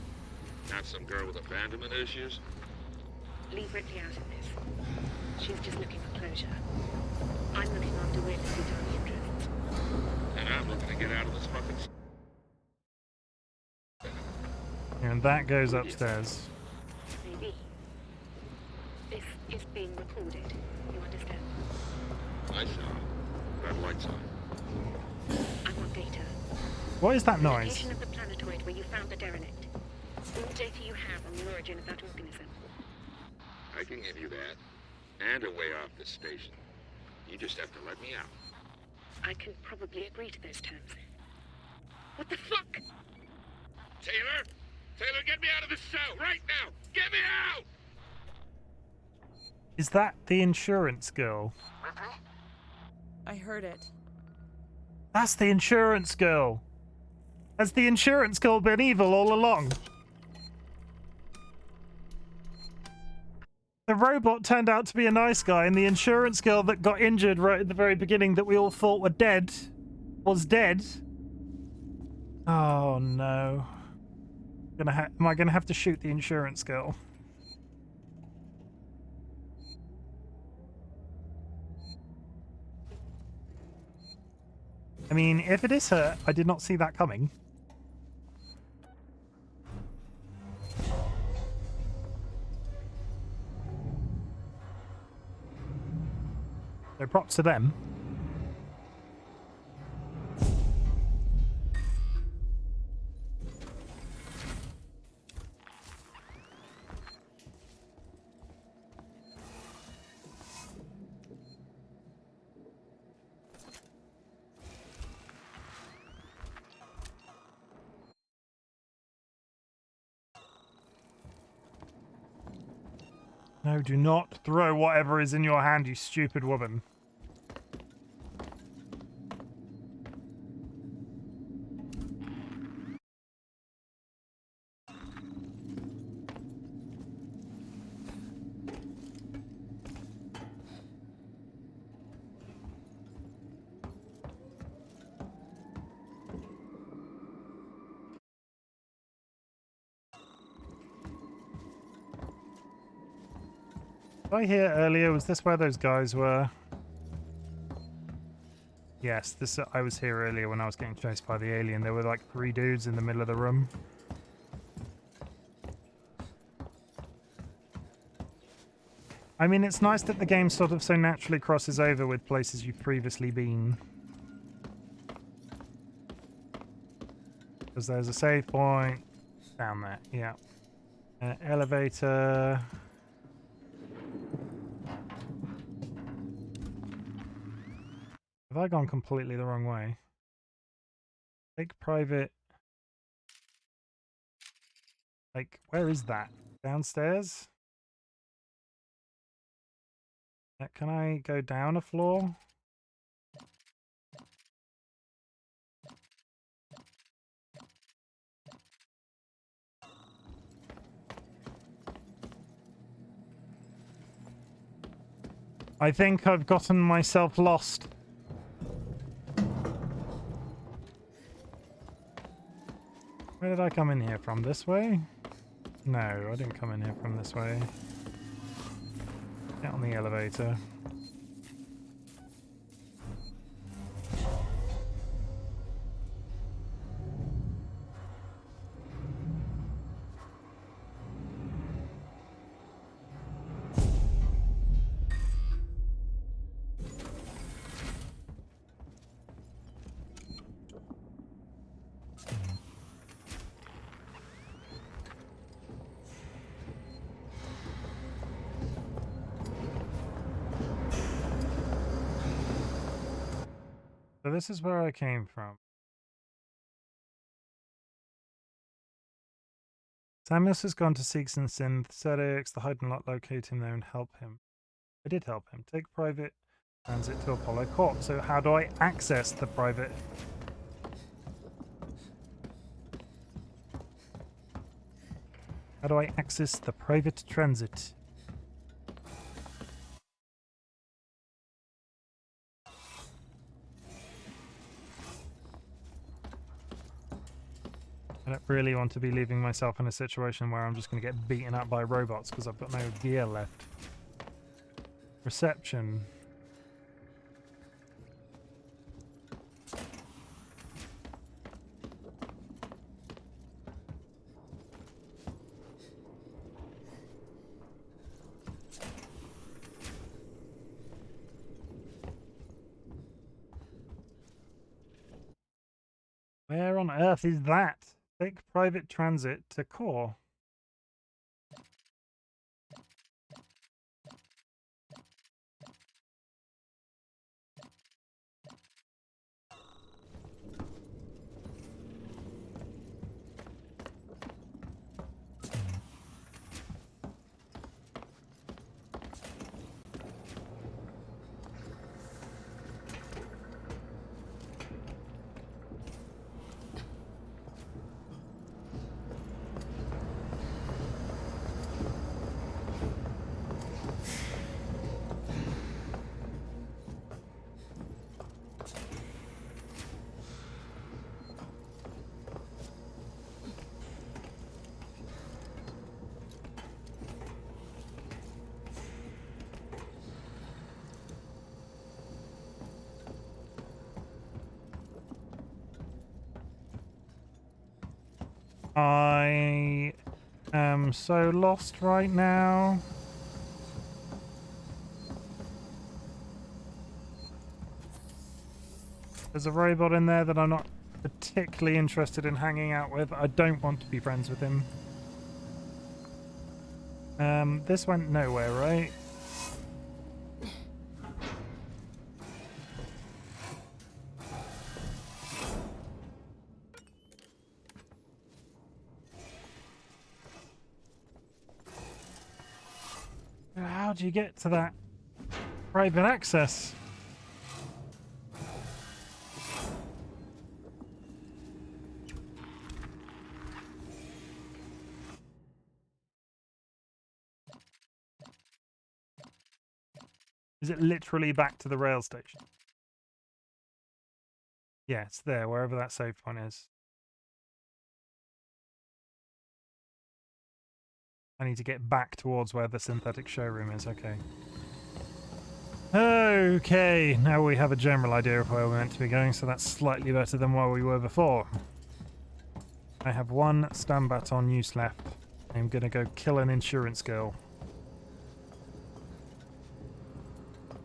Not some girl with abandonment issues? Leave Ripley out of this. She's just looking for closure. I'm looking after Wayland's Yutani interests. And I'm looking to get out of this fucking... And that goes upstairs. Maybe. This is being recorded. You understand? I saw. Red lights on. I want data. What is that noise? Location of the planetoid where you found the derelict. All data you have on the origin of that organism. I can give you that. And a way off the station. You just have to let me out. I can probably agree to those terms. What the fuck? Taylor! Taylor, get me out of this cell right now! Get me out! Is that the insurance girl? I heard it. That's the insurance girl. Has the insurance girl been evil all along? The robot turned out to be a nice guy, and the insurance girl that got injured right at the very beginning that we all thought were dead was dead. Oh no. Am I gonna have to shoot the insurance girl? I mean, if it is her, I did not see that coming. So props to them. No, do not throw whatever is in your hand, you stupid woman. Did I hear earlier, was this where those guys were? Yes, I was here earlier when I was getting chased by the alien. There were like 3 dudes in the middle of the room. I mean, it's nice that the game sort of so naturally crosses over with places you've previously been. Because there's a save point down there, yeah. Elevator. Have I gone completely the wrong way? Take private... Like, where is that? Downstairs? Can I go down a floor? I think I've gotten myself lost. Where did I come in here from? This way? No, I didn't come in here from this way. Get on the elevator. So this is where I came from. Samus has gone to seek some synthetics. The hide and lot, locate him there and help him. I did help him. Take private transit to Apollo Court. So how do I access the private? How do I access the private transit? I don't really want to be leaving myself in a situation where I'm just going to get beaten up by robots because I've got no gear left. Reception. Where on earth is that? Take private transit to core. I am so lost right now. There's a robot in there that I'm not particularly interested in hanging out with. I don't want to be friends with him. This went nowhere, right? How do you get to that private access? Is it literally back to the rail station? Yeah, it's there, wherever that save point is. I need to get back towards where the synthetic showroom is, okay. Okay, now we have a general idea of where we're meant to be going, so that's slightly better than where we were before. I have one stun baton use left. I'm gonna go kill an insurance girl.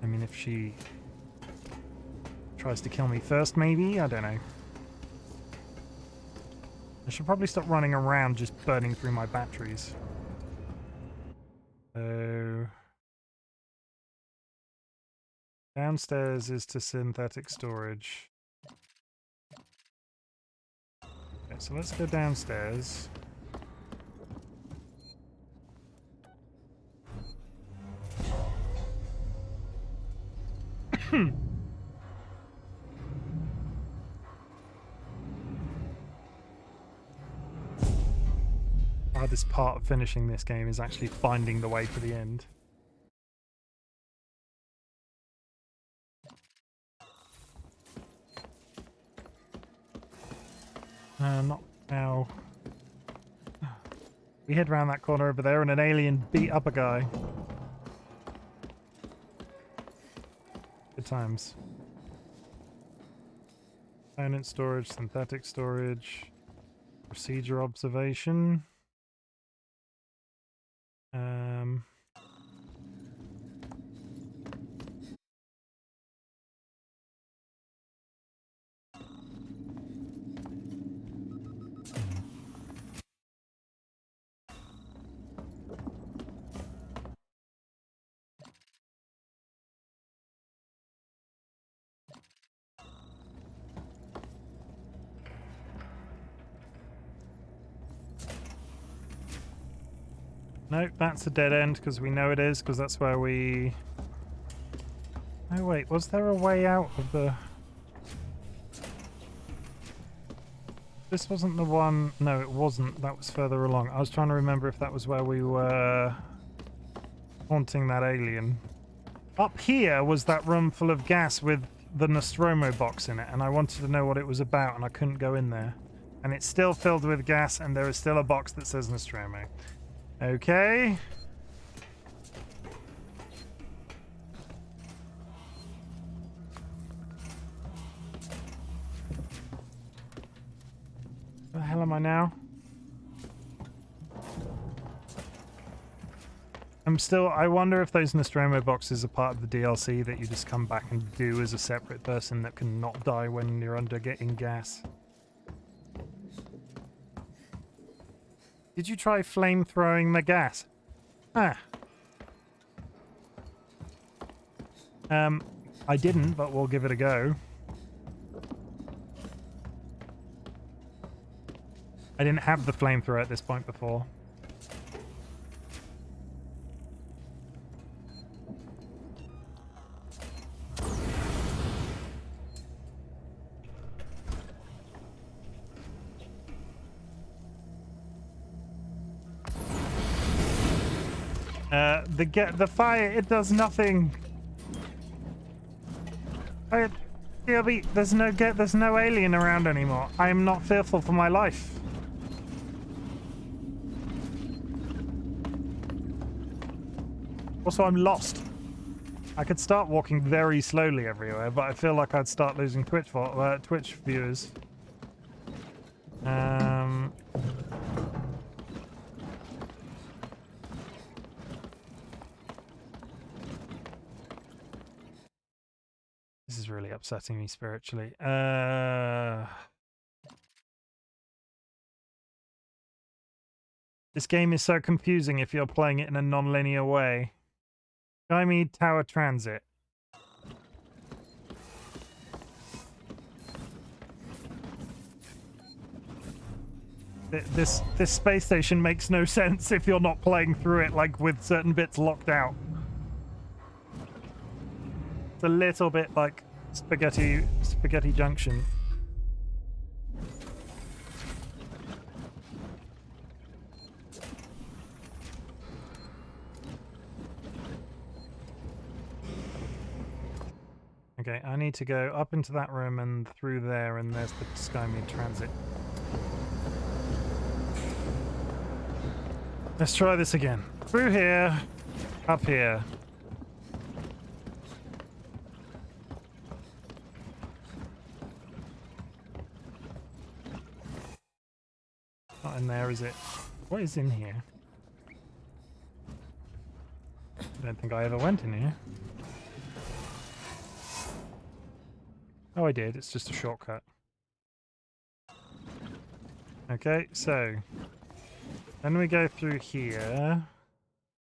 I mean, if she tries to kill me first, maybe? I don't know. I should probably stop running around just burning through my batteries. So... downstairs is to synthetic storage. Okay, so let's go downstairs. Hardest part of finishing this game is actually finding the way to the end. Not now. We head round that corner over there and an alien beat up a guy. Good times. Component storage, synthetic storage, procedure observation. Nope, that's a dead end because we know it is, because that's where we... Oh wait, was there a way out of the... This wasn't the one... No, it wasn't. That was further along. I was trying to remember if that was where we were haunting that alien. Up here was that room full of gas with the Nostromo box in it, and I wanted to know what it was about, and I couldn't go in there. And it's still filled with gas, and there is still a box that says Nostromo. Okay. Where the hell am I now? I wonder if those Nostromo boxes are part of the DLC that you just come back and do as a separate person that can not die when you're under getting gas. Did you try flamethrowing the gas? Ah. I didn't, but we'll give it a go. I didn't have the flamethrower at this point before. The fire, it does nothing. There's no alien around anymore. I am not fearful for my life. Also, I'm lost. I could start walking very slowly everywhere, but I feel like I'd start losing Twitch viewers. This is really upsetting me spiritually. This game is so confusing if you're playing it in a non-linear way. Chime Tower Transit. This space station makes no sense if you're not playing through it, like with certain bits locked out. It's a little bit like Spaghetti Junction. Okay, I need to go up into that room and through there, and there's the Skymid Transit. Let's try this again. Through here, up here. Not in there, is it? What is in here? I don't think I ever went in here. Oh, I did. It's just a shortcut. Okay, so then we go through here.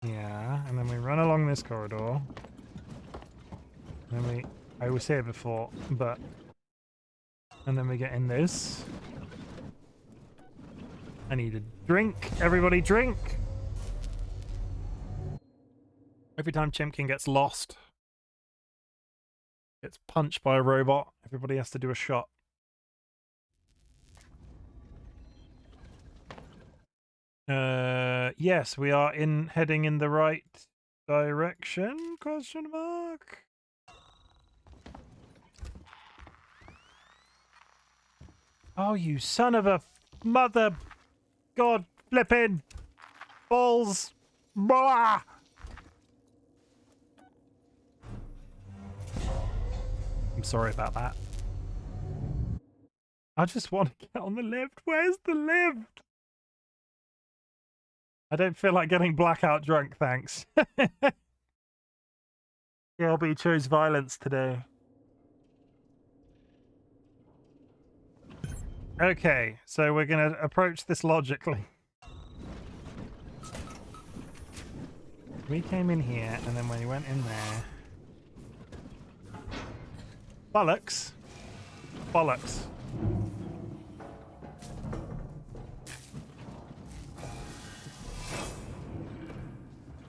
Yeah, and then we run along this corridor. And then I was here before, but... And then we get in this. I need a drink. Everybody drink! Every time Chimken gets lost, gets punched by a robot, everybody has to do a shot. Yes, we are heading in the right direction? Question mark. Oh, you son of a mother god flipping balls. Blah! I'm sorry about that. I just want to get on the lift. Where's the lift? I don't feel like getting blackout drunk, thanks. TLB chose violence today. Okay, so we're going to approach this logically. We came in here, and then when we went in there... Bollocks. Bollocks.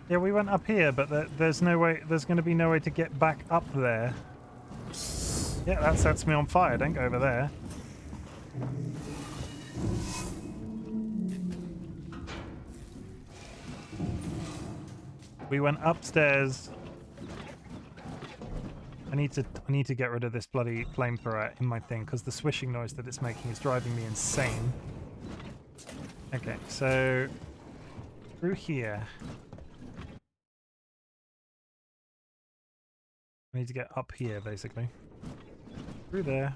Yeah, we went up here, but there's no way. There's going to be no way to get back up there. Yeah, that sets me on fire. Don't go over there. We went upstairs. I need to get rid of this bloody flamethrower in my thing because the swishing noise that it's making is driving me insane. Okay, so through here. I need to get up here, basically. Through there.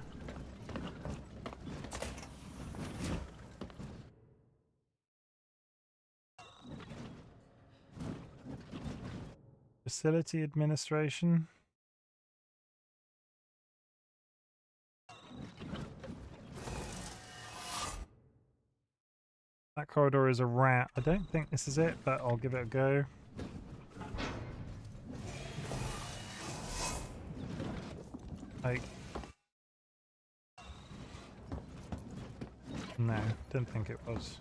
Facility administration. That corridor is a rat. I don't think this is it, but I'll give it a go. Like... No, didn't think it was.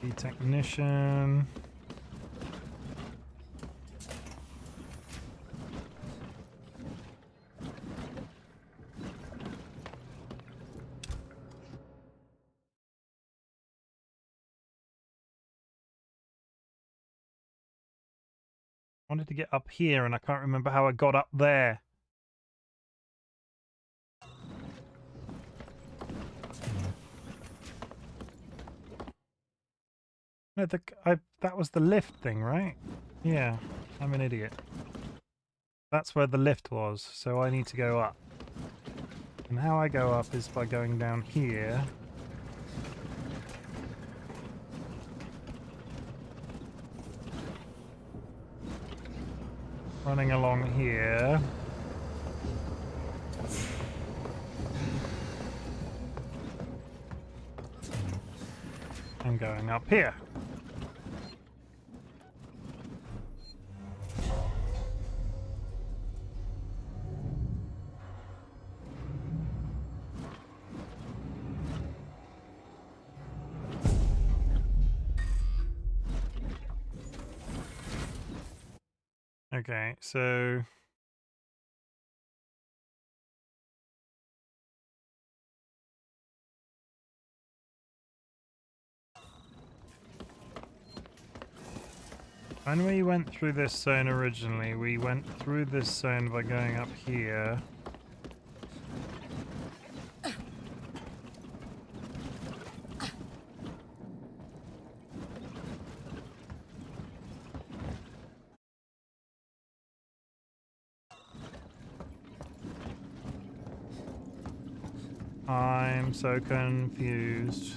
The technician. I wanted to get up here and I can't remember how I got up there. No, that was the lift thing, right? Yeah, I'm an idiot. That's where the lift was, so I need to go up. And how I go up is by going down here. Running along here. And going up here. Okay, so... When we went through this zone originally, we went through this zone by going up here. I'm so confused.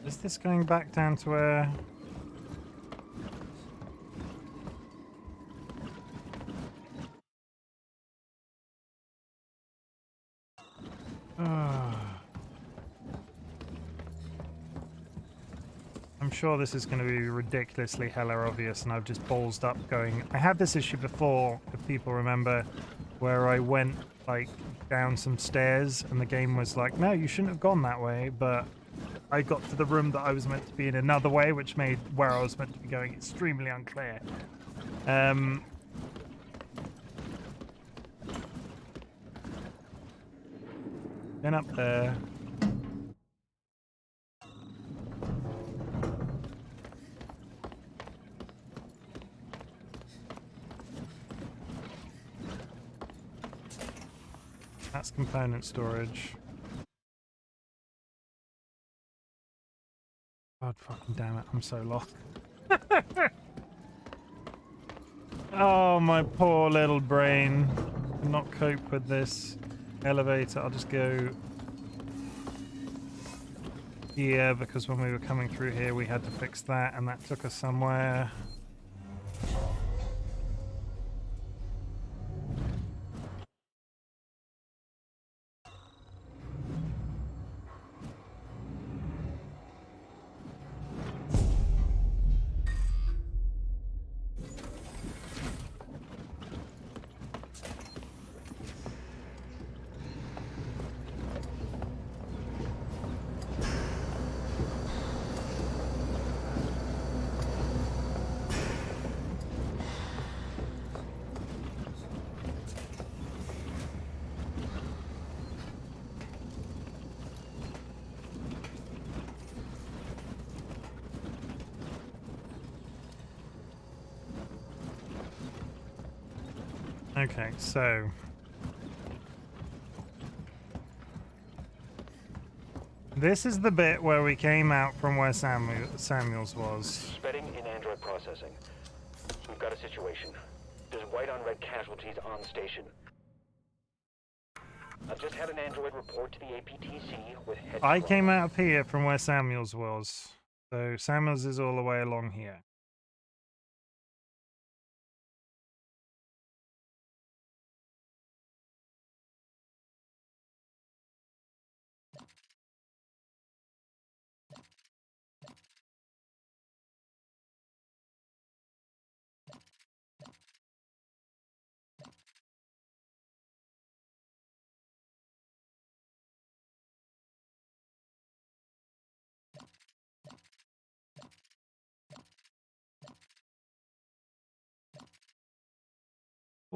Is this going back down to where... I'm sure this is going to be ridiculously hella obvious and I've just ballsed up going... I had this issue before, if people remember, where I went like down some stairs and the game was like, no, you shouldn't have gone that way, but I got to the room that I was meant to be in another way, which made where I was meant to be going extremely unclear. Then up there. That's component storage. God fucking damn it, I'm so lost. Oh, my poor little brain. Cannot cope with this elevator. I'll just go here because when we were coming through here we had to fix that and that took us somewhere. Okay, so this is the bit where we came out from where Samuels was. Spreading in android processing. We've got a situation. There's white on red casualties on station. I've just had an android report to the APTC with head I came out of here from where Samuels was. So Samuels is all the way along here.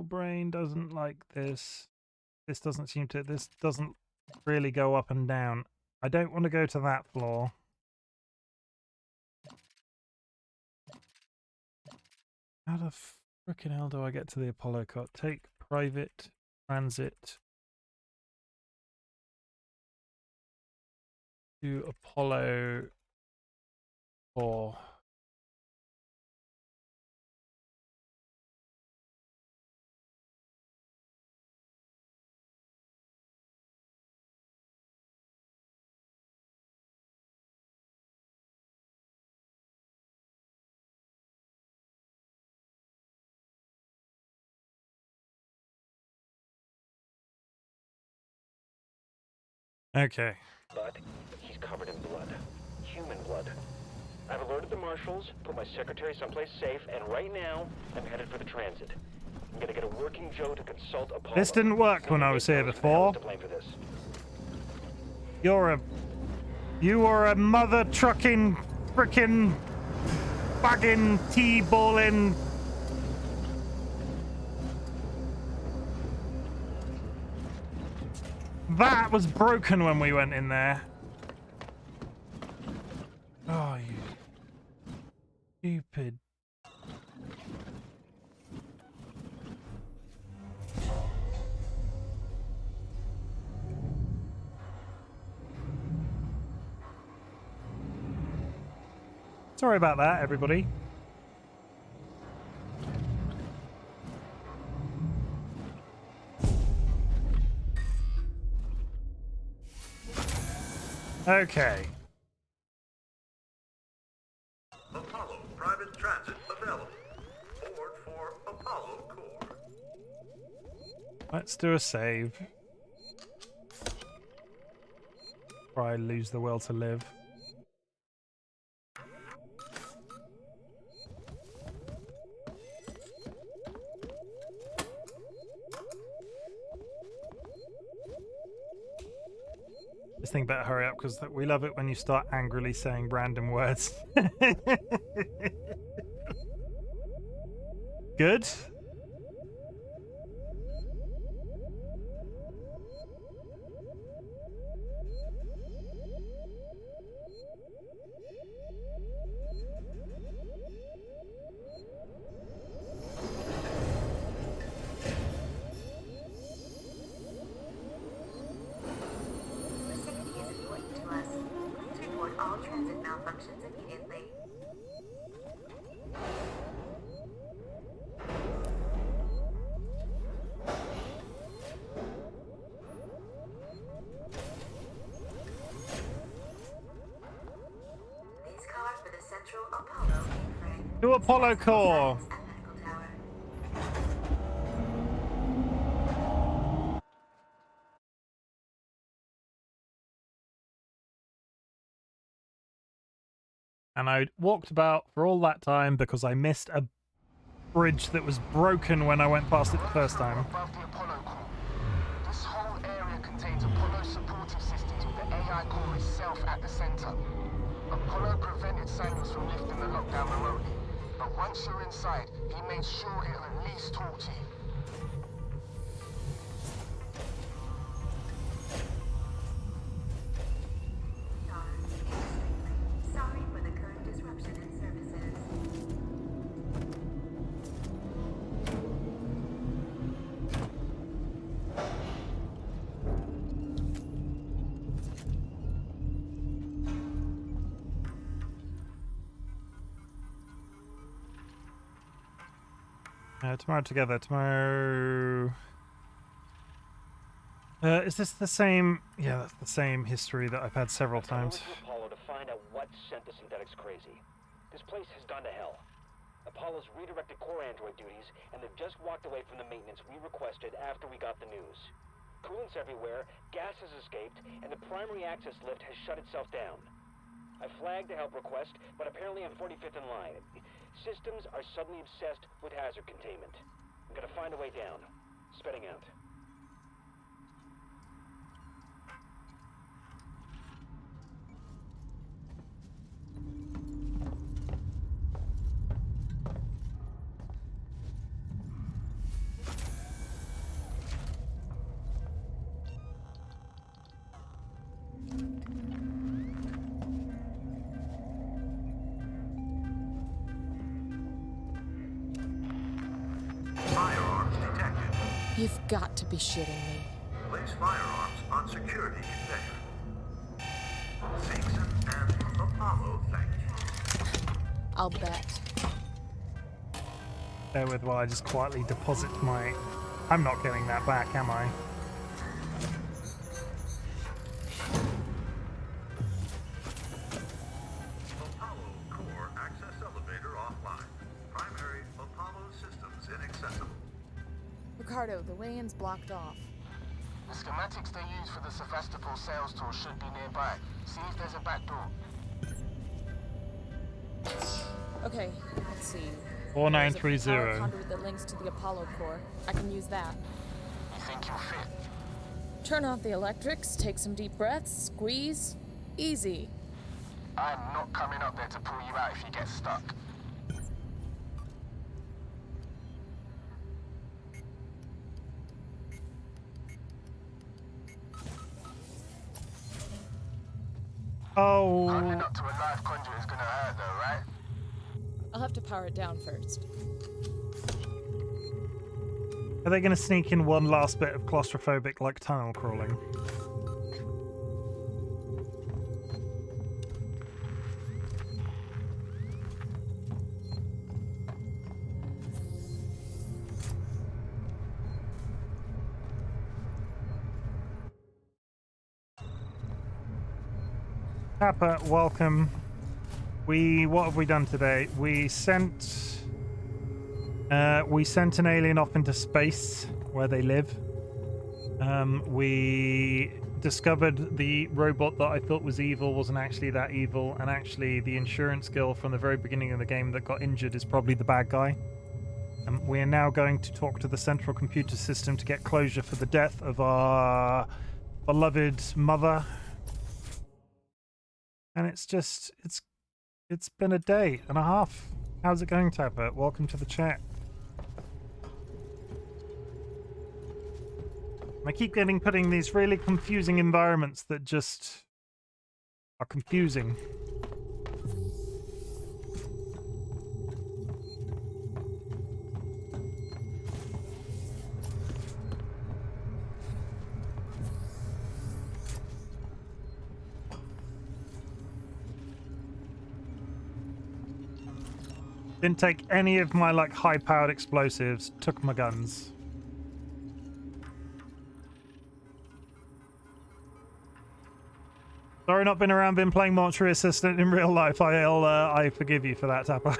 Brain doesn't like this. This doesn't seem to. This doesn't really go up and down. I don't want to go to that floor. How the frickin' hell do I get to the Apollo cot? Take private transit to Apollo 4. Okay. But he's covered in blood. Human blood. I've alerted the marshals, put my secretary someplace safe, and right now, I'm headed for the transit. I'm gonna get a working Joe to consult Apollo. This didn't work when I was here before. You were a mother trucking, frickin' bugging, T-balling. That was broken when we went in there. Oh, you stupid. Sorry about that, everybody. Okay. Apollo private transit available. Board for Apollo core. Let's do a save. Or I lose the will to live. Just think better hurry up because we love it when you start angrily saying random words. Good. All transit malfunctions immediately. These cars for the Central Apollo mainframe. To Apollo core. And I walked about for all that time because I missed a bridge that was broken when I went past it the first time. Above the Apollo core. This whole area contains Apollo supporting systems with the AI core itself at the center. Apollo prevented Samuels from lifting the lockdown remotely, but once you're inside, he made sure it'll at least talk to you. Sorry for the current disruption in services. Tomorrow together. Tomorrow. Is this the same? Yeah, that's the same history that I've had several times. Apollo to find out what sent the synthetics crazy. This place has gone to hell. Apollo's redirected core android duties, and they've just walked away from the maintenance we requested after we got the news. Coolant's everywhere, gas has escaped, and the primary access lift has shut itself down. I flagged a help request, but apparently I'm 45th in line. Systems are suddenly obsessed with hazard containment. I'm gonna find a way down. Spitting out. Firearms detected. You've got to be shitting me. Place firearms on security conveyor. Seegson and Apollo, thank you. I'll bet. Bear with while I just quietly deposit my... I'm not getting that back, am I? Apollo core access elevator offline. Primary Apollo systems inaccessible. Ricardo, the way-in's blocked off. The schematics they use for the Sevastopol sales tour should be nearby. See if there's a back door. Okay, let's see. 4930. There's a power conduit that links to the Apollo core. I can use that. You think you'll fit? Turn off the electrics, take some deep breaths, squeeze. Easy. I'm not coming up there to pull you out if you get stuck. Oh. Huddling up to a live conduit is gonna hurt though, right? I'll have to power it down first. Are they going to sneak in one last bit of claustrophobic, like, tunnel crawling? Papa, welcome. What have we done today? We sent an alien off into space where they live. We discovered the robot that I thought was evil wasn't actually that evil, and actually the insurance girl from the very beginning of the game that got injured is probably the bad guy. We are now going to talk to the central computer system to get closure for the death of our beloved mother. And it's been a day and a half. How's it going, Tapper? Welcome to the chat. I keep putting these really confusing environments that just are confusing. Didn't take any of my, like, high-powered explosives. Took my guns. Sorry, not been around, been playing Mortuary Assistant in real life. I forgive you for that, Tapper.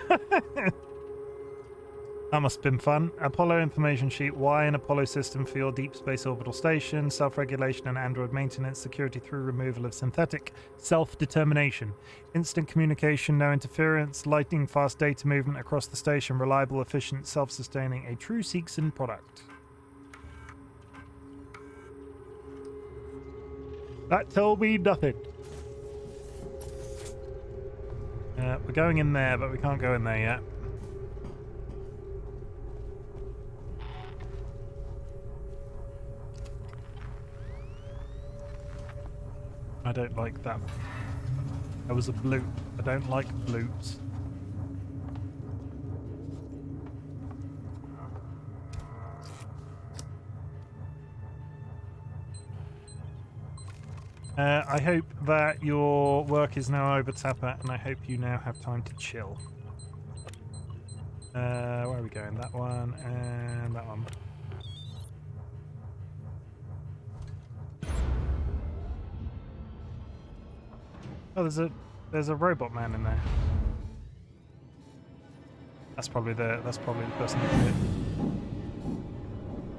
That must have been fun. Apollo information sheet. Why an Apollo system for your deep space orbital station. Self-regulation and android maintenance. Security through removal of synthetic. Self-determination. Instant communication, no interference. Lightning fast data movement across the station. Reliable, efficient, self-sustaining. A true Seegson product. That told me nothing. We're going in there, but we can't go in there yet. I don't like that. There was a bloop. I don't like bloops. I hope that your work is now over, Tapper, and I hope you now have time to chill. Where are we going? That one and that one. Oh, there's a There's a robot man in there. That's probably the person who did it.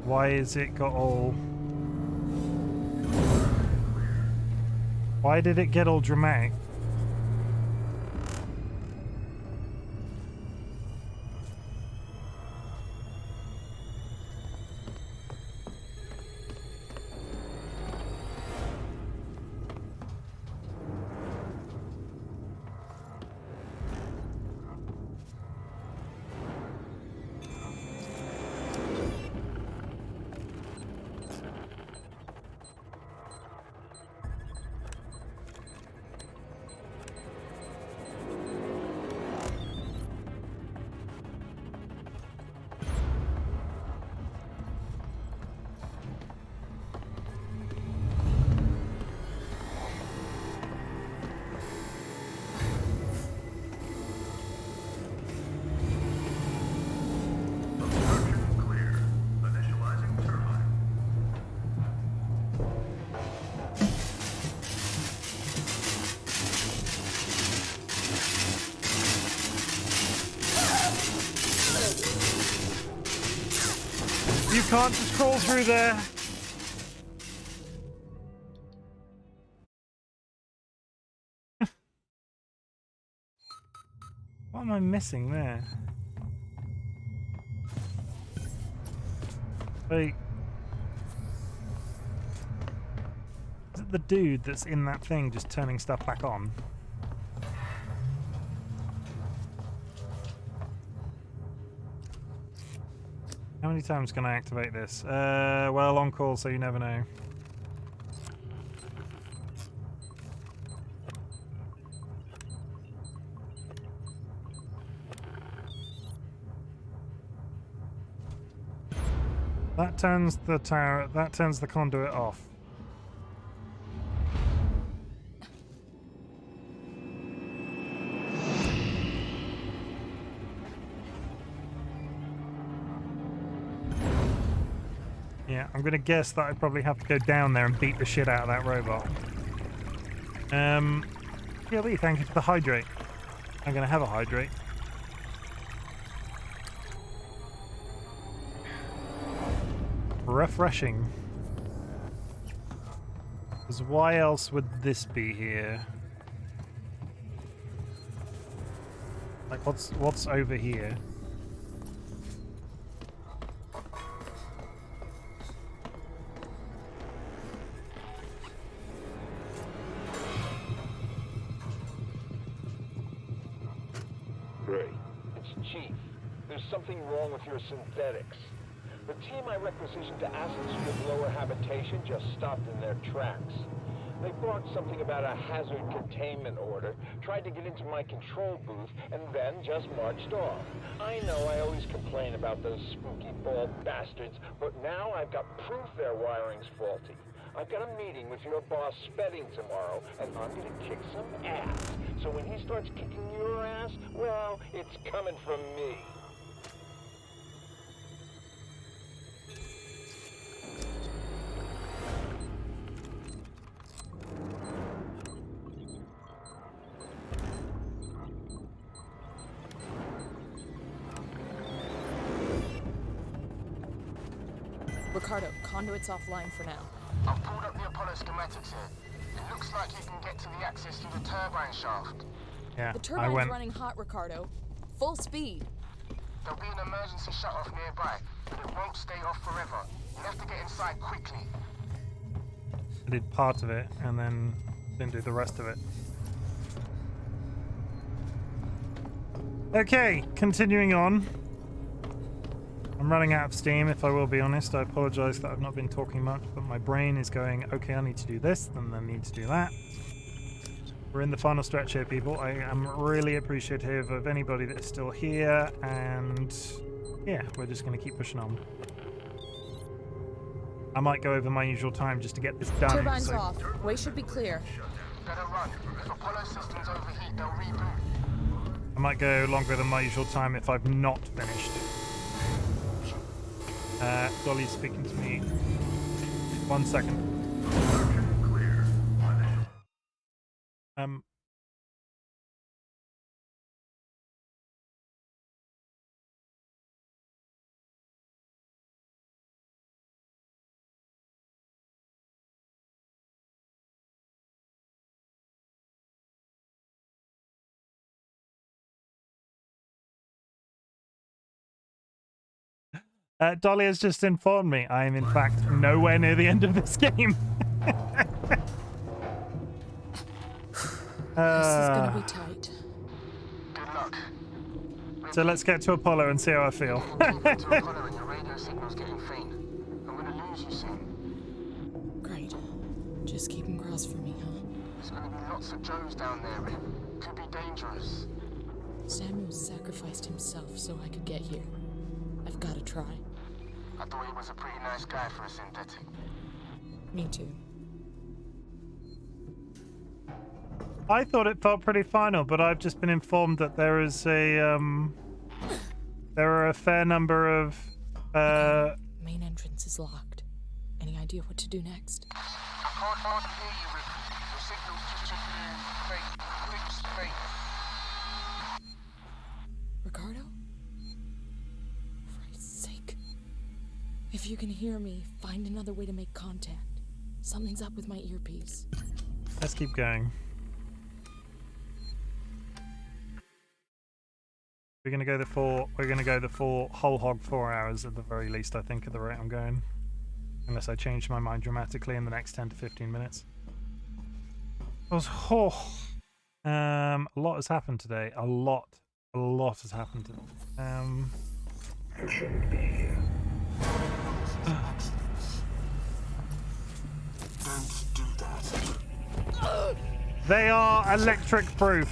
Why is it got all... Why did it get all dramatic? You can't just crawl through there. What am I missing there? Wait. Is it the dude that's in that thing just turning stuff back on? How many times can I activate this? Well, on call, so you never know. That turns the tower, that turns the conduit off. Yeah, I'm gonna guess that I probably have to go down there and beat the shit out of that robot. PLE, thank you for the hydrate. I'm gonna have a hydrate. Refreshing. Because why else would this be here? Like, what's over here? Chief, there's something wrong with your synthetics. The team I requisitioned to Acid Strip lower habitation just stopped in their tracks. They brought something about a hazard containment order, tried to get into my control booth, and then just marched off. I know I always complain about those spooky bald bastards, but now I've got proof their wiring's faulty. I've got a meeting with your boss Spedding tomorrow, and I'm gonna kick some ass. So when he starts kicking your ass, well, it's coming from me. Ricardo, conduit's offline for now. I've pulled up the Apollo schematics here. It looks like you can get to the access through the turbine shaft. Yeah, the turbine's running hot, Ricardo. Full speed. There'll be an emergency shut-off nearby, but it won't stay off forever. You have to get inside quickly. I did part of it and then didn't do the rest of it. Okay, continuing on. I'm running out of steam, if I will be honest. I apologize that I've not been talking much, but my brain is going, okay, I need to do this, then I need to do that. We're in the final stretch here, people. I am really appreciative of anybody that is still here, and yeah, we're just going to keep pushing on. I might go over my usual time just to get this done. Turbines off. Way should be clear. Better run. If Apollo systems overheat, they'll reboot. I might go longer than my usual time if I've not finished. Dolly's speaking to me. 1 second. Dolly has just informed me I am in fact nowhere near the end of this game. This is gonna be tight. Good luck. So let's get to Apollo and see how I feel. Get to Apollo and your radio signal's getting faint. I'm gonna lose you soon. Great. Just keep him crossed for me, huh? There's gonna be lots of Joes down there, Rip. Could be dangerous. Samuel sacrificed himself so I could get here. I've gotta try. I thought he was a pretty nice guy for a synthetic. Me too. I thought it felt pretty final, but I've just been informed that there is a there are a fair number of Main entrance is locked. Any idea what to do next? I can't hardly hear you, Rip. Your signal's just chipping faint. Things faint. Ricardo? For Christ's sake. If you can hear me, find another way to make contact. Something's up with my earpiece. let's keep going. We're gonna go the full whole hog 4 hours at the very least, I think, at the rate I'm going. Unless I change my mind dramatically in the next 10 to 15 minutes. A lot has happened today. A lot has happened today. You shouldn't be here. Don't do that. They are electric proof.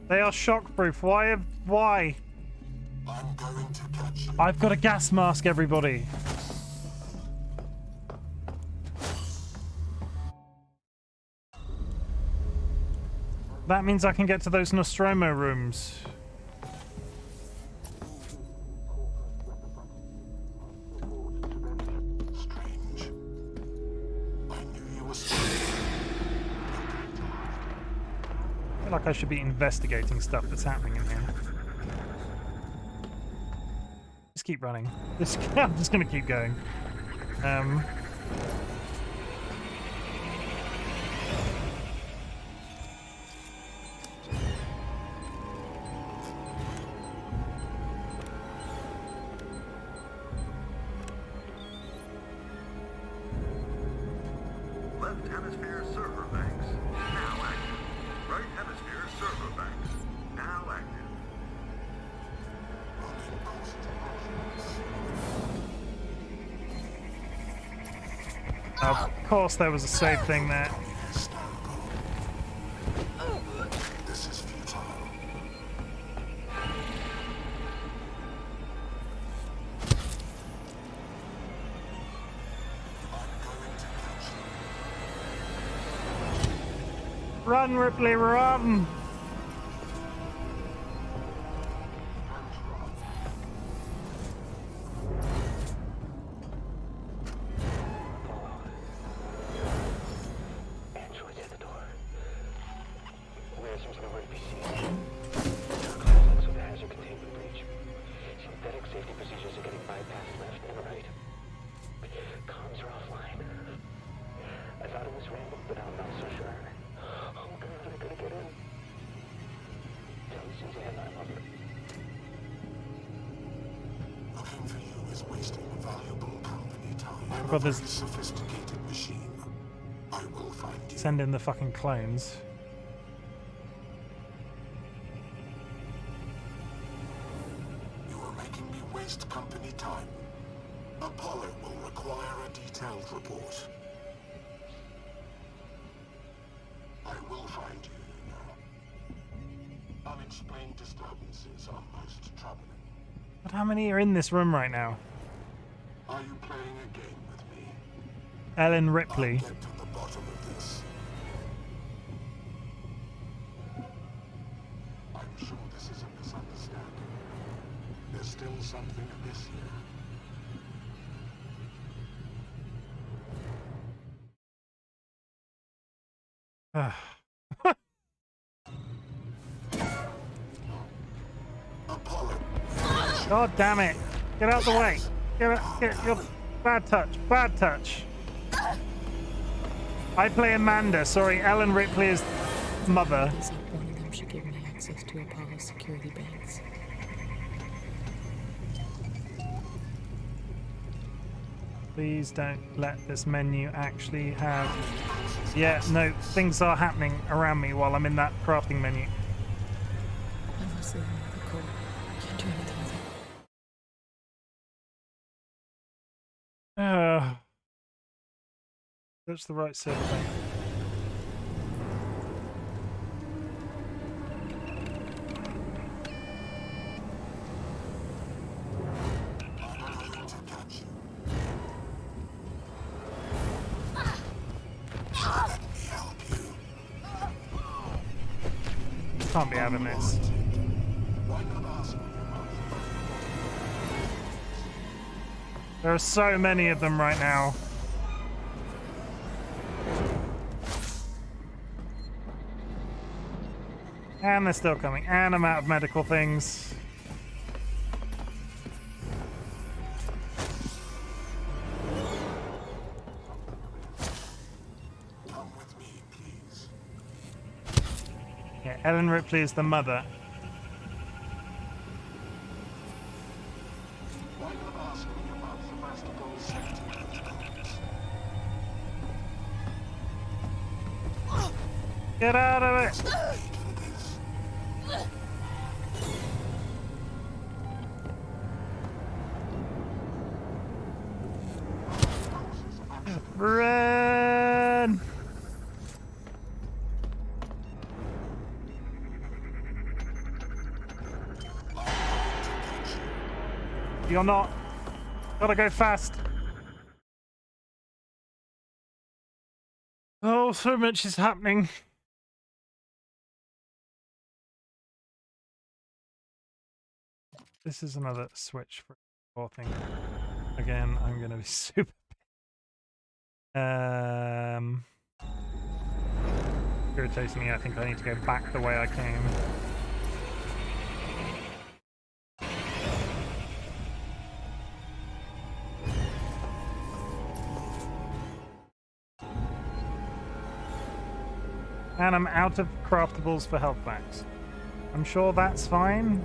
They are shock proof. Why? I'm going to catch you. I've got a gas mask, everybody. That means I can get to those Nostromo rooms. Strange. I knew you were I feel like I should be investigating stuff that's happening in here. Just keep running. I'm just gonna keep going. Left hemisphere server banks now active. Right hemisphere server banks now active. Of course there was a save thing there. This is futile. Run, Ripley, run! Androids at the door. Where seems nowhere to be seen. Complex with a hazard containment breach. Synthetic safety procedures are getting bypassed left and right. Comms are offline. I thought it was random, but I'm not so sure. Oh god, I'm gonna get in. Tell Suzanne I'm over. Looking for you is wasting valuable company time. I'm got a this- very sophisticated machine. I will find you. Send in the fucking clones. You are making me waste company time. Apollo will require a detailed report. I will find you, you know. Unexplained disturbances are most troubling. But how many are in this room right now? Are you playing a game with me? Ellen Ripley. I'll get to the bottom of this. I'm sure this is a misunderstanding. There's still something amiss here. Apollo. God damn it! Get out the way! Get your bad touch! Bad touch! I play Amanda. Sorry, Ellen Ripley is Mother. One of them should give me access to Apollo's security banks. Please don't let this menu actually have... Yeah, no, things are happening around me while I'm in that crafting menu. I must leave him with the core. Can't do anything with it. That's the right sort of thing. Can't be having this. There are so many of them right now. And they're still coming. And I'm out of medical things. Yeah, Ellen Ripley is the mother. Get out of it! Run! You're not. Gotta go fast. Oh, so much is happening. This is another switch for thing. Again, I'm gonna be super. Irritating me. I think I need to go back the way I came. And I'm out of craftables for health packs. I'm sure that's fine.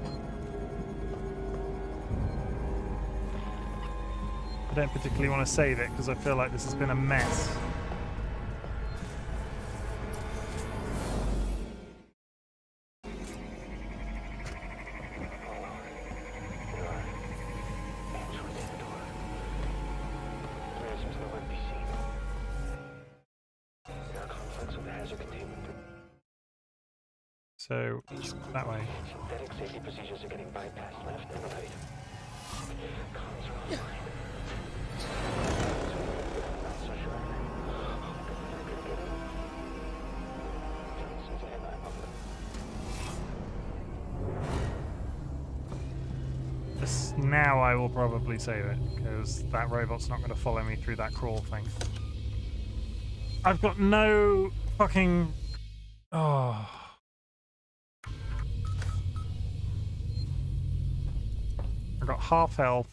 I don't particularly want to save it because I feel like this has been a mess. So, that way. Synthetic safety procedures are getting bypassed left and right. Comms are offline. Not so sure. This, now I will probably save it, because that robot's not going to follow me through that crawl thing. I've got no fucking... Oh... I've got half health.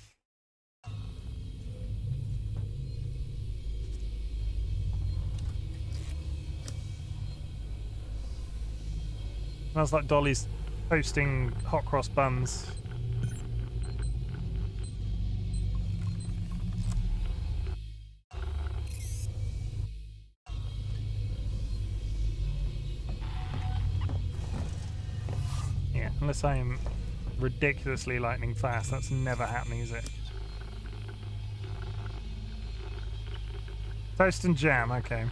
Smells like Dolly's toasting hot cross buns. Yeah, unless I'm ridiculously lightning fast, that's never happening, is it? Toast and jam, okay.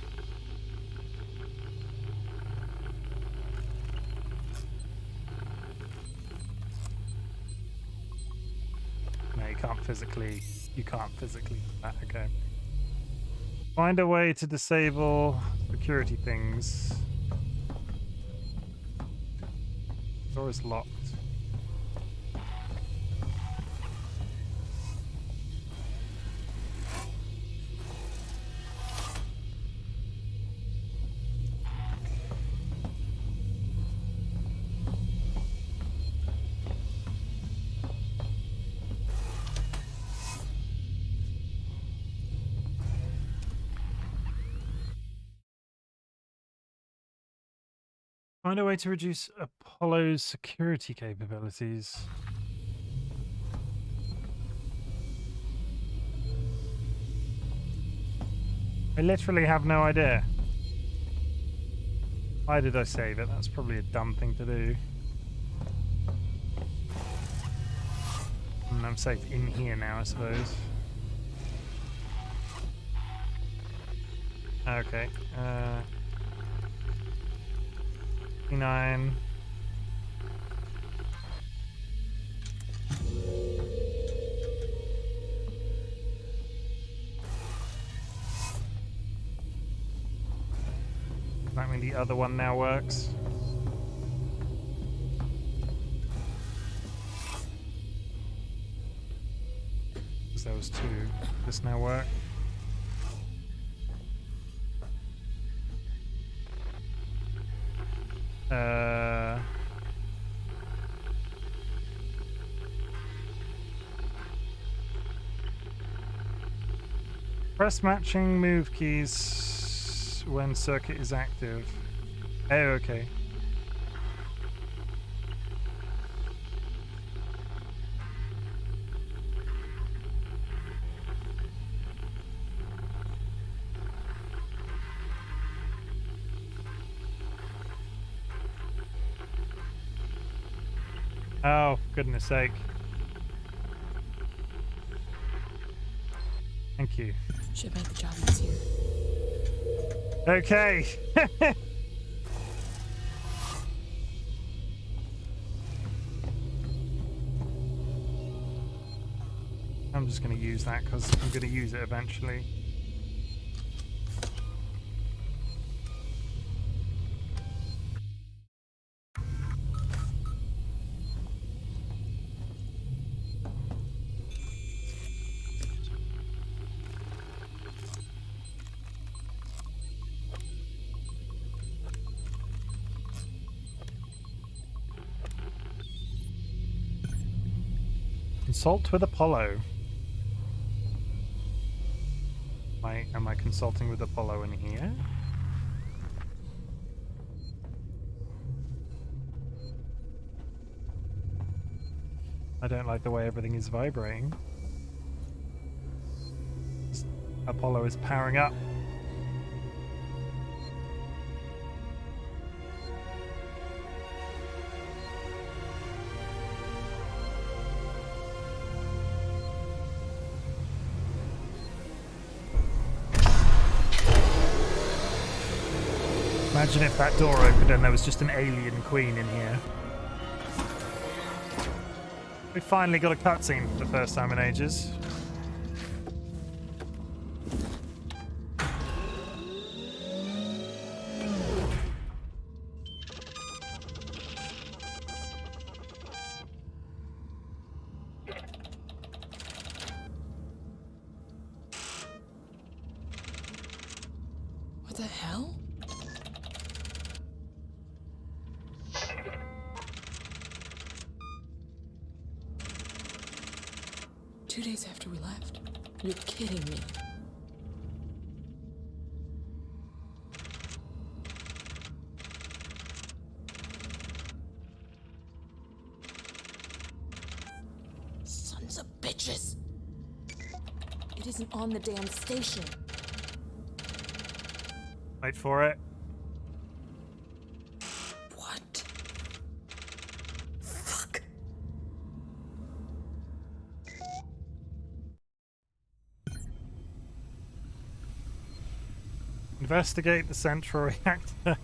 No, you can't physically do that, okay. Find a way to disable security things. Door is locked. Find a way to reduce Apollo's security capabilities. I literally have no idea. Why did I save it? That's probably a dumb thing to do. And I'm safe in here now, I suppose. Okay. 9. Does that mean the other one now works? Because there was 2. Does this now work? Press matching move keys when circuit is active. Oh, okay. Oh, for goodness sake. Thank you. Should make the job easier. Okay. I'm just going to use that because I'm going to use it eventually. Consult with Apollo. Am I consulting with Apollo in here? I don't like the way everything is vibrating. Apollo is powering up. Imagine if that door opened and there was just an alien queen in here. We finally got a cutscene for the first time in ages. What the hell? Two days after we left? You're kidding me. Sons of bitches! It isn't on the damn station. Wait for it. What? Investigate the central reactor.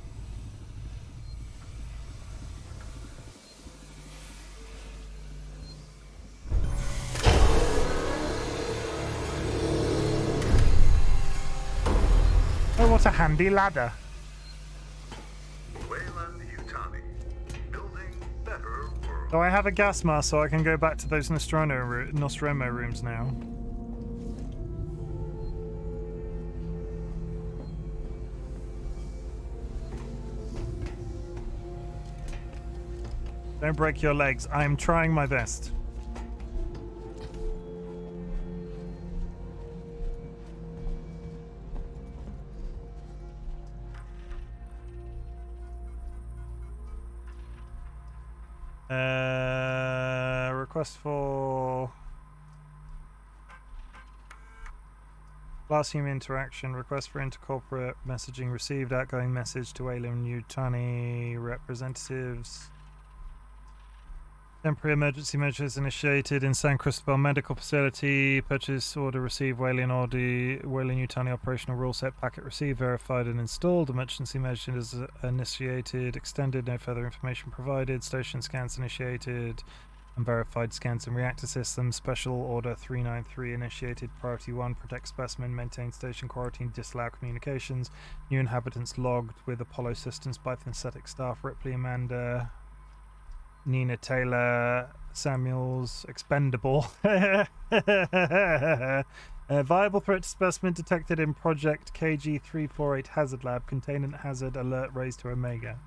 Oh, what a handy ladder. So I have a gas mask, so I can go back to those Nostromo rooms now. Don't break your legs. I'm trying my best. Request for last human interaction. Request for intercorporate messaging received. Outgoing message to Weyland-Yutani representatives. Temporary emergency measures initiated in San Cristobal Medical Facility. Purchase order received. Weyland-Yutani operational rule set packet received. Verified and installed. Emergency measures initiated. Extended. No further information provided. Station scans initiated. Unverified scans and reactor systems. Special order 393 initiated. Priority 1. Protect specimen. Maintain station quarantine. Disallow communications. New inhabitants logged with Apollo Systems by synthetic staff. Ripley, Amanda, Nina Taylor, Samuels, expendable. Viable threat specimen detected in Project KG348 Hazard Lab. Containment hazard alert raised to Omega.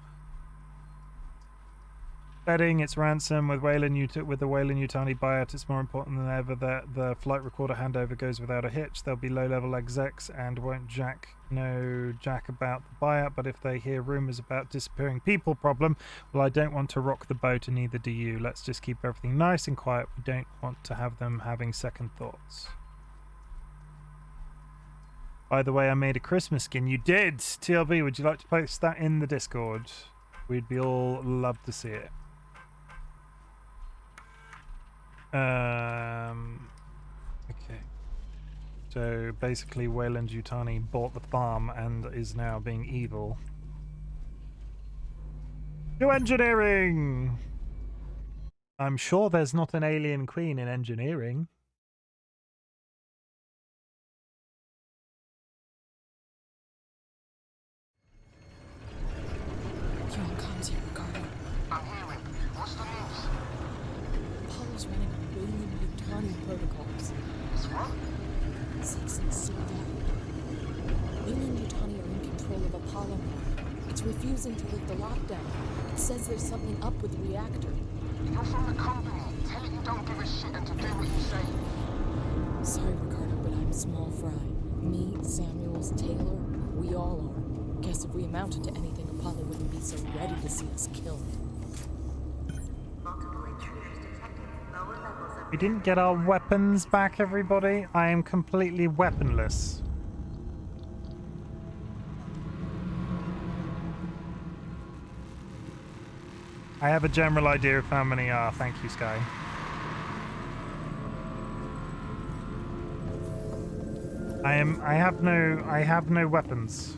Betting its ransom with the Weyland-Yutani buyout. It's more important than ever that the flight recorder handover goes without a hitch. There'll be low-level execs and won't jack about the buyout, but if they hear rumors about disappearing people problem, well, I don't want to rock the boat, and neither do you. Let's just keep everything nice and quiet. We don't want to have them having second thoughts. By the way, I made a Christmas skin. You did! TLB, would you like to post that in the Discord? We'd be all love to see it. Okay. So basically Weyland-Yutani bought the farm and is now being evil. To engineering! I'm sure there's not an alien queen in engineering. You're on comms here, Ricardo. I'm hearing. What's the news? Apollo's running on Weyland-Yutani protocols. It's what? Seegson sold out. Weyland-Yutani are in control of Apollo now. It's refusing to lift the lockdown. It says there's something up with the reactor. You're from the company. Tell it you don't give a shit and to do what you say. Sorry, Ricardo, but I'm small fry. Me, Samuels, Taylor, we all are. Guess if we amounted to anything, Apollo wouldn't be so ready to see us killed. We didn't get our weapons back, everybody. I am completely weaponless. I have a general idea of how many are. Thank you, Sky. I have no weapons.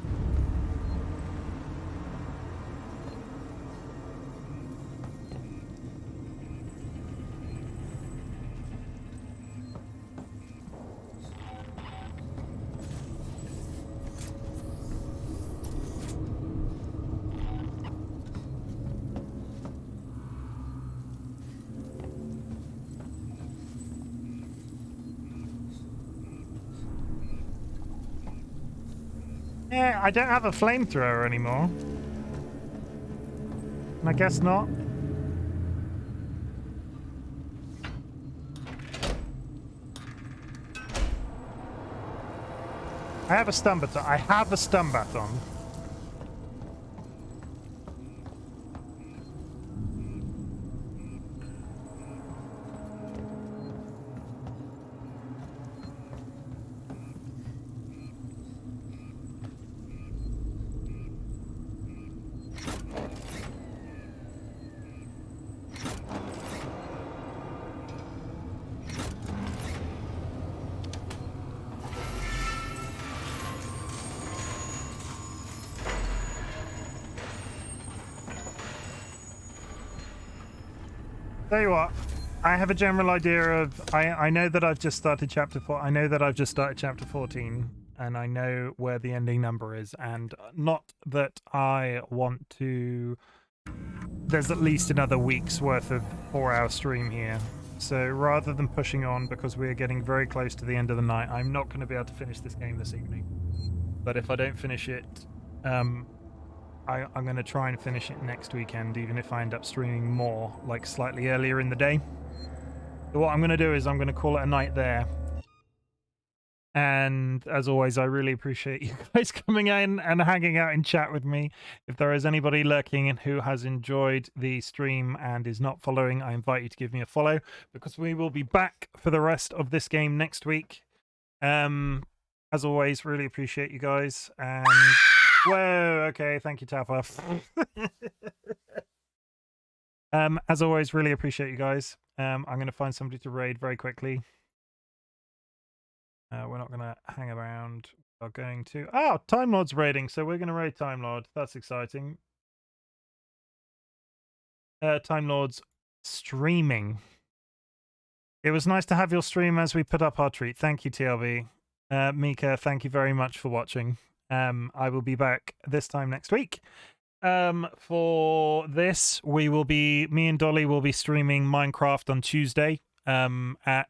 Yeah, I don't have a flamethrower anymore. I guess not. I have a stun baton. I have a stun baton. Tell you what, I have a general idea of. I know that I've just started chapter 4. I know that I've just started chapter 14, and I know where the ending number is. And not that I want to. There's at least another week's worth of 4-hour stream here. So rather than pushing on, because we are getting very close to the end of the night, I'm not going to be able to finish this game this evening. But if I don't finish it, I'm going to try and finish it next weekend, even if I end up streaming more, like slightly earlier in the day. So what I'm going to do is I'm going to call it a night there. And as always, I really appreciate you guys coming in and hanging out in chat with me. If there is anybody lurking and who has enjoyed the stream and is not following, I invite you to give me a follow, because we will be back for the rest of this game next week. As always, really appreciate you guys. And whoa, okay, thank you, Tapper. As always, really appreciate you guys. I'm going to find somebody to raid very quickly. We're not going to hang around. We're going to... Oh, Time Lord's raiding, so we're going to raid Time Lord. That's exciting. Time Lord's streaming. It was nice to have your stream as we put up our treat. Thank you, TLB. Mika, thank you very much for watching. I will be back this time next week. For this, me and Dolly will be streaming Minecraft on Tuesday at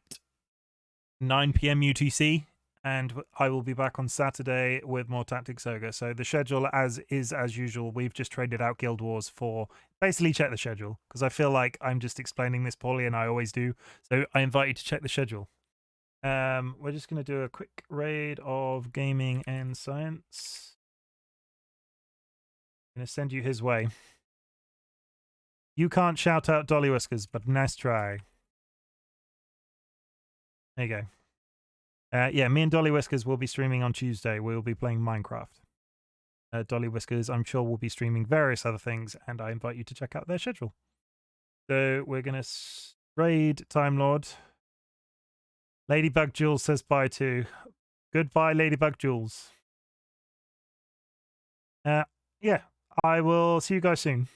9 p.m. UTC, and I will be back on Saturday with more Tactics Ogre. So the schedule as usual. We've just traded out Guild Wars for basically check the schedule, because I feel like I'm just explaining this poorly, and I always do. So I invite you to check the schedule. We're just going to do a quick raid of Gaming and Science. I'm going to send you his way. You can't shout out DollyWhiskers, but nice try. There you go. Yeah, me and DollyWhiskers will be streaming on Tuesday. We'll be playing Minecraft. DollyWhiskers, I'm sure, will be streaming various other things, and I invite you to check out their schedule. So we're going to raid Time Lord. Ladybug Jules says bye too. Goodbye, Ladybug Jules. Yeah, I will see you guys soon.